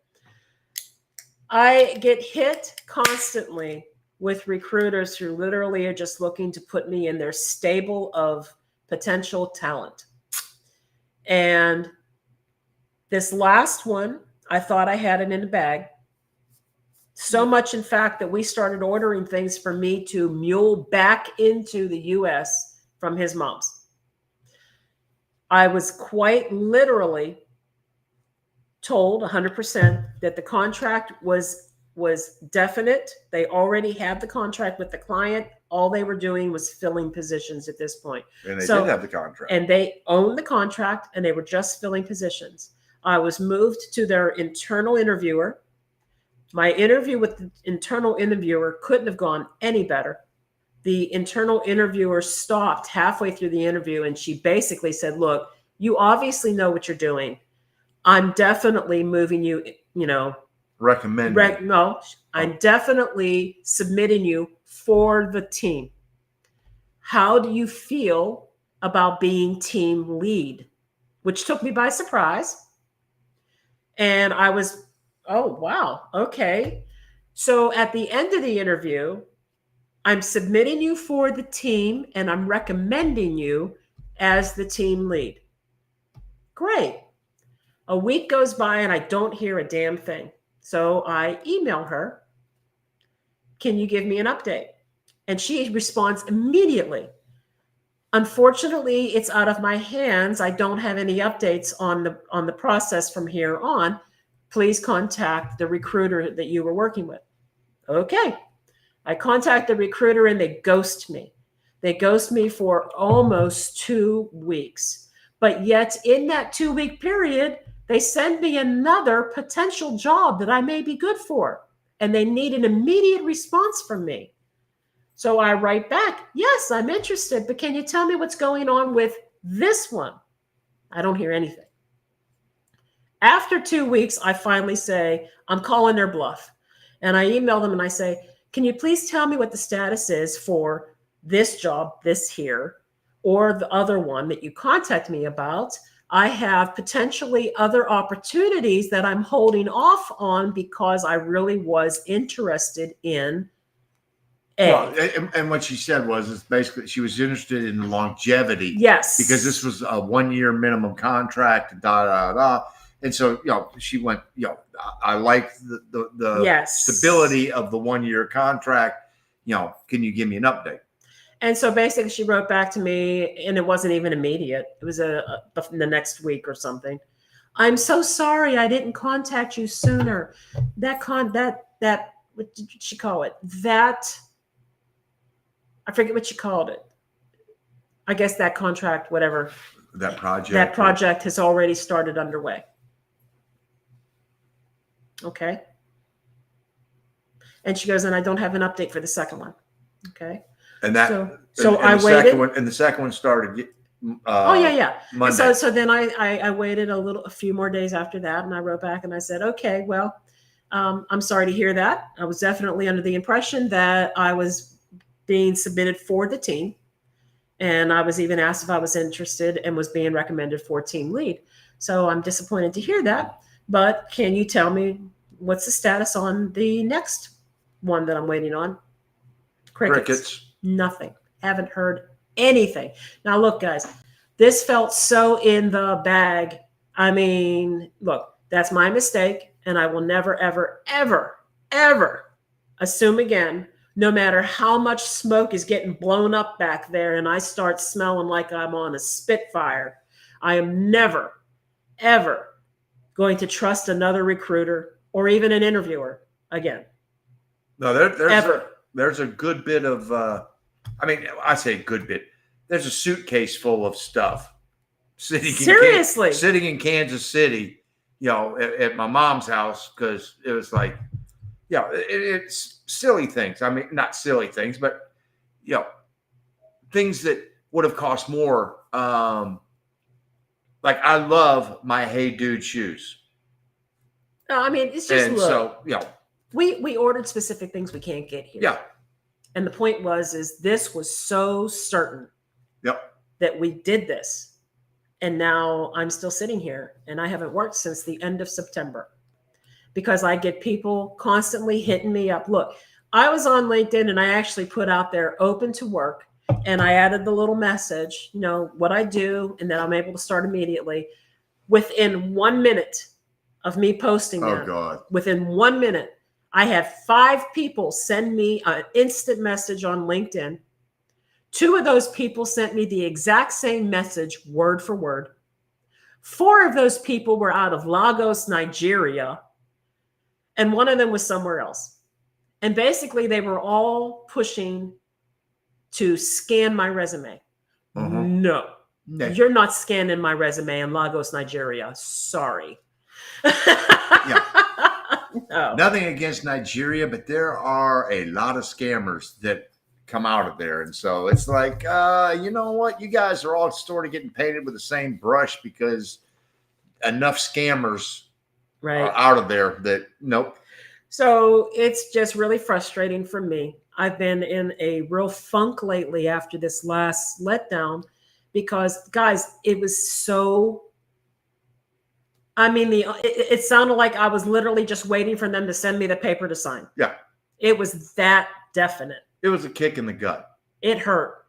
I get hit constantly with recruiters who literally are just looking to put me in their stable of potential talent. And this last one, I thought I had it in the bag. So much, in fact, that we started ordering things for me to mule back into the U.S. from his mom's. I was quite literally told 100% that the contract was definite. They already had the contract with the client. All they were doing was filling positions at this point. And they did have the contract. And they owned the contract, and they were just filling positions. I was moved to their internal interviewer. My interview with the internal interviewer couldn't have gone any better. The internal interviewer stopped halfway through the interview and she basically said, "Look, you obviously know what you're doing. I'm definitely moving you, Recommend. no, I'm definitely submitting you for the team. How do you feel about being team lead?" Which took me by surprise. And I was, oh, wow, okay. So at the end of the interview, I'm submitting you for the team and I'm recommending you as the team lead. Great. A week goes by and I don't hear a damn thing. So I email her, "Can you give me an update?" And she responds immediately. "Unfortunately, it's out of my hands. I don't have any updates on the process from here on. Please contact the recruiter that you were working with." Okay. I contact the recruiter and they ghost me. They ghost me for almost 2 weeks. But yet, in that 2 week period, they send me another potential job that I may be good for. And they need an immediate response from me. So I write back, "Yes, I'm interested, but can you tell me what's going on with this one?" I don't hear anything. After 2 weeks, I finally say, I'm calling their bluff. And I email them and I say, "Can you please tell me what the status is for this job, this here, or the other one that you contact me about? I have potentially other opportunities that I'm holding off on because I really was interested in A." Well, and what she said was, is basically she was interested in longevity. Yes. Because this was a 1 year minimum contract, da da da. And so, she went, I like the Yes. stability of the 1 year contract. Can you give me an update? And so basically she wrote back to me and it wasn't even immediate. It was the next week or something. "I'm so sorry I didn't contact you sooner. What did she call it? I forget what she called it. I guess that contract, whatever, That that project has already started underway." Okay. And she goes, "And I don't have an update for the second one." Okay. And that, So and I the waited. second one, and the second one started. Oh yeah. Monday. So then I waited a few more days after that, and I wrote back and I said, "Okay, well, I'm sorry to hear that. I was definitely under the impression that I was being submitted for the team, and I was even asked if I was interested and was being recommended for team lead. So I'm disappointed to hear that. But can you tell me what's the status on the next one that I'm waiting on?" Crickets. Nothing. Haven't heard anything. Now, look, guys, this felt so in the bag. I mean, look, that's my mistake. And I will never, ever, ever, ever assume again, no matter how much smoke is getting blown up back there and I start smelling like I'm on a Spitfire. I am never, ever going to trust another recruiter or even an interviewer again. No, there's a good bit of, I say a good bit. There's a suitcase full of stuff Seriously. sitting in Kansas City, at my mom's house, because it was like, it's silly things. I mean, not silly things, but things that would have cost more. Like I love my Hey Dude shoes. No, I mean, it's just And look. so, we ordered specific things we can't get here. Yeah. And the point is this was so certain. Yep. That we did this. And now I'm still sitting here and I haven't worked since the end of September because I get people constantly hitting me up. Look, I was on LinkedIn and I actually put out there open to work and I added the little message, what I do, and that I'm able to start immediately. Within 1 minute of me posting that, God. Within 1 minute, I had 5 people send me an instant message on LinkedIn. 2 of those people sent me the exact same message, word for word. 4 of those people were out of Lagos, Nigeria, and 1 of them was somewhere else. And basically, they were all pushing to scan my resume. No, you're not scanning my resume in Lagos, Nigeria. Sorry. No. Nothing against Nigeria, but there are a lot of scammers that come out of there. And so it's like, you know what? You guys are all sort of getting painted with the same brush because enough scammers are out of there that nope. So it's just really frustrating for me. I've been in a real funk lately after this last letdown because, guys, it was so. I mean, it sounded like I was literally just waiting for them to send me the paper to sign. Yeah. It was that definite. It was a kick in the gut. It hurt.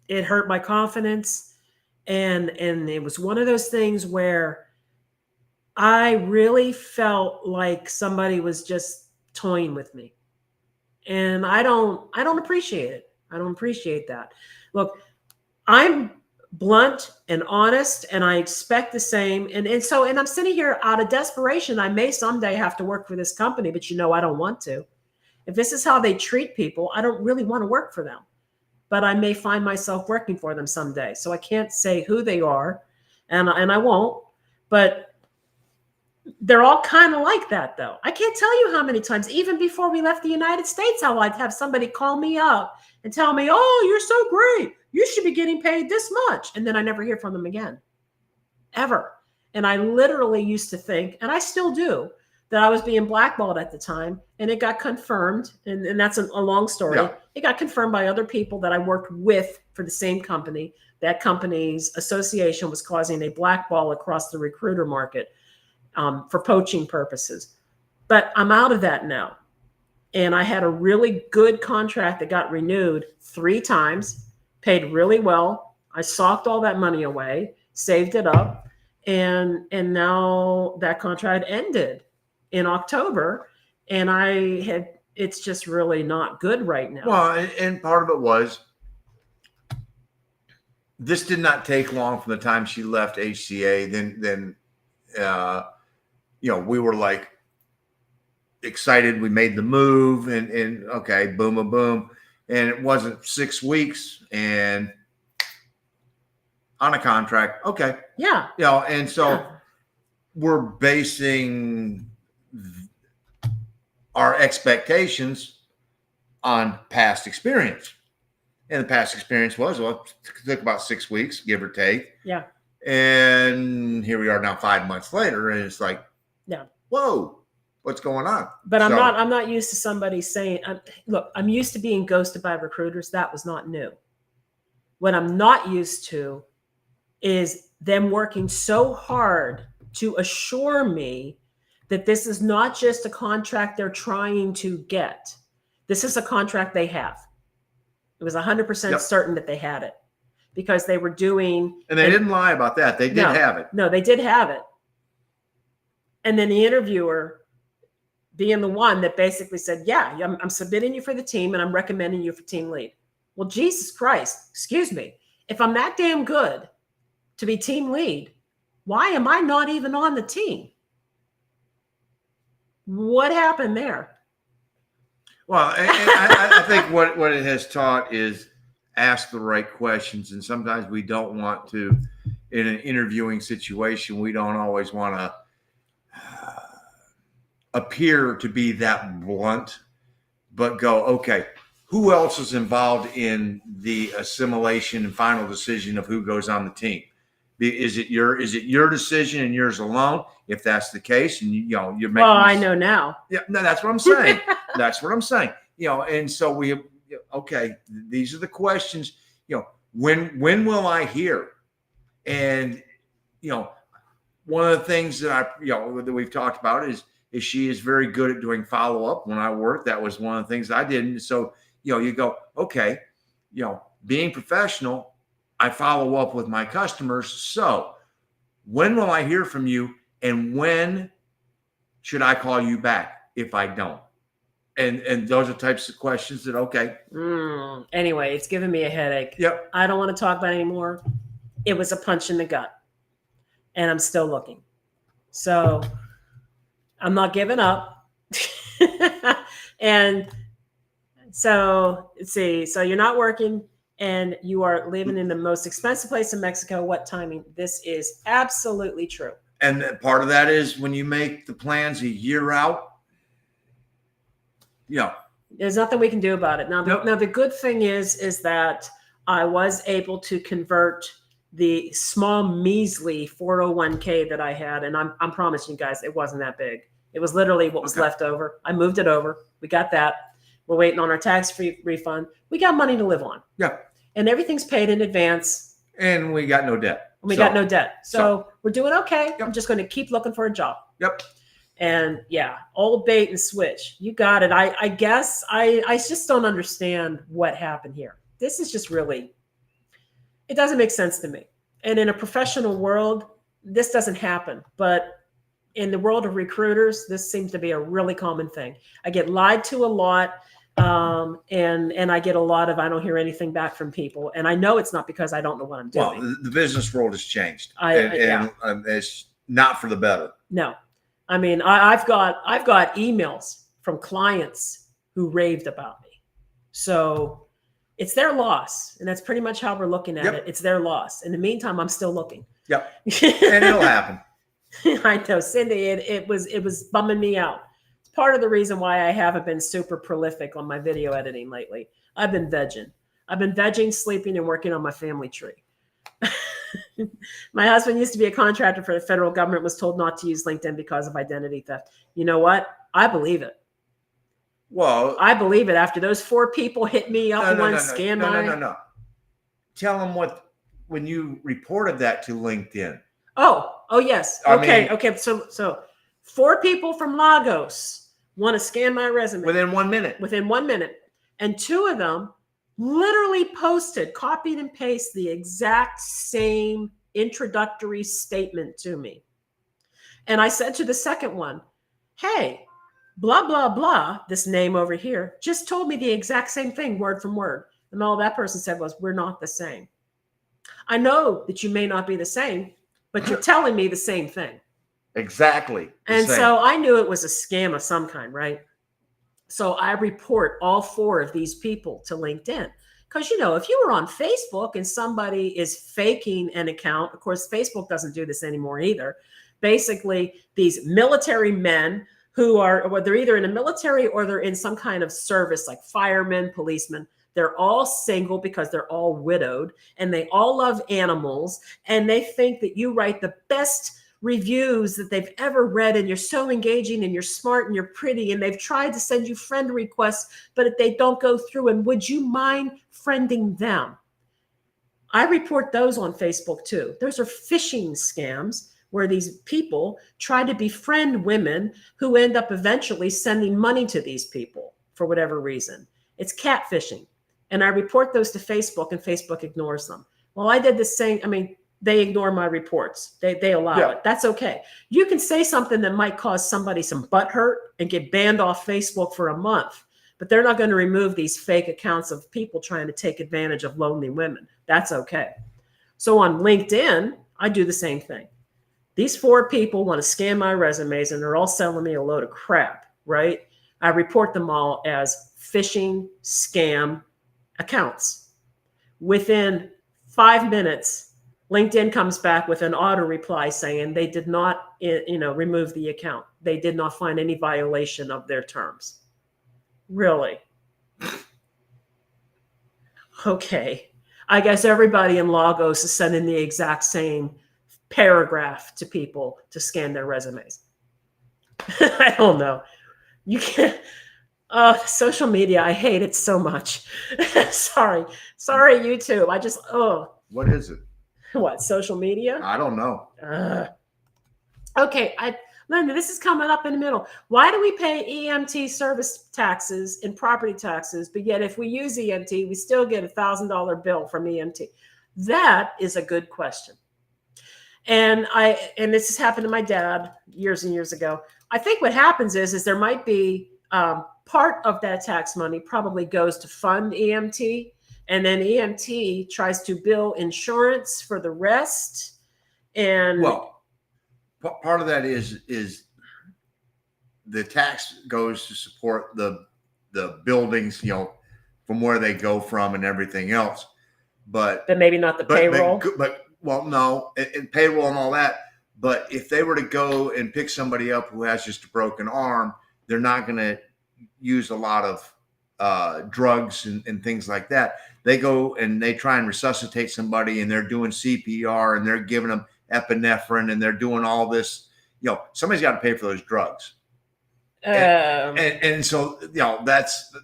It hurt my confidence. And it was one of those things where I really felt like somebody was just toying with me. And I don't appreciate it. I don't appreciate that. Look, I'm blunt and honest, and I expect the same. And I'm sitting here out of desperation. I may someday have to work for this company, but I don't want to. If this is how they treat people, I don't really want to work for them. But I may find myself working for them someday. So I can't say who they are, and I won't. But they're all kind of like that, though. I can't tell you how many times, even before we left the United States, how I'd have somebody call me up and tell me, "Oh, you're so great. You should be getting paid this much." And then I never hear from them again, ever. And I literally used to think, and I still do, that I was being blackballed at the time. And it got confirmed. And that's a long story. Yeah. It got confirmed by other people that I worked with for the same company. That company's association was causing a blackball across the recruiter market. For poaching purposes. But I'm out of that now. And I had a really good contract that got renewed 3 times, paid really well. I socked all that money away, saved it up, and now that contract ended in October. And it's just really not good right now. Well, and part of it was this did not take long from the time she left HCA. Then we were like excited. We made the move and okay, boom, boom. And it wasn't 6 weeks and on a contract. Okay. Yeah. And so we're basing our expectations on past experience. And the past experience was, it took about 6 weeks, give or take. Yeah. And here we are now 5 months later. And it's like, whoa, what's going on? But I'm not used to somebody saying, look, I'm used to being ghosted by recruiters. That was not new. What I'm not used to is them working so hard to assure me that this is not just a contract they're trying to get. This is a contract they have. It was 100% certain that they had it because they were doing. And they didn't lie about that. They did have it. No, they did have it. And then the interviewer being the one that basically said, yeah, I'm submitting you for the team and I'm recommending you for team lead. Well, Jesus Christ, excuse me. If I'm that damn good to be team lead, why am I not even on the team? What happened there? Well, and I think what it has taught is ask the right questions. And sometimes we don't want to, in an interviewing situation, we don't always want to appear to be that blunt, but go, okay, who else is involved in the assimilation and final decision of who goes on the team? Is it your decision and yours alone? If that's the case, and you're making. Well, I know now. Yeah, no, that's what I'm saying. That's what I'm saying. And so we have. Okay, these are the questions. When will I hear? And one of the things that that we've talked about is she is very good at doing follow up. When I worked, that was one of the things I did. And so you go, okay, being professional, I follow up with my customers. So when will I hear from you? And when should I call you back if I don't? And those are types of questions that, okay. Anyway, it's giving me a headache. Yep. I don't want to talk about it anymore. It was a punch in the gut. And I'm still looking. So I'm not giving up. And so let's see. So you're not working and you are living in the most expensive place in Mexico. What timing? This is absolutely true. And part of that is when you make the plans a year out, there's nothing we can do about it. Now, Nope. now the good thing is that I was able to convert the small measly 401k that I had, and I'm promising you guys, it wasn't that big. It was literally what was left over. I moved it over. We got that. We're waiting on our tax-free refund. We got money to live on. Yeah. And everything's paid in advance. And we got no debt. We got no debt. So we're doing okay. Yep. I'm just going to keep looking for a job. Yep. And yeah, old bait and switch. You got it. I guess I just don't understand what happened here. This is just really, it doesn't make sense to me. And in a professional world, this doesn't happen. But in the world of recruiters, this seems to be a really common thing. I get lied to a lot. And I get a lot of, I don't hear anything back from people. And I know it's not because I don't know what I'm doing. Well, the business world has changed. Yeah. It's not for the better. No. I mean, I've got emails from clients who raved about me. So it's their loss. And that's pretty much how we're looking at it. It's their loss. In the meantime, I'm still looking. Yep. And it'll happen. I know, Cindy, it was bumming me out. It's part of the reason why I haven't been super prolific on my video editing lately. I've been vegging, sleeping, and working on my family tree. My husband used to be a contractor for the federal government, was told not to use LinkedIn because of identity theft. You know what? I believe it. Well, I believe it. After those 4 people hit me up and wanted to scam No. Tell them when you reported that to LinkedIn. Oh yes. Okay. Okay. So 4 people from Lagos want to scan my resume Within 1 minute. Within 1 minute. And 2 of them literally posted, copied and pasted the exact same introductory statement to me. And I said to the second one, hey, blah, blah, blah, this name over here, just told me the exact same thing, word from word. And all that person said was, we're not the same. I know that you may not be the same, but you're telling me the same thing. Exactly. And so I knew it was a scam of some kind, right? So I report all 4 of these people to LinkedIn. Because, if you were on Facebook and somebody is faking an account, of course, Facebook doesn't do this anymore either. Basically, these military men who are, well, they're either in the military or they're in some kind of service like firemen, policemen. They're all single because they're all widowed and they all love animals. And they think that you write the best reviews that they've ever read, and you're so engaging and you're smart and you're pretty, and they've tried to send you friend requests, but they don't go through. And would you mind friending them? I report those on Facebook too. Those are phishing scams where these people try to befriend women who end up eventually sending money to these people for whatever reason. It's catfishing. And I report those to Facebook and Facebook ignores them. Well, I did the same. I mean, they ignore my reports. They allow it. That's okay. You can say something that might cause somebody some butt hurt and get banned off Facebook for a month, but they're not going to remove these fake accounts of people trying to take advantage of lonely women. That's okay. So on LinkedIn, I do the same thing. These 4 people want to scam my resumes and they're all selling me a load of crap, right? I report them all as phishing scam accounts. Within 5 minutes, LinkedIn comes back with an auto reply saying they did not, remove the account. They did not find any violation of their terms. Really? Okay. I guess everybody in Lagos is sending the exact same paragraph to people to scan their resumes. I don't know. You can't. Social media, I hate it so much. Sorry, YouTube. What is it? What, social media? I don't know. Okay, Linda, this is coming up in the middle. Why do we pay EMT service taxes and property taxes, but yet if we use EMT, we still get a $1,000 bill from EMT? That is a good question. And this has happened to my dad years and years ago. I think what happens is there might be part of that tax money probably goes to fund EMT, and then EMT tries to bill insurance for the rest. And well, part of that is the tax goes to support the buildings, from where they go from and everything else. But maybe not the payroll. But no, and payroll and all that. But if they were to go and pick somebody up who has just a broken arm, they're not going to use a lot of drugs and things like that. They go and they try and resuscitate somebody, and they're doing CPR, and they're giving them epinephrine, and they're doing all this. Somebody's got to pay for those drugs. And so, that's,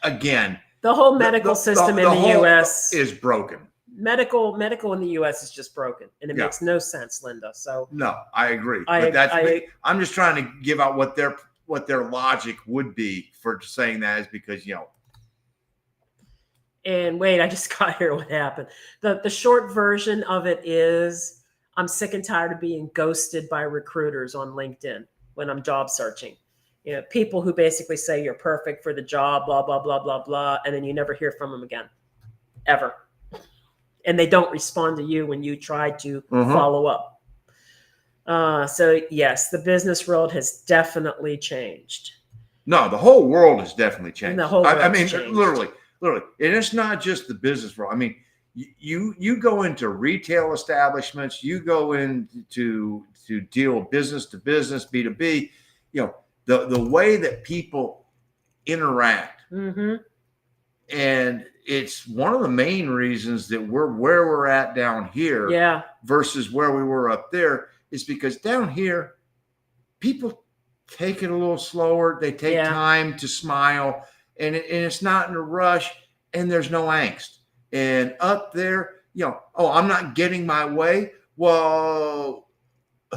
again, the whole medical system in the U.S. is broken. Medical in the U.S. is just broken, and it makes no sense, Linda. So no, I agree. I'm just trying to give out what their logic would be for saying that, is because And wait, I just got here what happened. The short version of it is, I'm sick and tired of being ghosted by recruiters on LinkedIn when I'm job searching. People who basically say you're perfect for the job, blah, blah, blah, blah, blah, and then you never hear from them again, ever. And they don't respond to you when you try to follow up. So yes, the business world has definitely changed. No, the whole world has definitely changed. And the whole world changed. Literally. And it's not just the business world. I mean, you go into retail establishments, you go into to deal business to business, B2B, the way that people interact. And it's one of the main reasons that we're where we're at down here versus where we were up there, is because down here, people take it a little slower. They take time to smile, and it's not in a rush, and there's no angst. And up there, I'm not getting my way. Well,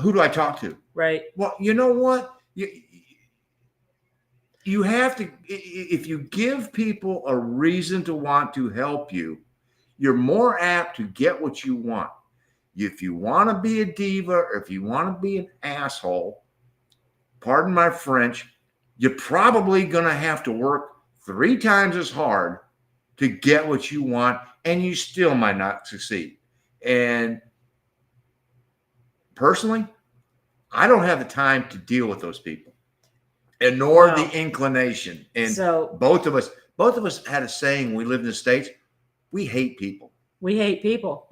who do I talk to? Right. Well, you know what? You have to, if you give people a reason to want to help you, you're more apt to get what you want. If you want to be a diva, or if you want to be an asshole, pardon my French, you're probably going to have to work 3 times as hard to get what you want, and you still might not succeed. And personally, I don't have the time to deal with those people, and nor the inclination. And so both of us had a saying when we lived in the States: we hate people. We hate people.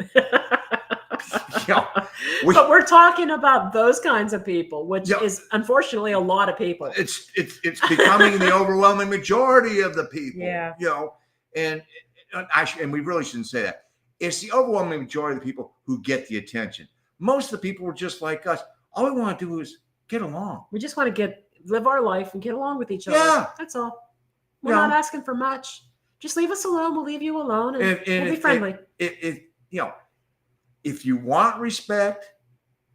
But we're talking about those kinds of people, which is unfortunately a lot of people. It's becoming the overwhelming majority of the people. And we really shouldn't say that. It's the overwhelming majority of the people who get the attention. Most of the people are just like us. All we want to do is get along. We just want to live our life and get along with each other. Yeah. That's all. We're not asking for much. Just leave us alone. We'll leave you alone, and we'll be friendly. If you want respect,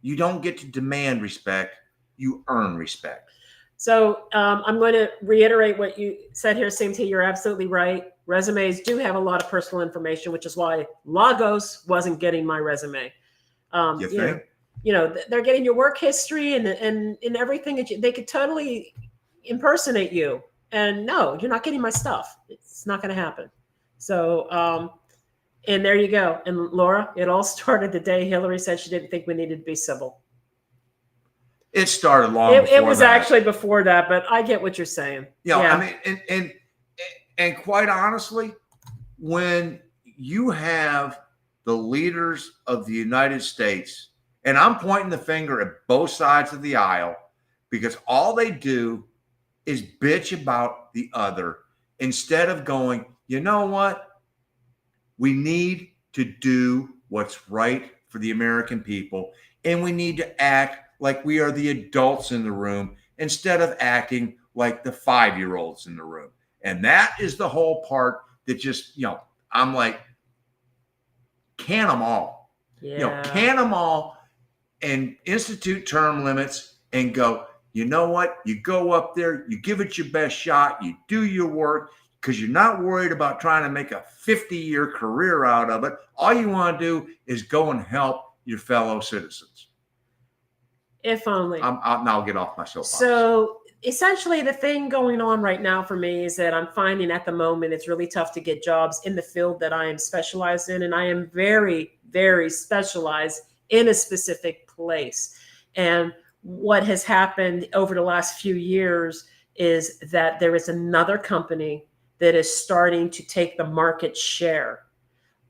you don't get to demand respect. You earn respect. So I'm going to reiterate what you said here, CMT. You're absolutely right. Resumes do have a lot of personal information, which is why Lagos wasn't getting my resume. They're getting your work history and everything. They could totally impersonate you. And no, you're not getting my stuff. It's not going to happen. So, and there you go. And Laura, it all started the day Hillary said she didn't think we needed to be civil. It started long before it was that. Actually before that, but I get what you're saying. I mean, and quite honestly, when you have the leaders of the United States, and I'm pointing the finger at both sides of the aisle, because all they do is bitch about the other instead of going, you know what? We need to do what's right for the American people, and we need to act like we are the adults in the room instead of acting like the 5-year-olds in the room. And that is the whole part that just, I'm like, can them all. Can them all and institute term limits and go, you know what? You go up there, you give it your best shot, you do your work, because you're not worried about trying to make a 50-year career out of it. All you want to do is go and help your fellow citizens. If only. I'll get off my soapbox. So essentially the thing going on right now for me is that I'm finding at the moment it's really tough to get jobs in the field that I am specialized in. And I am very, very specialized in a specific place. And what has happened over the last few years is that there is another company that is starting to take the market share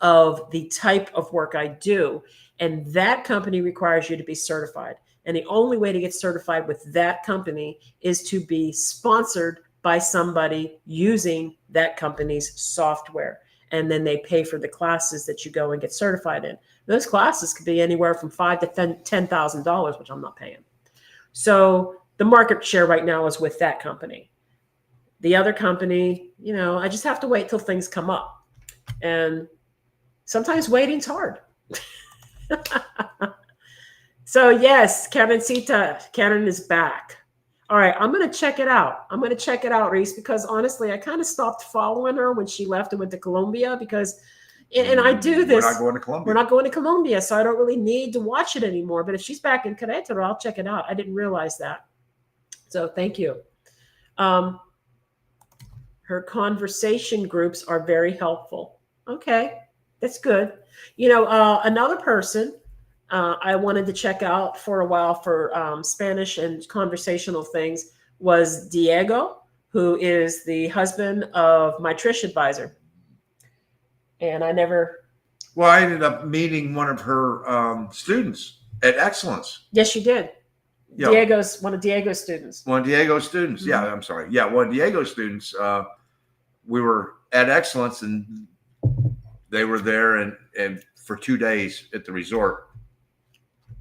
of the type of work I do. And that company requires you to be certified. And the only way to get certified with that company is to be sponsored by somebody using that company's software. And then they pay for the classes that you go and get certified in. Those classes could be anywhere from $5,000 to $10,000, which I'm not paying. So the market share right now is with that company. The other company, I just have to wait till things come up. And sometimes waiting's hard. So yes, Karen is back. All right, I'm going to check it out. Reese, because honestly, I kind of stopped following her when she left and went to Colombia because, and I do this. We're not going to Colombia. We're not going to Colombia, so I don't really need to watch it anymore. But if she's back in Querétaro, I'll check it out. I didn't realize that. So thank you. Her conversation groups are very helpful. Okay, that's good. Another person I wanted to check out for a while for Spanish and conversational things was Diego, who is the husband of my Trish advisor. And I ended up meeting one of her students at Excellence. Yes, you did. Yeah. One of Diego's students. One of Diego's students. Mm-hmm. Yeah, I'm sorry. Yeah, one of Diego's students. We were at Excellence, and they were there and for 2 days at the resort,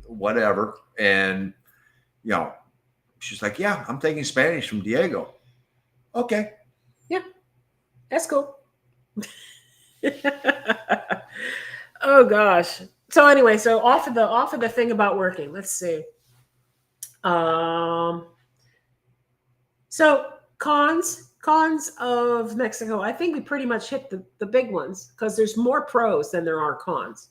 whatever. And, she's like, yeah, I'm taking Spanish from Diego. Okay. Yeah, that's cool. Oh gosh. So anyway, off of the thing about working, let's see. So cons of Mexico. I think we pretty much hit the big ones because there's more pros than there are cons.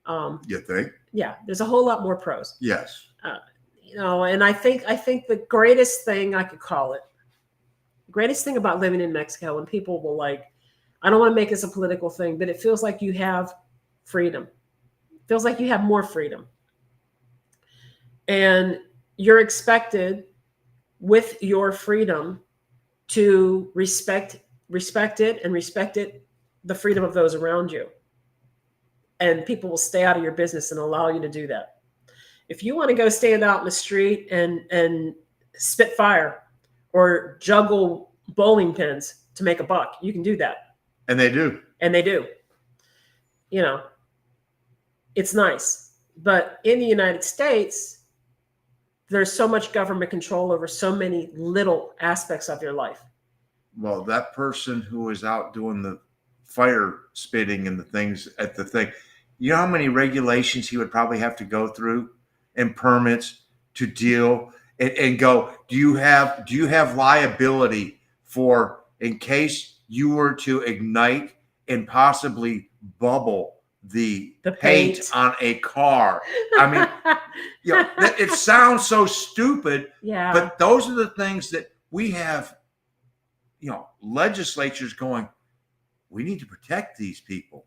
You think? Yeah, there's a whole lot more pros. Yes. And I think the greatest thing I could call it, the greatest thing about living in Mexico, when people will I don't want to make this a political thing, but it feels like you have freedom. It feels like you have more freedom. And you're expected with your freedom to respect it and respect the freedom of those around you. And people will stay out of your business and allow you to do that. If you want to go stand out in the street and spit fire or juggle bowling pins to make a buck, you can do that. And they do. It's nice. But in the United States, there's so much government control over so many little aspects of your life. Well, that person who was out doing the fire spitting and the things at the thing, you know how many regulations he would probably have to go through and permits to deal and go, do you have liability for in case you were to ignite and possibly bubble the paint on a car? I mean, it sounds so stupid, yeah. But those are the things that we have, legislatures going, we need to protect these people.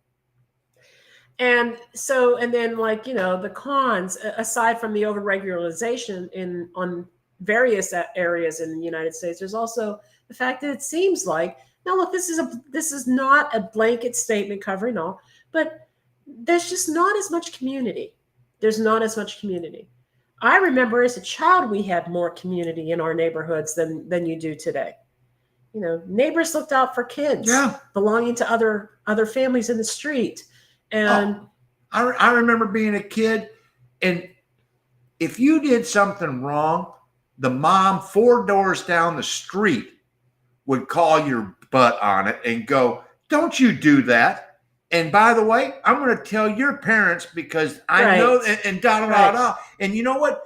And then the cons, aside from the overregularization on various areas in the United States, there's also the fact that it seems like, now look, this is not a blanket statement covering all, but there's just not as much community. There's not as much community. I remember as a child, we had more community in our neighborhoods than you do today. Neighbors looked out for kids belonging to other families in the street. And I remember being a kid, and if you did something wrong, the mom 4 doors down the street would call your butt on it and go, don't you do that. And by the way, I'm going to tell your parents because I know, and da-da-da-da. And you know what?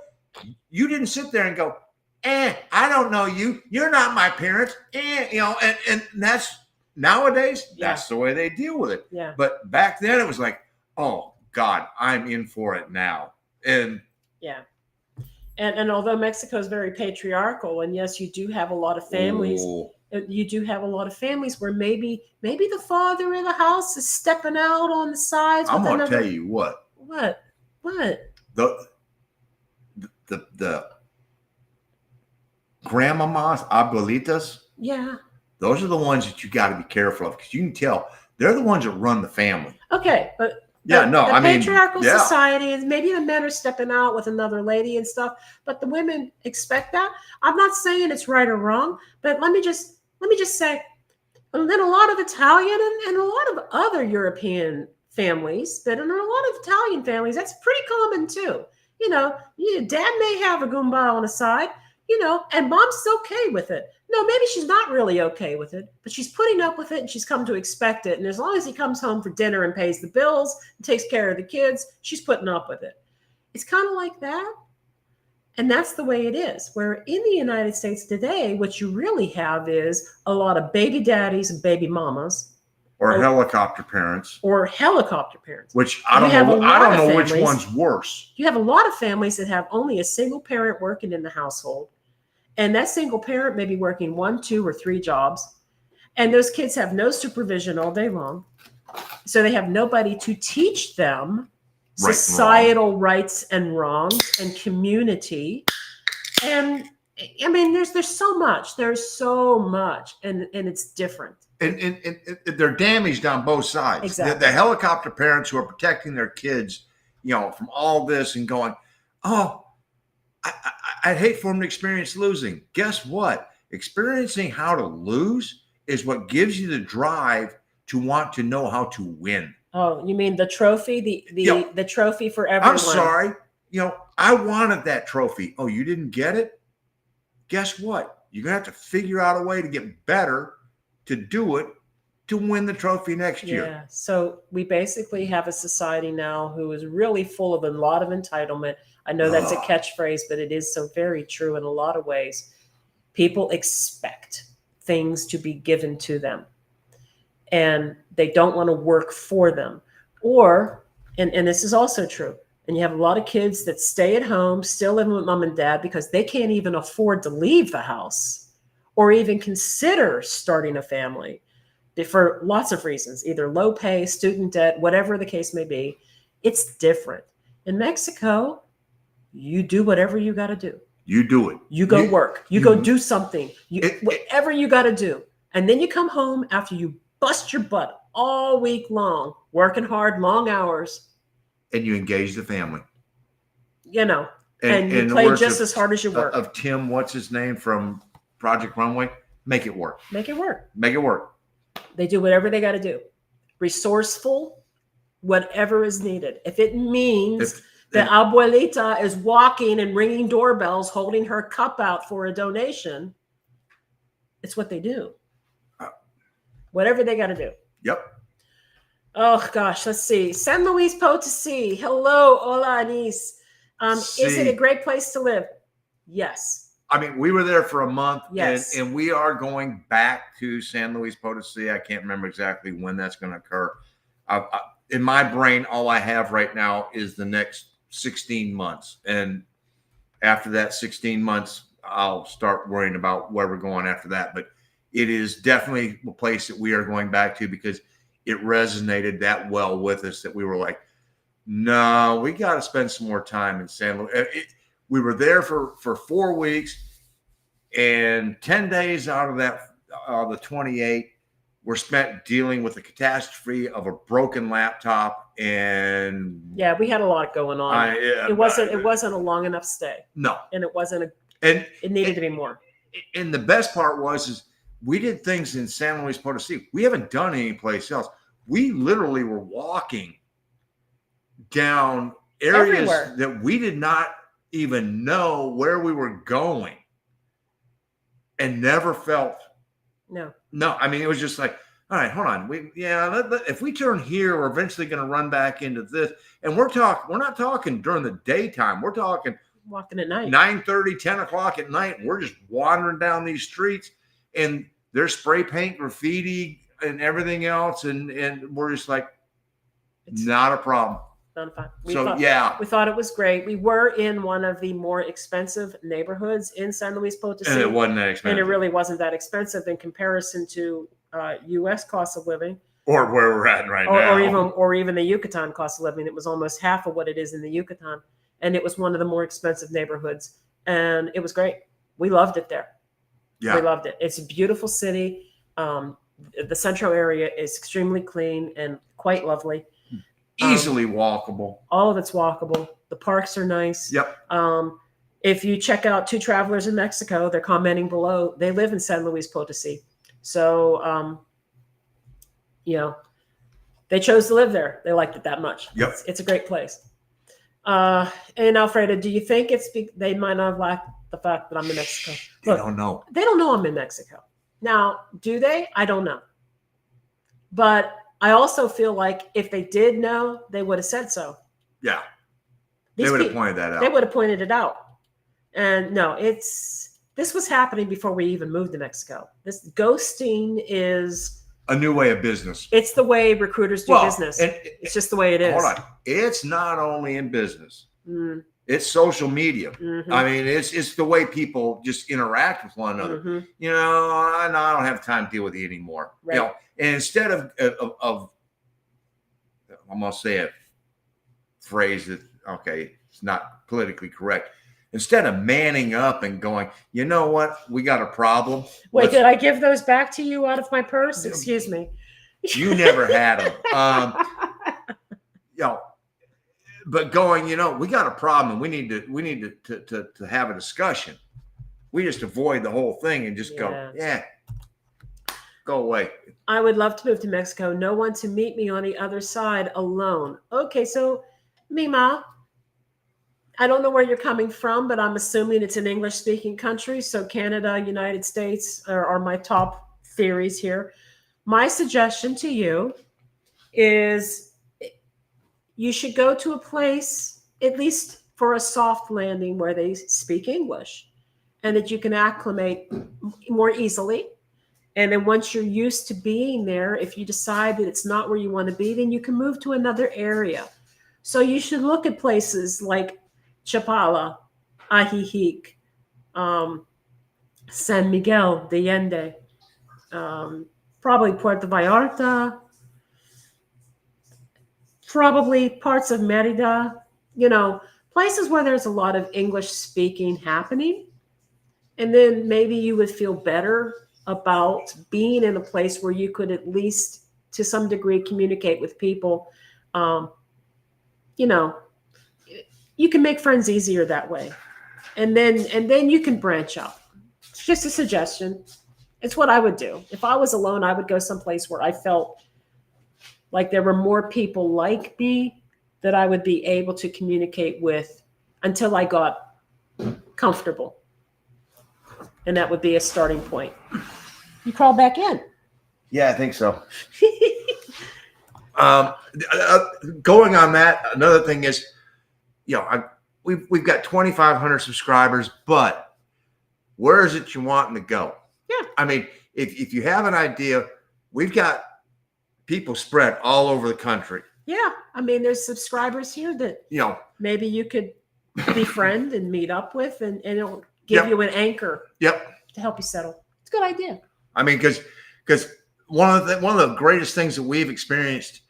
You didn't sit there and go, I don't know you. You're not my parents. And that's nowadays, that's the way they deal with it. Yeah. But back then it was like, oh God, I'm in for it now. And yeah. And although Mexico is very patriarchal, and yes, you do have a lot of families. You do have a lot of families where maybe the father in the house is stepping out on the sides. I'm going to tell you what. What? The grandmamas, abuelitas. Yeah. Those are the ones that you got to be careful of because you can tell they're the ones that run the family. Okay, but Yeah, no, the I mean, patriarchal yeah. society is maybe the men are stepping out with another lady and stuff, but the women expect that. I'm not saying it's right or wrong, but let me just say, and then a lot of Italian and a lot of other European families, but in a lot of Italian families, that's pretty common too. Dad may have a Goomba on the side, and mom's okay with it. No, maybe she's not really okay with it, but she's putting up with it and she's come to expect it. And as long as he comes home for dinner and pays the bills and takes care of the kids, she's putting up with it. It's kind of like that. And that's the way it is. Where in the United States today, what you really have is a lot of baby daddies and baby mamas. Or helicopter parents. Or helicopter parents. Which I don't know which one's worse. You have a lot of families that have only a single parent working in the household. And that single parent may be working 1, 2, or 3 jobs. And those kids have no supervision all day long. So they have nobody to teach them societal rights and wrongs and community. And I mean, there's so much. There's so much. And it's different. And they're damaged on both sides. Exactly. The helicopter parents who are protecting their kids, from all this and going, oh, I'd hate for them to experience losing. Guess what? Experiencing how to lose is what gives you the drive to want to know how to win. Oh, you mean the trophy, the trophy for everyone? I'm sorry. I wanted that trophy. Oh, you didn't get it? Guess what? You're going to have to figure out a way to get better to do it to win the trophy next year. Yeah. So we basically have a society now who is really full of a lot of entitlement. I know that's a catchphrase, but it is so very true in a lot of ways. People expect things to be given to them, and they don't want to work for them. And this is also true. And you have a lot of kids that stay at home, still living with mom and dad because they can't even afford to leave the house or even consider starting a family for lots of reasons, either low pay, student debt, whatever the case may be. It's different. In Mexico, you do whatever you got to do. You do it. You go work. You go do something. Whatever you got to do. And then you come home after you bust your butt all week long, working hard, long hours. And you engage the family. And you play just as hard as you work. Of Tim, what's his name from Project Runway? Make it work. Make it work. Make it work. They do whatever they got to do. Resourceful, whatever is needed. If it means that abuelita is walking and ringing doorbells, holding her cup out for a donation, it's what they do. Whatever they got to do. Yep. Oh, gosh. Let's see. San Luis Potosí. Hello. Hola, Anise. Is it a great place to live? Yes. I mean, we were there for a month. Yes. And we are going back to San Luis Potosí. I can't remember exactly when that's going to occur. In my brain, all I have right now is the next 16 months. And after that 16 months, I'll start worrying about where we're going after that. But it is definitely a place that we are going back to because it resonated that well with us that we were like, no, we got to spend some more time in San Luis. We were there for 4 weeks, and 10 days out of that, the 28 were spent dealing with the catastrophe of a broken laptop. And yeah, we had a lot going on. It wasn't a long enough stay. No, and it wasn't it needed to be more. And the best part was we did things in San Luis Potosí we haven't done anyplace else. We literally were walking down areas everywhere that we did not even know where we were going and never felt. No. I mean, it was just like, all right, hold on. If we turn here, we're eventually going to run back into this. And we're not talking during the daytime. We're talking walking at night, 9:30, 10 o'clock at night. We're just wandering down these streets and there's spray paint, graffiti, and everything else. And we're just like, it's not a problem. Not fun. We thought it was great. We were in one of the more expensive neighborhoods in San Luis Potosí. And it wasn't that expensive. And it really wasn't that expensive in comparison to U.S. cost of living. Or where we're at right now. Or even the Yucatan cost of living. It was almost half of what it is in the Yucatan. And it was one of the more expensive neighborhoods. And it was great. We loved it there. Yeah. We loved it. It's a beautiful city. The central area is extremely clean and quite lovely. Easily walkable. All of it's walkable. The parks are nice. Yep. If you check out Two Travelers in Mexico, they're commenting below. They live in San Luis Potosi. So, they chose to live there. They liked it that much. Yep. It's a great place. And Alfredo, do you think they might not have liked the fact that I'm in Mexico? They don't know. They don't know I'm in Mexico. Now, do they? I don't know. But I also feel like if they did know, they would have said so. Yeah. They would have pointed that out. They would have pointed it out. And no, this was happening before we even moved to Mexico. This ghosting is a new way of business. It's the way recruiters do business. It's just the way it is. Hold on. It's not only in business. It's social media. Mm-hmm. I mean, it's the way people just interact with one another. Mm-hmm. I don't have time to deal with you anymore. Right. And instead of I'm gonna say a phrase that it's not politically correct. Instead of manning up and going, you know what, we got a problem. Wait, did I give those back to you out of my purse? Excuse me. You never had them. But going, we got a problem and we need to have a discussion. We just avoid the whole thing and just go away. I would love to move to Mexico. No one to meet me on the other side alone. Okay, so Mima, I don't know where you're coming from, but I'm assuming it's an English-speaking country. So Canada, United States are my top theories here. My suggestion to you is you should go to a place, at least for a soft landing, where they speak English and that you can acclimate more easily. And then once you're used to being there, if you decide that it's not where you want to be, then you can move to another area. So you should look at places like Chapala, Ajijic, San Miguel de Allende, probably Puerto Vallarta, probably parts of Merida, places where there's a lot of English speaking happening. And then maybe you would feel better about being in a place where you could at least to some degree communicate with people. You can make friends easier that way. And then you can branch out. It's just a suggestion. It's what I would do. If I was alone, I would go someplace where I felt like there were more people like me that I would be able to communicate with until I got comfortable. And that would be a starting point. You crawl back in. Yeah, I think so. Going on that, another thing is, we've got 2,500 subscribers, but where is it you wanting to go? Yeah. I mean, if you have an idea, we've got people spread all over the country. Yeah. I mean, there's subscribers here that maybe you could befriend and meet up with, and it'll give you an anchor to help you settle. It's a good idea. I mean, because one of the greatest things that we've experienced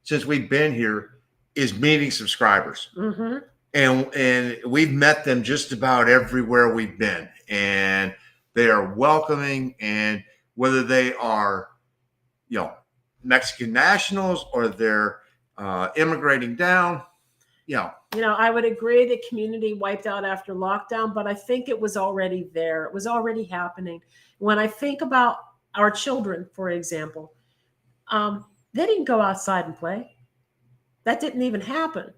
since we've been here is meeting subscribers. Mm-hmm. And we've met them just about everywhere we've been, and they are welcoming. And whether they are, Mexican nationals or they're immigrating down, I would agree the community wiped out after lockdown, but I think it was already there. It was already happening. When I think about our children, for example, they didn't go outside and play. That didn't even happen.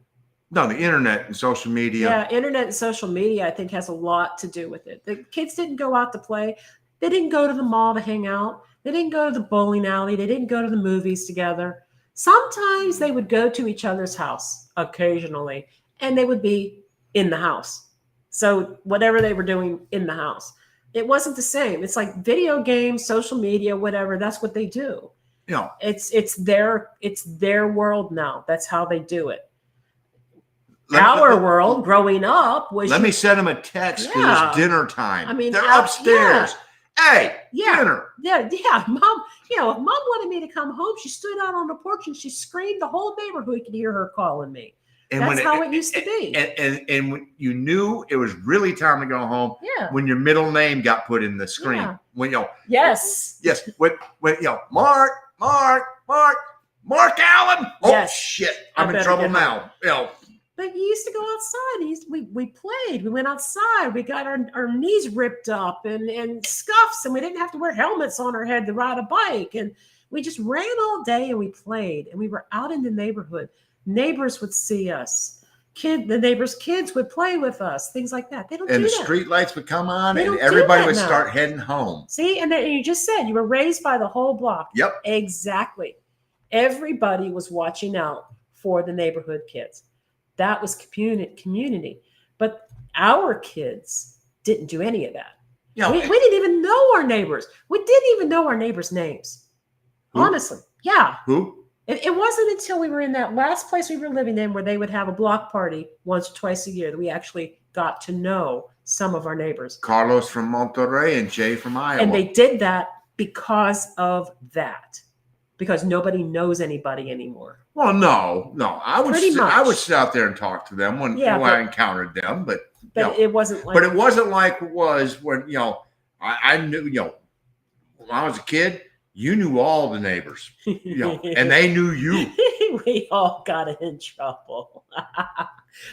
No, the internet and social media. Yeah, internet and social media, I think, has a lot to do with it. The kids didn't go out to play. They didn't go to the mall to hang out. They didn't go to the bowling alley. They didn't go to the movies together. Sometimes they would go to each other's house occasionally, and they would be in the house. So whatever they were doing in the house, it wasn't the same. It's like video games, social media, whatever. That's what they do. It's their world now. That's how they do it. Our world growing up was. Let me send them a text because it's dinner time. I mean, they're upstairs. Hey, dinner. Yeah. Mom, if mom wanted me to come home, she stood out on the porch and she screamed. The whole neighborhood could hear her calling me. And that's how it used to be. And when you knew it was really time to go home, yeah, when your middle name got put in the screen. when Yes. yes, when Mark Allen. Oh Yes. shit, I I'm in better trouble get now. But you used to go outside. We played. We went outside. We got our knees ripped up and scuffs, and we didn't have to wear helmets on our head to ride a bike. And we just ran all day and we played. And we were out in the neighborhood. Neighbors would see us. The neighbors' kids would play with us. Things like that. They don't And do the that. street lights would come on, They and don't do everybody that would now. start heading home. See, and then you just said you were raised by the whole block. Yep. Exactly. Everybody was watching out for the neighborhood kids. That was community. But our kids didn't do any of that. We didn't even know our neighbors. We didn't even know our neighbors' names. Who? Honestly. Yeah. Who? It wasn't until we were in that last place we were living in where they would have a block party once or twice a year that we actually got to know some of our neighbors. Carlos from Monterrey and Jay from Iowa. And they did that because of that. Because nobody knows anybody anymore. Well, no. I would sit out there and talk to them when I encountered them, but it wasn't like. But it wasn't like it was when I knew when I was a kid. You knew all the neighbors, and they knew you. We all got in trouble.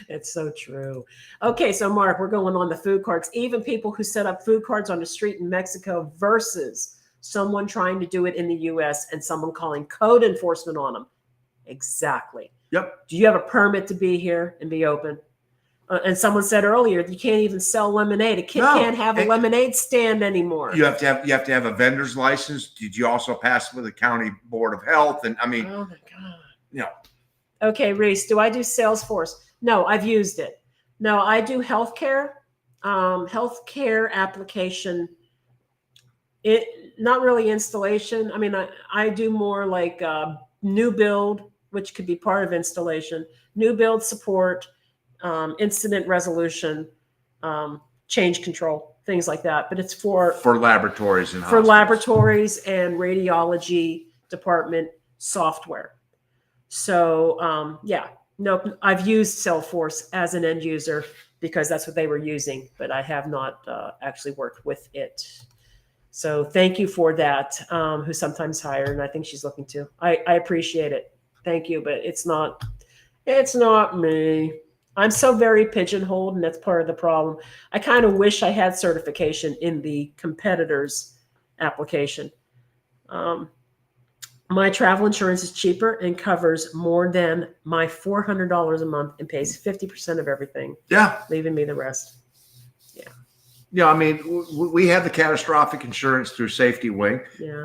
It's so true. Okay, so Mark, we're going on the food cards. Even people who set up food cards on the street in Mexico versus someone trying to do it in the U.S. and someone calling code enforcement on them. Exactly. Yep. Do you have a permit to be here and be open? And someone said earlier, you can't even sell lemonade. A kid can't have a lemonade stand anymore. You have to have a vendor's license. Did you also pass with the county board of health? And I mean, oh my God. Okay, Reese, do I do Salesforce? No, I've used it. No, I do healthcare application. It not really installation. I mean, I do more like new build, which could be part of installation, new build support, incident resolution, change control, things like that. But it's for laboratories and for laboratories and radiology department software. So no, I've used Salesforce as an end user because that's what they were using, but I have not actually worked with it. So thank you for that. Who sometimes hire, and I think she's looking to. I appreciate it. Thank you, but it's not me. I'm so very pigeonholed, and that's part of the problem. I kind of wish I had certification in the competitor's application. My travel insurance is cheaper and covers more than my $400 a month and pays 50% of everything. Yeah. Leaving me the rest. Yeah. Yeah, I mean, we have the catastrophic insurance through Safety Wing. Yeah.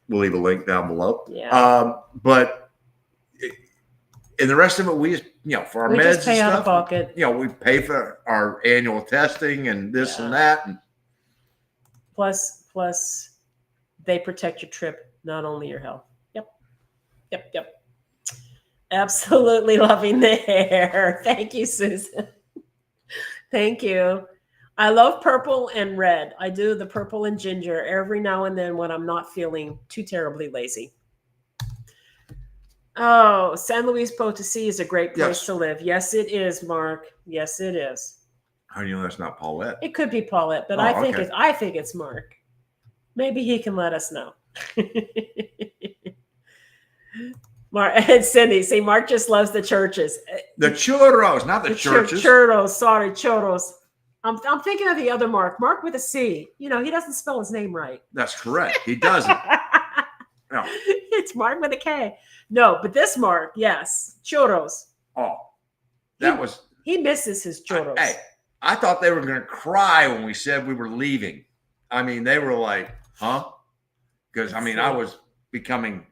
We'll leave a link down below. Yeah. But in the rest of it, we just, for our meds just pay and out of stuff, pocket. we pay for our annual testing and this and that. And plus they protect your trip, not only your health. Yep. Absolutely loving the hair. Thank you, Susan. Thank you. I love purple and red. I do the purple and ginger every now and then when I'm not feeling too terribly lazy. Oh, San Luis Potosí is a great place to live. Yes, it is, Mark. Yes, it is. How do you know that's not Paulette? It could be Paulette, but I think it's Mark. Maybe he can let us know. Mark and Cindy, see, Mark just loves the churches. The churros, not the churches. Churros, sorry, churros. I'm thinking of the other Mark with a C. He doesn't spell his name right. That's correct. He doesn't. No. It's Mark with a K. No, but this Mark, yes, churros. Oh, he misses his churros. Hey, I thought they were going to cry when we said we were leaving. I mean, they were like, huh? Because I was becoming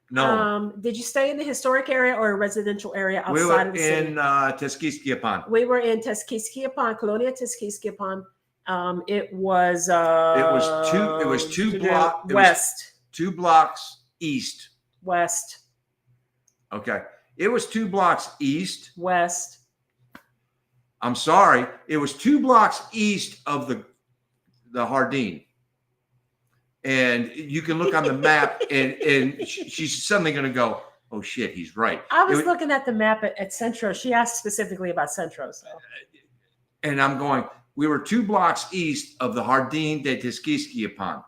known. Did you stay in the historic area or a residential area outside of the city? We were in Tezquisquiapan. We were in Tezquisquiapan, Colonia Tezquisquiapan. It was two blocks west. 2 blocks east. West. Okay. It was 2 blocks east. West. I'm sorry. It was 2 blocks east of the Jardín. And you can look on the map and she's suddenly going to go, oh shit, he's right. I was looking at the map at Centro. She asked specifically about Centro. So. And I'm going, we were 2 blocks east of the Jardín de Tisquisquiapan.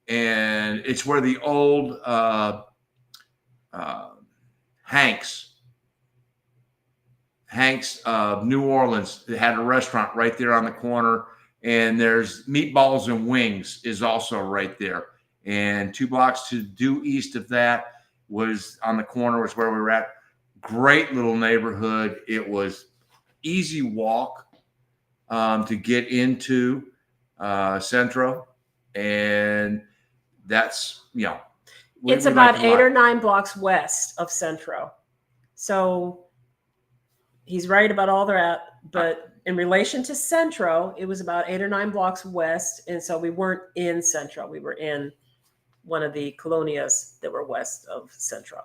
And it's where the old Hanks of New Orleans had a restaurant right there on the corner. And there's Meatballs and Wings is also right there. And 2 blocks to due east of that was on the corner was where we were at. Great little neighborhood. It was easy walk to get into Centro. And that's, it's about 8 or 9 blocks west of Centro. So he's right about all that. But in relation to Centro, it was about 8 or 9 blocks west. And so we weren't in Centro. We were in one of the colonias that were west of Centro.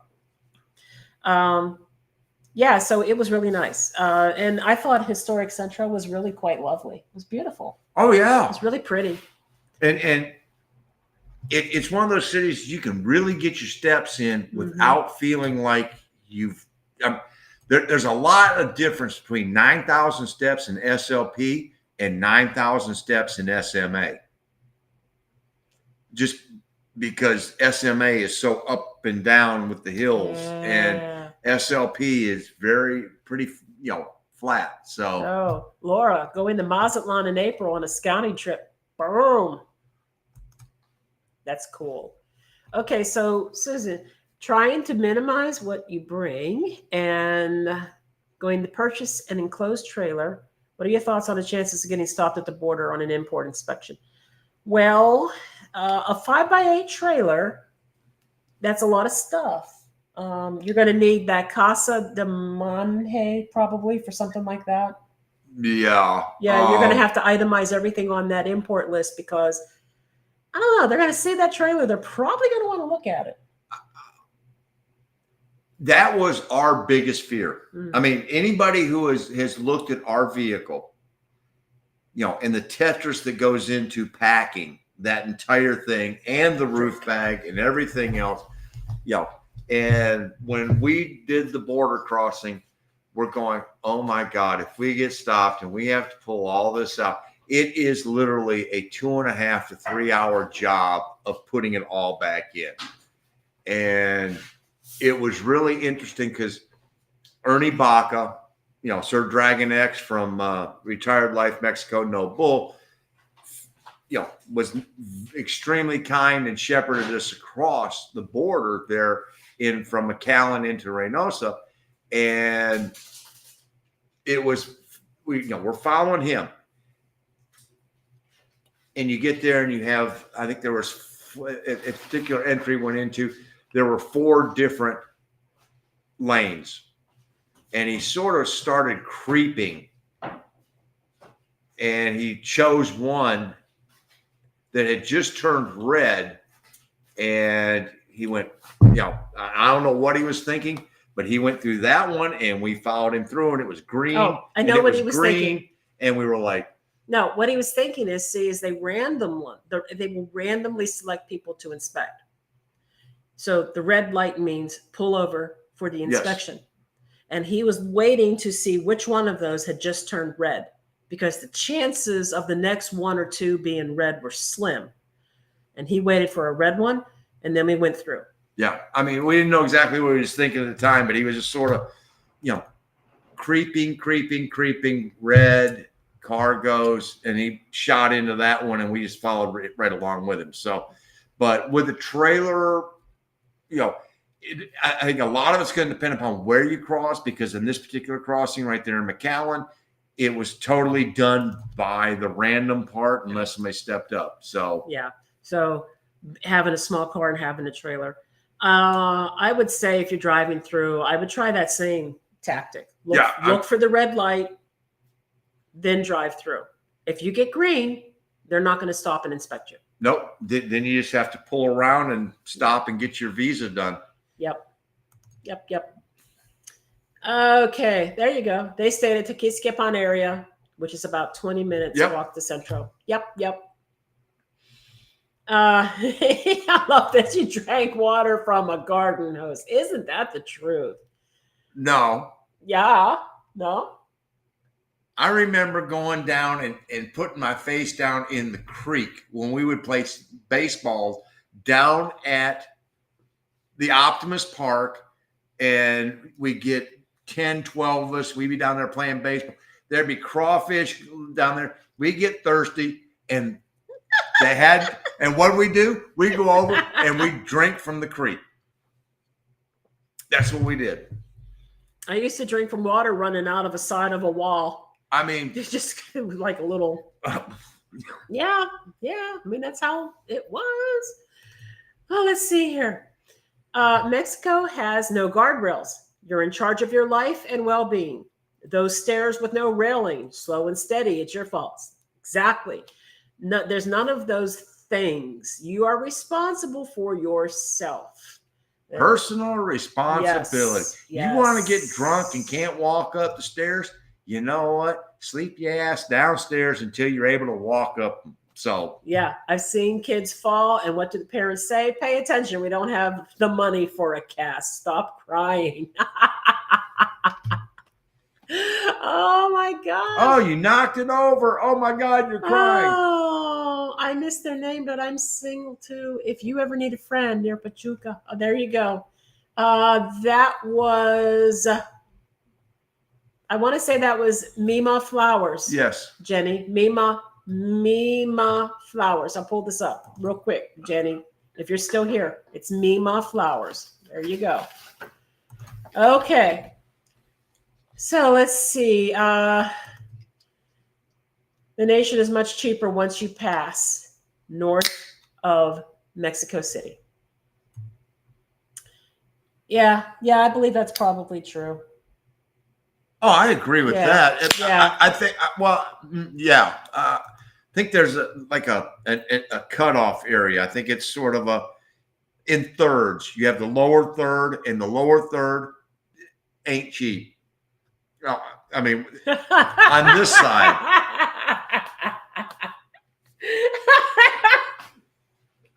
Yeah, so it was really nice. And I thought historic Centro was really quite lovely. It was beautiful. Oh, yeah. It was really pretty. And it's one of those cities you can really get your steps in without feeling like you've there's a lot of difference between 9,000 steps in SLP and 9,000 steps in SMA. Just because SMA is so up and down with the hills, and SLP is pretty flat. So, Laura, go into Mazatlan in April on a scouting trip. Boom. That's cool. Okay, so Susan, trying to minimize what you bring and going to purchase an enclosed trailer. What are your thoughts on the chances of getting stopped at the border on an import inspection? Well, a 5x8 trailer, that's a lot of stuff. You're going to need that Casa de Monje probably for something like that. Yeah. Yeah, you're going to have to itemize everything on that import list because, I don't know, they're going to see that trailer. They're probably going to want to look at it. That was our biggest fear. I mean, anybody who has looked at our vehicle, and the Tetris that goes into packing that entire thing and the roof bag and everything else, and when we did the border crossing, we're going, oh my God, if we get stopped and we have to pull all this out, it is literally a 2.5 to 3 hour job of putting it all back in. And it was really interesting because Ernie Baca, Sir Dragon X from Retired Life Mexico No Bull, was extremely kind and shepherded us across the border there from McAllen into Reynosa. And it was, we're following him. And you get there and you have, I think there was a particular entry went into, there were 4 different lanes. And he sort of started creeping. And he chose one that had just turned red. And he went, I don't know what he was thinking, but he went through that one and we followed him through and it was green. Oh, I know what he was thinking. And we were like, no, what he was thinking is they will randomly select people to inspect. So the red light means pull over for the inspection. Yes. And he was waiting to see which one of those had just turned red because the chances of the next 1 or 2 being red were slim. And he waited for a red one and then we went through. Yeah. I mean, we didn't know exactly what he was thinking at the time, but he was just sort of, creeping, red. Car goes and he shot into that one and we just followed right along with him. So, but with the trailer, I think a lot of it's going to depend upon where you cross, because in this particular crossing right there in McAllen, it was totally done by the random part unless somebody stepped up. So, yeah. So having a small car and having a trailer, I would say if you're driving through, I would try that same tactic. Look for the red light, then drive through. If you get green, they're not going to stop and inspect you. Nope. Then you just have to pull around and stop and get your visa done. Yep. Okay, there you go. They stayed at Tisquisquiapan area, which is about 20 minutes walk to Centro. Yep. I love that you drank water from a garden hose. Isn't that the truth? No. Yeah. No. I remember going down and putting my face down in the creek when we would play baseball down at the Optimus Park, and we get 10, 12 of us. We'd be down there playing baseball. There'd be crawfish down there. We get thirsty, and they had, and what do? We go over and we drink from the creek. That's what we did. I used to drink from water running out of a side of a wall. I mean, It's just like a little. Yeah. I mean, that's how it was. Oh, let's see here. Mexico has no guardrails. You're in charge of your life and well-being. Those stairs with no railing, slow and steady, it's your fault. Exactly. No, there's none of those things. You are responsible for yourself. Personal responsibility. Yes. You want to get drunk and can't walk up the stairs? You know what? Sleep your ass downstairs until you're able to walk up them. So yeah, I've seen kids fall, and what do the parents say? Pay attention. We don't have the money for a cast. Stop crying. Oh my God. oh, you knocked it over. Oh my God, you're crying. Oh, I missed their name, but I'm single too. If you ever need a friend near Pachuca, oh, there you go. That was, I want to say that was Mima Flowers. Yes. Jenny, Mima Flowers. I'll pull this up real quick, Jenny. If you're still here, it's Mima Flowers. There you go. Okay. So let's see. The nation is much cheaper once you pass north of Mexico City. Yeah, I believe that's probably true. Oh, I agree with that. Yeah. I think, yeah. I think there's a cutoff area. I think it's sort of in thirds. You have the lower third, and the lower third ain't cheap. No, I mean, on this side.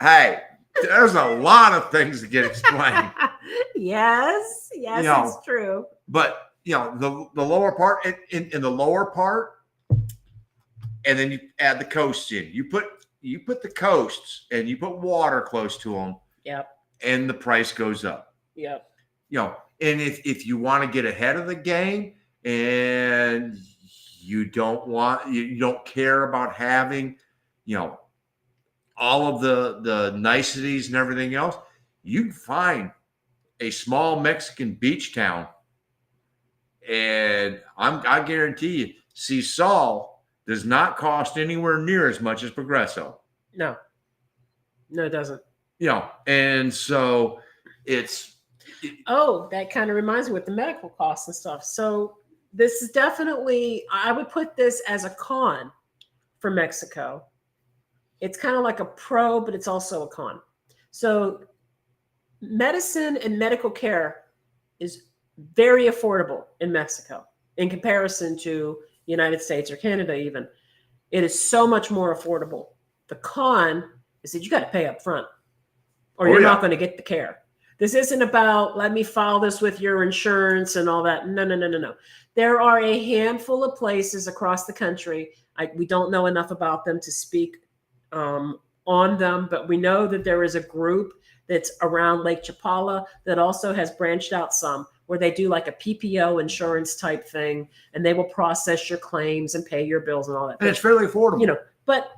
Hey, there's a lot of things to get explained. Yes, it's true. But the lower part, in the lower part, and then you add the coasts in. You put the coasts and you put water close to them. Yep. And the price goes up. Yep. And if you want to get ahead of the game and you don't care about having, all of the niceties and everything else, you can find a small Mexican beach town. And I guarantee you, Sisal does not cost anywhere near as much as Progreso. No, it doesn't. And so it's. That kind of reminds me with the medical costs and stuff. So this is definitely, I would put this as a con for Mexico. It's kind of like a pro, but it's also a con. So medicine and medical care is very affordable in Mexico in comparison to United States or Canada even. It is so much more affordable. The con is that you got to pay up front or you're not going to get the care. This isn't about, let me file this with your insurance and all that. No. There are a handful of places across the country. We don't know enough about them to speak on them, but we know that there is a group that's around Lake Chapala that also has branched out some, where they do like a PPO insurance type thing, and they will process your claims and pay your bills and all that. And it's fairly affordable. But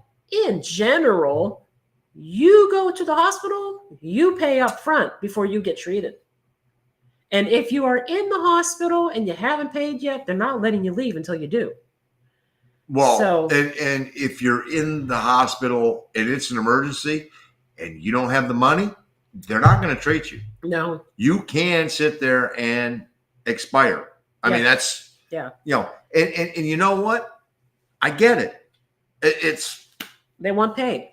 in general, you go to the hospital, you pay up front before you get treated. And if you are in the hospital and you haven't paid yet, they're not letting you leave until you do. Well, and if you're in the hospital and it's an emergency and you don't have the money, they're not going to treat you. No. You can sit there and expire. I mean, that's, and you know what? I get it. It's. They want paid.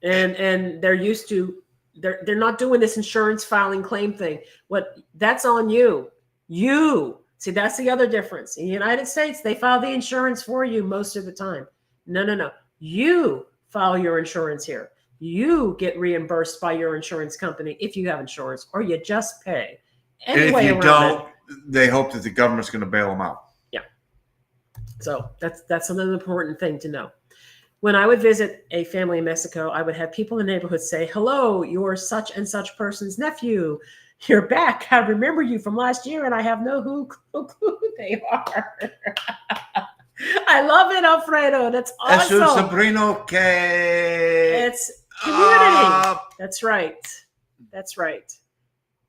And they're used to, they're not doing this insurance filing claim thing. That's on you. See, that's the other difference. In the United States, they file the insurance for you most of the time. No. You file your insurance here. You get reimbursed by your insurance company if you have insurance, or you just pay. And if you don't, they hope that the government's going to bail them out. Yeah. So that's another important thing to know. When I would visit a family in Mexico, I would have people in the neighborhood say, "Hello, you're such and such person's nephew. You're back. I remember you from last year, and I have no clue who they are." I love it, Alfredo. That's Es un awesome. sobrino que. It's community. That's right. That's right.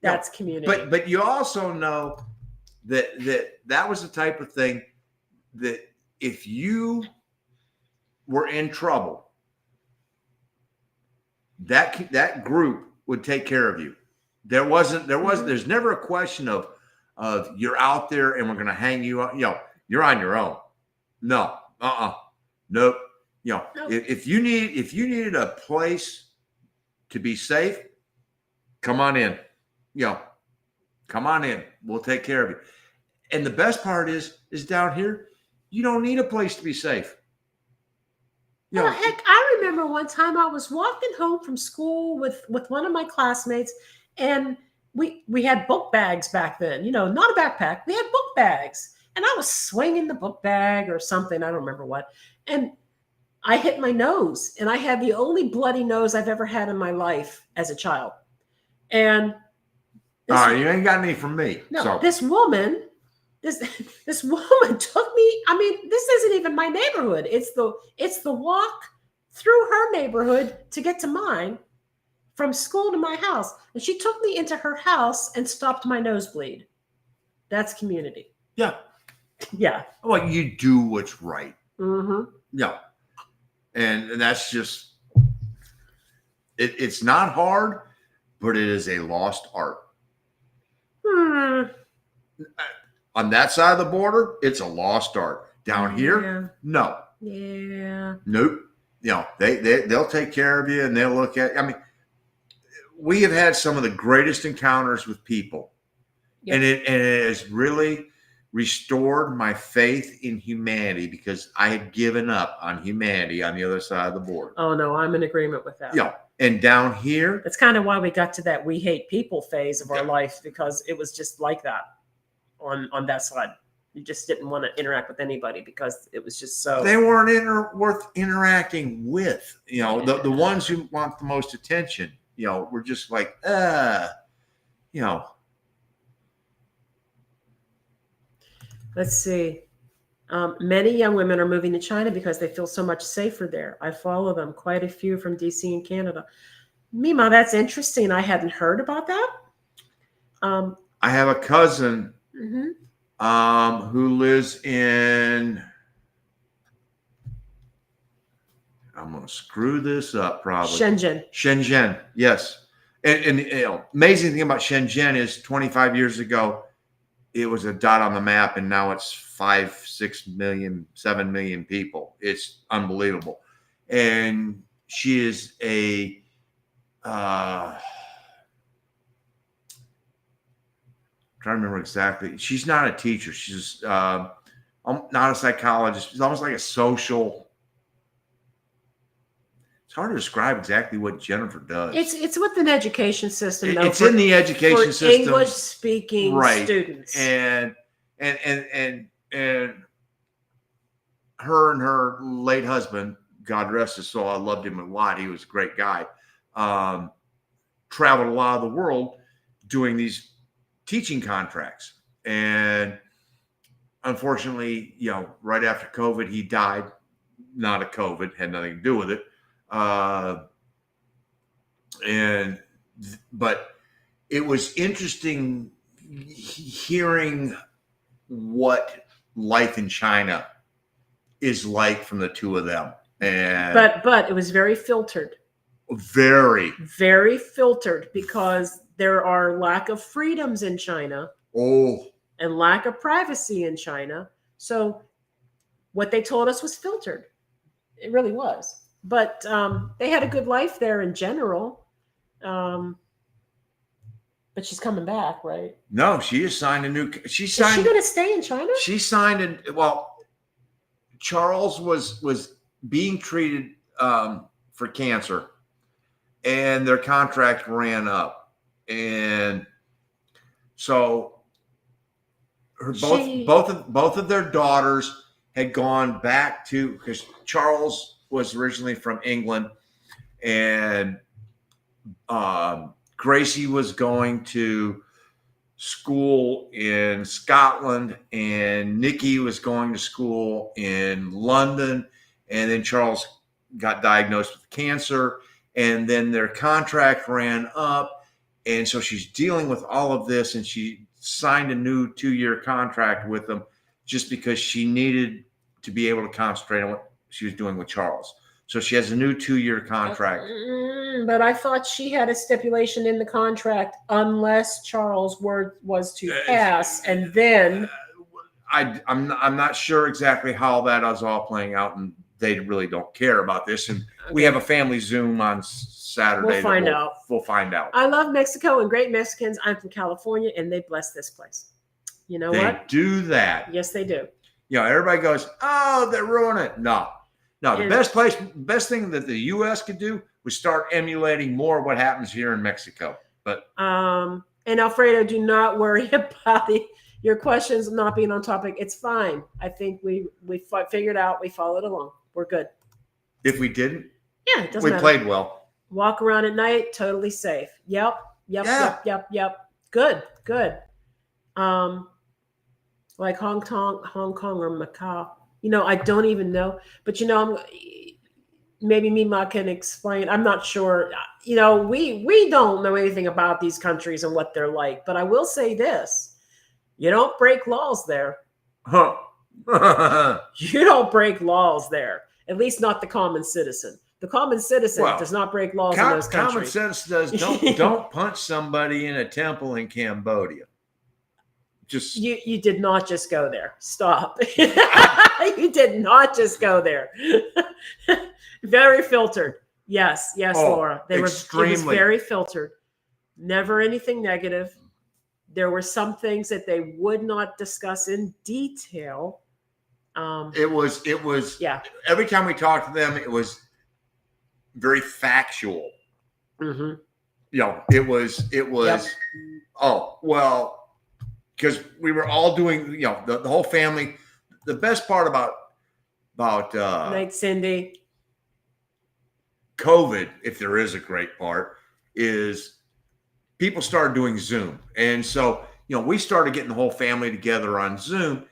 That's community. But you also know that was the type of thing that if you were in trouble, that group would take care of you. There's never a question of you're out there and we're going to hang you up. You're on your own. No, nope. Nope. If you needed a place to be safe, come on in. Come on in. We'll take care of you. And the best part is down here, you don't need a place to be safe. Well, heck, I remember one time I was walking home from school with one of my classmates, and we had book bags back then. Not a backpack. We had book bags, and I was swinging the book bag or something. I don't remember what, and I hit my nose, and I had the only bloody nose I've ever had in my life as a child. And all right, you ain't got any from me. No, so. This woman took me. I mean, this isn't even my neighborhood. It's the walk through her neighborhood to get to mine, from school to my house. And she took me into her house and stopped my nosebleed. That's community. Yeah. Yeah. Well, you do what's right. Mm-hmm. Yeah. And that's just it's not hard, but it is a lost art. On that side of the border, it's a lost art. Down here, no. Yeah. Nope. They'll take care of you and they'll look at. I mean, we have had some of the greatest encounters with people, and it has really restored my faith in humanity because I had given up on humanity on the other side of the border. Oh no, I'm in agreement with that. Yeah. And down here, that's kind of why we got to that we hate people phase of our life, because it was just like that on that side. You just didn't want to interact with anybody because it was just so. They weren't worth interacting with. The ones who want the most attention. We're just like, Let's see. Many young women are moving to China because they feel so much safer there. I follow them, quite a few from DC and Canada. Mima, that's interesting. I hadn't heard about that. I have a cousin who lives in, I'm going to screw this up probably. Shenzhen, yes. And amazing thing about Shenzhen is 25 years ago, it was a dot on the map, and now it's 5, 6 million, 7 million people. It's unbelievable. And she is a trying to remember exactly. She's not a teacher. She's not a psychologist. She's almost like a social. It's hard to describe exactly what Jennifer does. It's within the education system. Though, it's in the education system. English speaking students. And her and her late husband, God rest his soul, I loved him a lot. He was a great guy. Traveled a lot of the world doing these teaching contracts. And unfortunately, right after COVID, he died. Not a COVID, had nothing to do with it. But it was interesting hearing what life in China is like from the two of them. And but it was very filtered. Very filtered, because there are lack of freedoms in China. And lack of privacy in China. So what they told us was filtered. It really was. But they had a good life there in general. But she's coming back, right? No, she has signed a new. Is she going to stay in China? She signed Charles was being treated for cancer, and their contract ran up, and so both of their daughters had gone back to, because Charles was originally from England, and Gracie was going to school in Scotland, and Nikki was going to school in London, and then Charles got diagnosed with cancer, and then their contract ran up, and so she's dealing with all of this, and she signed a new 2-year contract with them just because she needed to be able to concentrate on what she was doing with Charles. So she has a new 2-year contract. But I thought she had a stipulation in the contract unless Charles' word was to pass, and then I'm not sure exactly how that is all playing out, and they really don't care about this. And we have a family Zoom on Saturday. We'll find out. We'll find out. I love Mexico and great Mexicans. I'm from California, and they bless this place. You know what? They do that. Yes, they do. You know, everybody goes, "Oh, they're ruining it." No. The best thing that the U.S. could do was start emulating more of what happens here in Mexico. But and Alfredo, do not worry about your questions not being on topic. It's fine. I think we figured out. We followed along. We're good. If we didn't, yeah, it doesn't matter. We played well. Walk around at night, totally safe. Yep. Good. Like Hong Kong or Macau. You know, I don't even know, but you know, maybe Mima can explain. I'm not sure. You know, we don't know anything about these countries and what they're like, but I will say this: you don't break laws there. Huh. You don't break laws there. At least not the common citizen. The common citizen does not break laws in those countries. Common sense does. Don't punch somebody in a temple in Cambodia. Just you did not just go there. Stop. You did not just go there. Very filtered. Yes, Laura. It was very filtered. Never anything negative. There were some things that they would not discuss in detail. It was. Yeah. Every time we talked to them, it was very factual. Mm-hmm. You know, it was. Yep. Oh well. Because we were all doing, you know, the whole family. The best part about Night Cindy, COVID, if there is a great part, is people started doing Zoom, and so you know we started getting the whole family together on Zoom.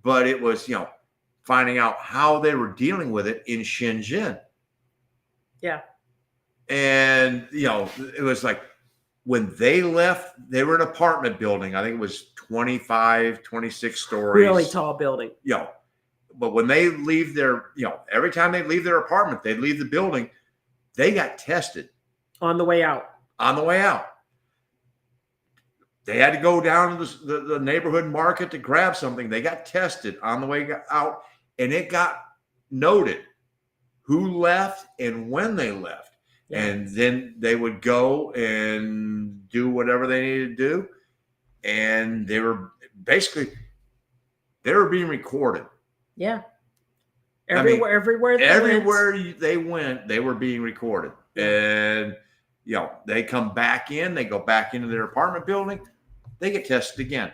But it was, you know, finding out how they were dealing with it in Shenzhen. Yeah, and you know it was like when they left, they were in an apartment building. I think it was 25, 26 stories. Really tall building. You know, but when they leave their, you know, every time they leave their apartment, they leave the building, they got tested. On the way out. They had to go down to the neighborhood market to grab something. They got tested on the way out, and it got noted who left and when they left. Yeah. And then they would go and do whatever they needed to do. And they were being recorded. Yeah. Everywhere they went, they were being recorded. And, you know, they come back in, they go back into their apartment building, they get tested again.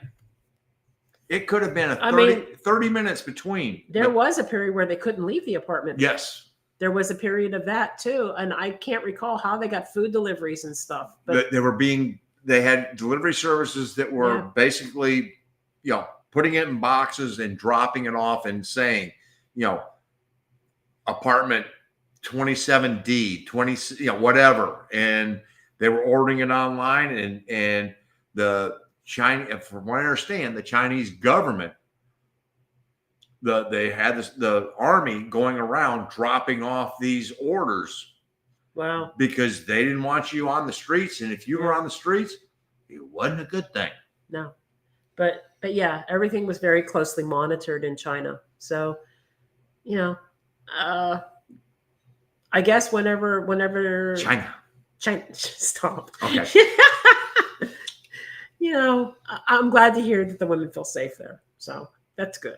It could have been 30 minutes between. There was a period where they couldn't leave the apartment. Yes. There was a period of that too. And I can't recall how they got food deliveries and stuff. But they had delivery services that were basically, you know, putting it in boxes and dropping it off and saying, you know, apartment 27D, 20, you know, whatever. And they were ordering it online, and the Chinese, from what I understand, the Chinese government, they had the army going around dropping off these orders. Wow. Because they didn't want you on the streets. And if you were on the streets, it wasn't a good thing. No. But yeah, everything was very closely monitored in China. So, you know, I guess whenever China, stop. Okay. You know, I'm glad to hear that the women feel safe there. So that's good.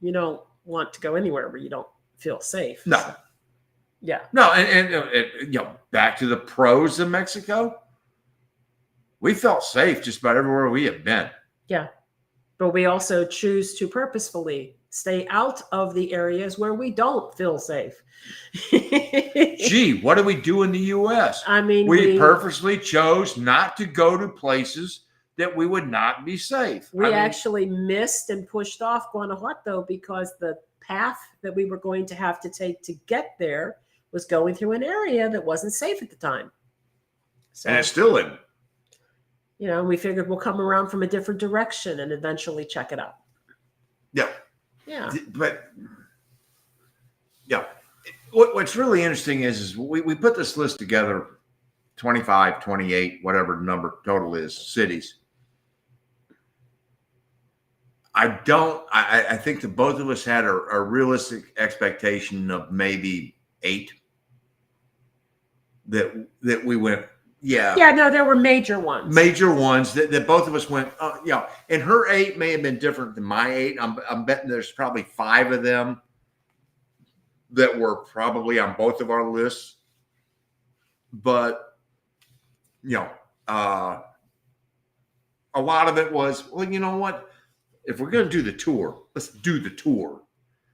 You don't want to go anywhere where you don't feel safe. No. So, yeah. No, and you know, back to the pros of Mexico, we felt safe just about everywhere we have been. Yeah. But we also choose to purposefully Stay out of the areas where we don't feel safe. Gee, what do we do in the U.S.? I mean, we purposely chose not to go to places that we would not be safe. We actually missed and pushed off Guanajuato because the path that we were going to have to take to get there was going through an area that wasn't safe at the time. So, and it still isn't. You know, we figured we'll come around from a different direction and eventually check it out. Yeah. Yeah. But, yeah. What's really interesting is we put this list together, 25, 28, whatever the number total is, cities. I think that both of us had a realistic expectation of maybe 8 that we went, yeah. Yeah, no, there were major ones. Major ones that both of us went, yeah. And her 8 may have been different than my 8. I'm betting there's probably 5 of them that were probably on both of our lists. But, you know, a lot of it was, well, you know what? If we're going to do the tour, let's do the tour.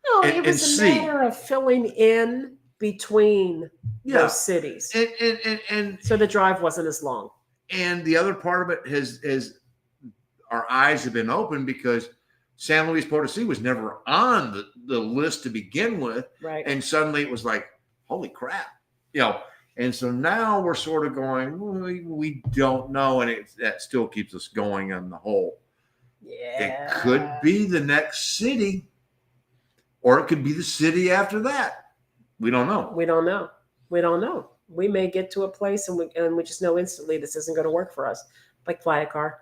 No, it was a matter of filling in between those cities. And so the drive wasn't as long. And the other part of it is our eyes have been open because San Luis Potosí was never on the list to begin with. Right. And suddenly it was like, holy crap. You know, and so now we're sort of going, we don't know. And that still keeps us going on the whole. Yeah. It could be the next city, or it could be the city after that. We don't know. We don't know. We don't know. We may get to a place and we just know instantly this isn't going to work for us. Like fly a car.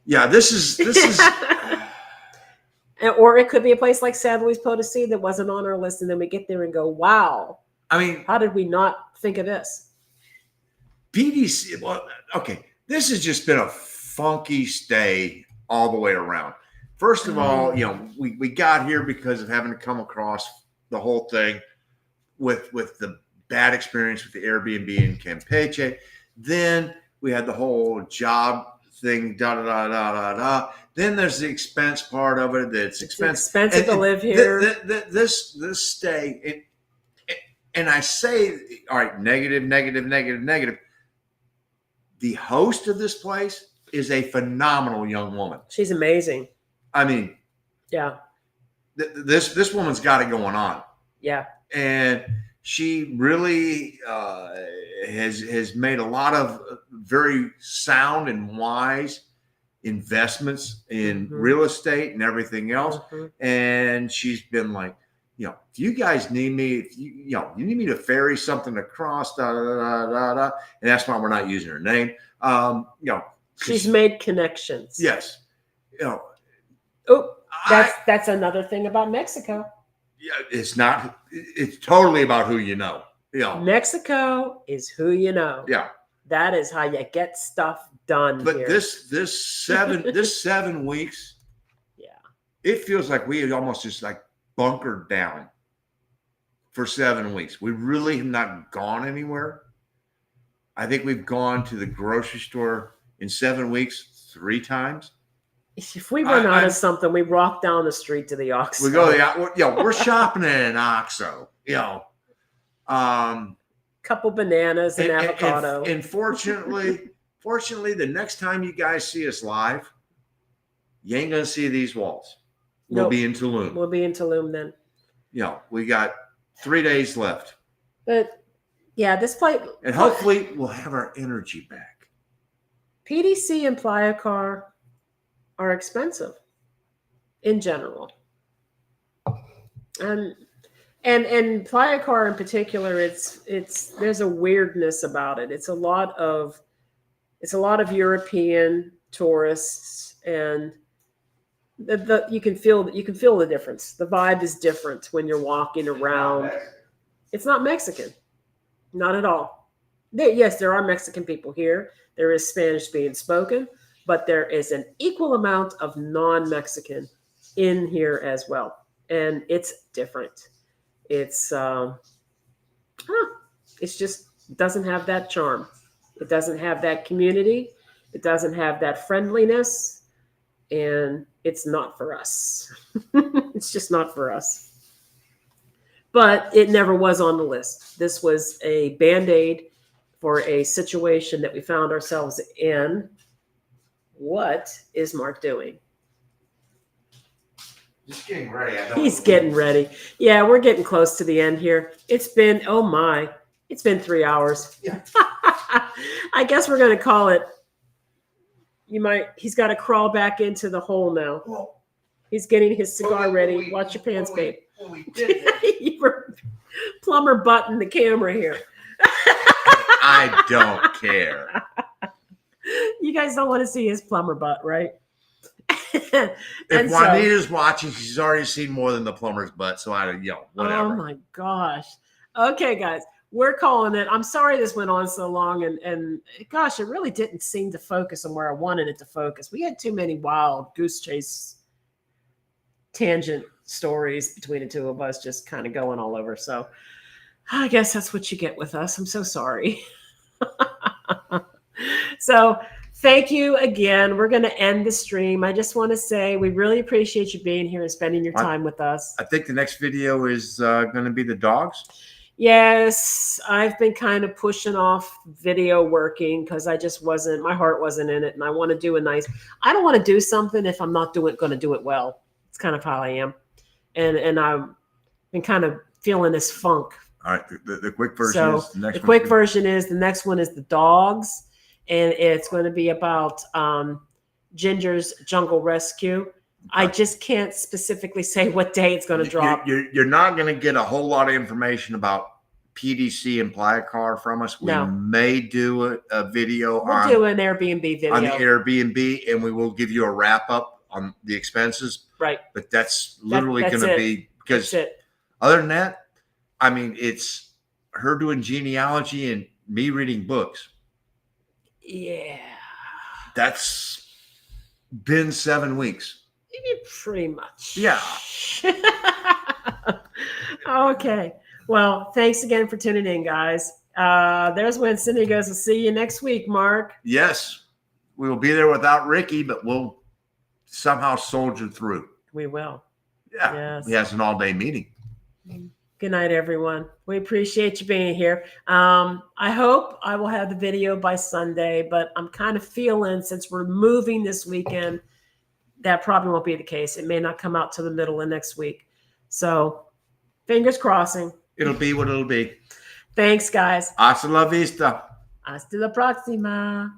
Yeah, this is or it could be a place like San Luis Potosí that wasn't on our list, and then we get there and go, wow. I mean, how did we not think of this? PDC, well, okay, this has just been a funky stay all the way around. First of all, you know, we got here because of having to come across the whole thing with the bad experience with the Airbnb in Campeche. Then we had the whole job thing, Then there's the expense part of it. That's expensive to live here. This stay, and I say, all right, negative. The host of this place is a phenomenal young woman. She's amazing. I mean, yeah. This woman's got it going on. Yeah. And she really has made a lot of very sound and wise investments in real estate and everything else. And she's been like, you know, if you guys need me, if you need me to ferry something across, and that's why we're not using her name. You know, she's made connections. Yes. You know. Oh, that's another thing about Mexico. Yeah, it's totally about who you know. You know. Mexico is who you know. Yeah. That is how you get stuff done. But here. this 7 weeks, yeah, it feels like we had almost just like bunkered down for 7 weeks. We really have not gone anywhere. I think we've gone to the grocery store in 7 weeks 3 times. If we run out of something, we walk down the street to the OXXO. We go, we're shopping at an OXXO, you know. Couple bananas and avocado. And fortunately, the next time you guys see us live, you ain't gonna see these walls. We'll be in Tulum. We'll be in Tulum then. You know, we got 3 days left. But yeah, this place, and hopefully we'll have our energy back. PDC and Playa Car are expensive in general. And Playa Car in particular, it's there's a weirdness about it. It's a lot of European tourists, and you can feel the difference. The vibe is different when you're walking around. It's not Mexican, not at all. Yes, there are Mexican people here. There is Spanish being spoken, but there is an equal amount of non-Mexican in here as well, and it's different. It's just doesn't have that charm. It doesn't have that community. It doesn't have that friendliness. and it's not for us. It's just not for us. But it never was on the list. This was a Band-Aid for a situation that we found ourselves in. What is Mark doing? Just getting ready. He's getting ready. Yeah, we're getting close to the end here. It's been, oh my, it's been 3 hours. Yeah. I guess we're going to call it. He's got to crawl back into the hole now. Well, He's getting his cigar ready. Watch your pants, babe. When we did this, You were plumber button the camera here. I don't care. You guys don't want to see his plumber butt, right? If Juanita's watching, she's already seen more than the plumber's butt. So whatever. Oh my gosh. Okay, guys, we're calling it. I'm sorry this went on so long, and gosh, it really didn't seem to focus on where I wanted it to focus. We had too many wild goose chase tangent stories between the two of us, just kind of going all over. So I guess that's what you get with us. I'm so sorry. So thank you again. We're going to end the stream. I just want to say we really appreciate you being here and spending your time with us. I think the next video is going to be the dogs. Yes, I've been kind of pushing off video working because my heart wasn't in it. And I want to do I don't want to do something if I'm not going to do it well. It's kind of how I am. And I've been kind of feeling this funk. All right. The quick version is the next one. The quick version is the next one is the dogs. And it's going to be about Ginger's Jungle Rescue. Okay. I just can't specifically say what day it's going to drop. You're not going to get a whole lot of information about PDC and Playa Car from us. We may do a video We'll do an Airbnb video. On the Airbnb, and we will give you a wrap-up on the expenses. Right. But that's literally going to be, because other than that, I mean, it's her doing genealogy and me reading books. Yeah. That's been 7 weeks. Pretty much. Yeah. Okay. Well, thanks again for tuning in, guys. There's when Cindy goes, "I'll see you next week, Mark." Yes. We will be there without Ricky, but we'll somehow soldier through. We will. Yeah. Yes. He has an all-day meeting. Good night, everyone. We appreciate you being here. I hope I will have the video by Sunday, but I'm kind of feeling, since we're moving this weekend, that probably won't be the case. It may not come out till the middle of next week. So fingers crossing. It'll be what it'll be. Thanks, guys. Hasta la vista. Hasta la próxima.